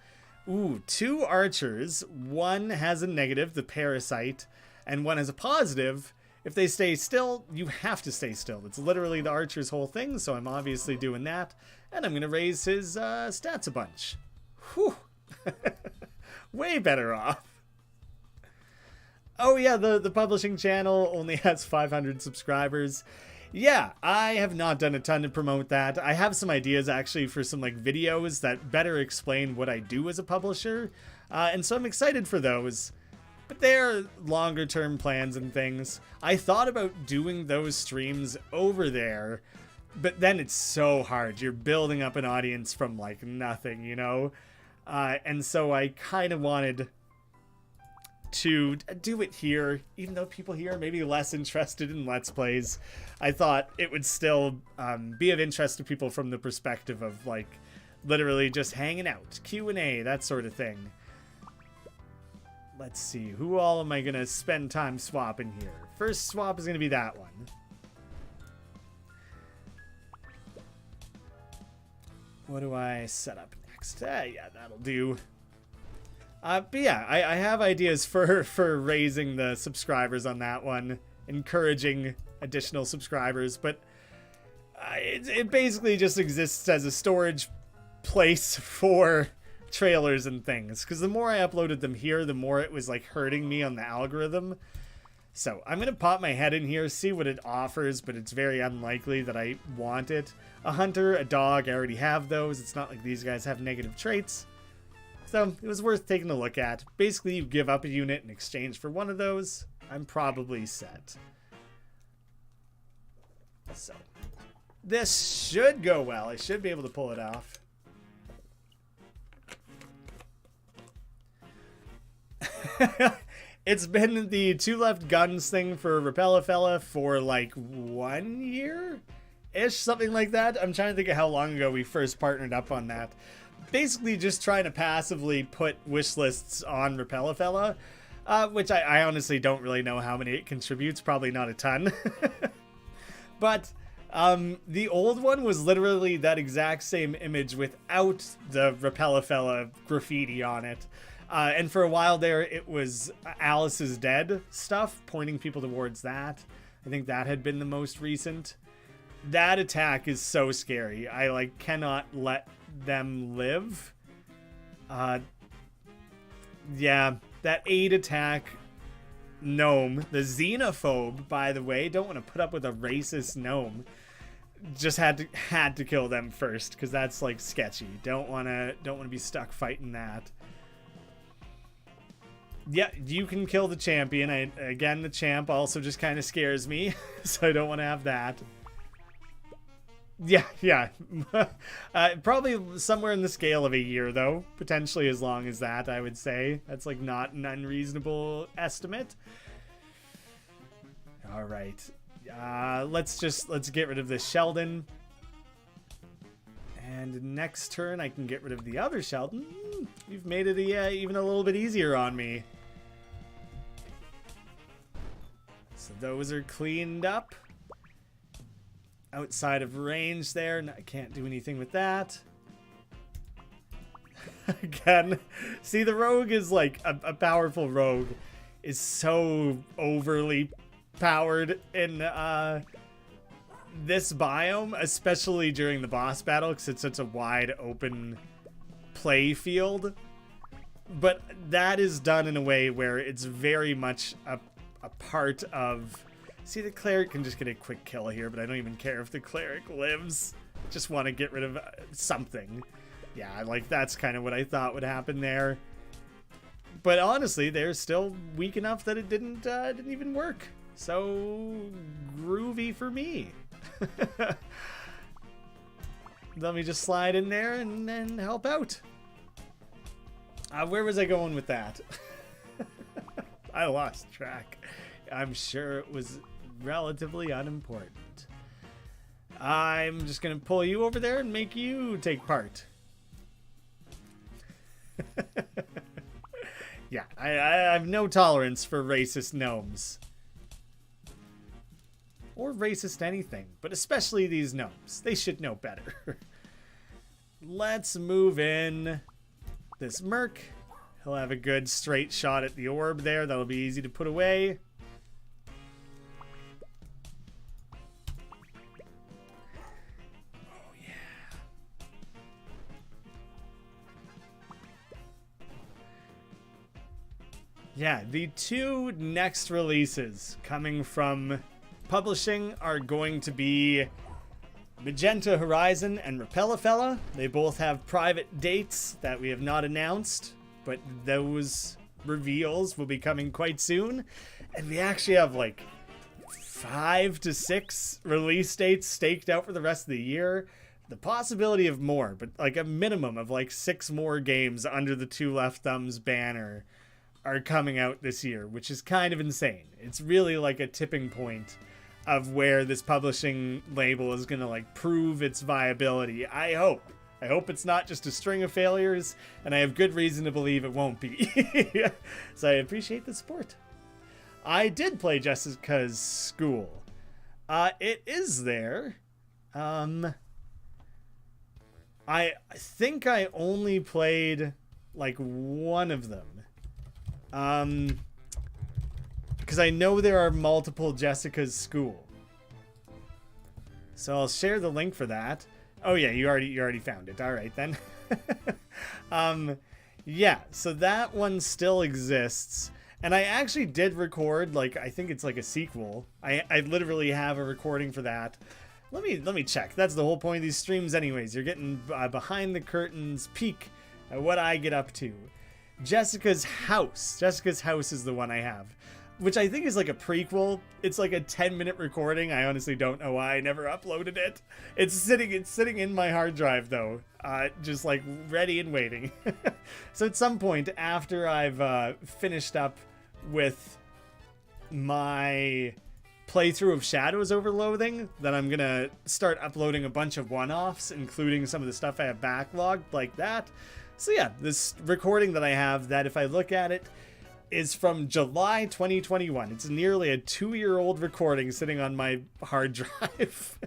Ooh, 2 archers. One has a negative, the Parasite, and one has a positive. If they stay still, you have to stay still. It's literally the archer's whole thing, so I'm obviously doing that. And I'm going to raise his stats a bunch. Whew. Way better off. Oh yeah, the publishing channel only has 500 subscribers. Yeah, I have not done a ton to promote that. I have some ideas actually for some like videos that better explain what I do as a publisher. And so I'm excited for those. But they're longer term plans and things. I thought about doing those streams over there, but then it's so hard. You're building up an audience from like nothing, you know? And so I kind of wanted to do it here, even though people here are maybe less interested in Let's Plays. I thought it would still be of interest to people from the perspective of like literally just hanging out, Q&A, that sort of thing. Let's see, who all am I going to spend time swapping here? First swap is going to be that one. What do I set up next? Yeah, that'll do. But yeah, I have ideas for raising the subscribers on that one, encouraging additional subscribers, but it basically just exists as a storage place for trailers and things, because the more I uploaded them here, the more it was like hurting me on the algorithm. So I'm gonna pop my head in here, see what it offers, but it's very unlikely that I want it. A hunter, a dog, I already have those. It's not like these guys have negative traits, so it was worth taking a look at. Basically, you give up a unit in exchange for one of those. I'm probably set. So this should go well. I should be able to pull it off. It's been the 2 left guns thing for Repellafella for like 1 year-ish, something like that. I'm trying to think of how long ago we first partnered up on that. Basically just trying to passively put wish lists on Repellafella, which I honestly don't really know how many it contributes, probably not a ton. But the old one was literally that exact same image without the Repellafella graffiti on it. And for a while there, it was Alice is Dead stuff, pointing people towards that. I think that had been the most recent. That attack is so scary. I, like, cannot let them live. Yeah, that 8 attack gnome, the xenophobe, by the way, don't want to put up with a racist gnome. Just had to kill them first, because that's, like, sketchy. Don't want to be stuck fighting that. Yeah, you can kill the champion. Again, the champ also just kind of scares me, so I don't want to have that. Yeah. Probably somewhere in the scale of a year, though. Potentially as long as that, I would say. That's, like, not an unreasonable estimate. All right. Let's get rid of this Sheldon. And next turn, I can get rid of the other Sheldon. You've made it even a little bit easier on me. So those are cleaned up. Outside of range there. I can't do anything with that. Again, see, the rogue is like a powerful rogue is so overly powered in this biome, especially during the boss battle, because it's such a wide open play field. But that is done in a way where it's very much a part of... See, the cleric can just get a quick kill here, but I don't even care if the cleric lives. Just want to get rid of something. Yeah, like, that's kind of what I thought would happen there. But honestly, they're still weak enough that it didn't even work. So groovy for me. Let me just slide in there and help out. Where was I going with that? I lost track. I'm sure it was relatively unimportant. I'm just going to pull you over there and make you take part. Yeah, I have no tolerance for racist gnomes. Or racist anything, but especially these gnomes. They should know better. Let's move in this merc. He'll have a good straight shot at the orb there. That'll be easy to put away. Oh, yeah. Yeah, the two next releases coming from publishing are going to be Magenta Horizon and Repellafella. They both have private dates that we have not announced, but those reveals will be coming quite soon. And we actually have like 5 to 6 release dates staked out for the rest of the year. The possibility of more, but like a minimum of like 6 more games under the Two Left Thumbs banner are coming out this year, which is kind of insane. It's really like a tipping point of where this publishing label is going to like prove its viability. I hope it's not just a string of failures, and I have good reason to believe it won't be. So I appreciate the support. I did play Jessica's School. It is there. I think I only played like one of them. Because I know there are multiple Jessica's School. So I'll share the link for that. Oh yeah, you already found it. All right then. Yeah, so that one still exists. And I actually did record, like, I think it's like a sequel. I literally have a recording for that. Let me check. That's the whole point of these streams anyways. You're getting behind the curtains peek at what I get up to. Jessica's House. Jessica's House is the one I have, which I think is like a prequel. It's like a 10-minute recording. I honestly don't know why I never uploaded it. It's sitting in my hard drive though, just like ready and waiting. So at some point after I've finished up with my playthrough of Shadows over Loathing, then I'm gonna start uploading a bunch of one-offs, including some of the stuff I have backlogged like that. So yeah, this recording that I have, that if I look at it, is from July 2021. It's nearly a 2-year-old recording sitting on my hard drive.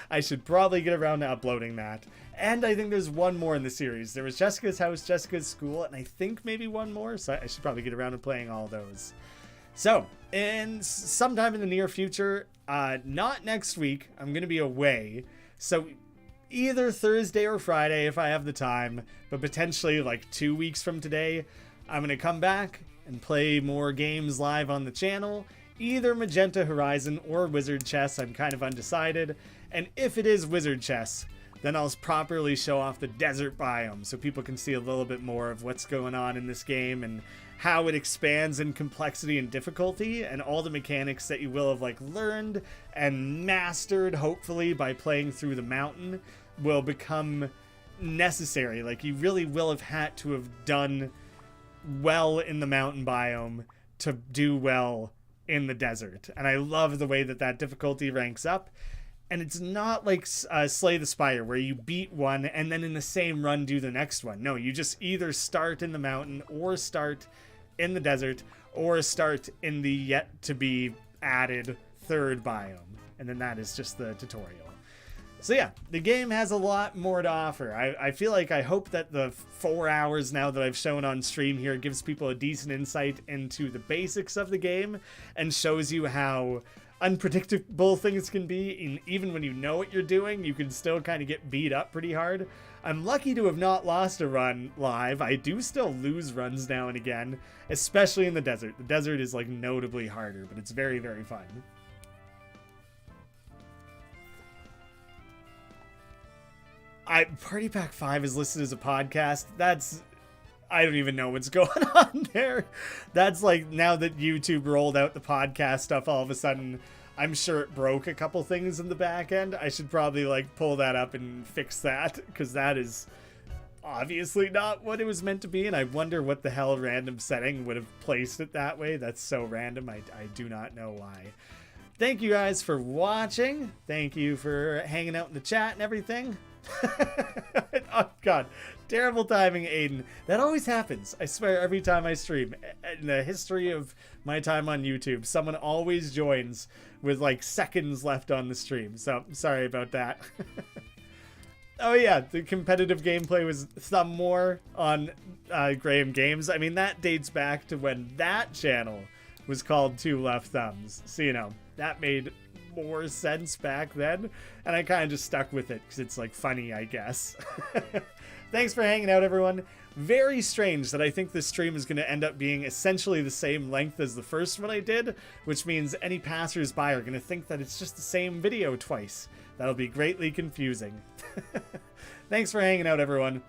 I should probably get around to uploading that. And I think there's one more in the series. There was Jessica's House, Jessica's School, and I think maybe one more, so I should probably get around to playing all those. So, sometime in the near future, not next week, I'm going to be away. So either Thursday or Friday if I have the time, but potentially like 2 weeks from today, I'm going to come back and play more games live on the channel, either Magenta Horizon or WizardChess. I'm kind of undecided. And if it is WizardChess, then I'll properly show off the desert biome so people can see a little bit more of what's going on in this game and how it expands in complexity and difficulty, and all the mechanics that you will have like learned and mastered, hopefully, by playing through the mountain will become necessary. Like, you really will have had to have done well in the mountain biome to do well in the desert. And I love the way that that difficulty ranks up. And it's not like Slay the Spire, where you beat one and then in the same run do the next one. No, you just either start in the mountain or start in the desert or start in the yet to be added third biome. And then that is just the tutorial. So yeah, the game has a lot more to offer. I feel like, I hope that the 4 hours now that I've shown on stream here gives people a decent insight into the basics of the game and shows you how unpredictable things can be. And even when you know what you're doing, you can still kind of get beat up pretty hard. I'm lucky to have not lost a run live. I do still lose runs now and again, especially in the desert. The desert is like notably harder, but it's very, very fun. Party Pack 5 is listed as a podcast. I don't even know what's going on there. That's like, now that YouTube rolled out the podcast stuff, all of a sudden, I'm sure it broke a couple things in the back end. I should probably like pull that up and fix that, because that is obviously not what it was meant to be. And I wonder what the hell random setting would have placed it that way. That's so random. I do not know why. thank you guys for watching. Thank you for hanging out in the chat and everything. Oh god, terrible timing, Aiden. That always happens, I swear, every time I stream. In the history of my time on YouTube, someone always joins with like seconds left on the stream, so sorry about that. Oh yeah, the competitive gameplay was some more on Graham Games. I mean, that dates back to when that channel was called Two Left Thumbs, so you know, that made more sense back then, and I kind of just stuck with it because it's like funny, I guess. Thanks for hanging out, everyone. Very strange that I think this stream is going to end up being essentially the same length as the first one I did, which means any passers-by are going to think that it's just the same video twice. That'll be greatly confusing. Thanks for hanging out, everyone.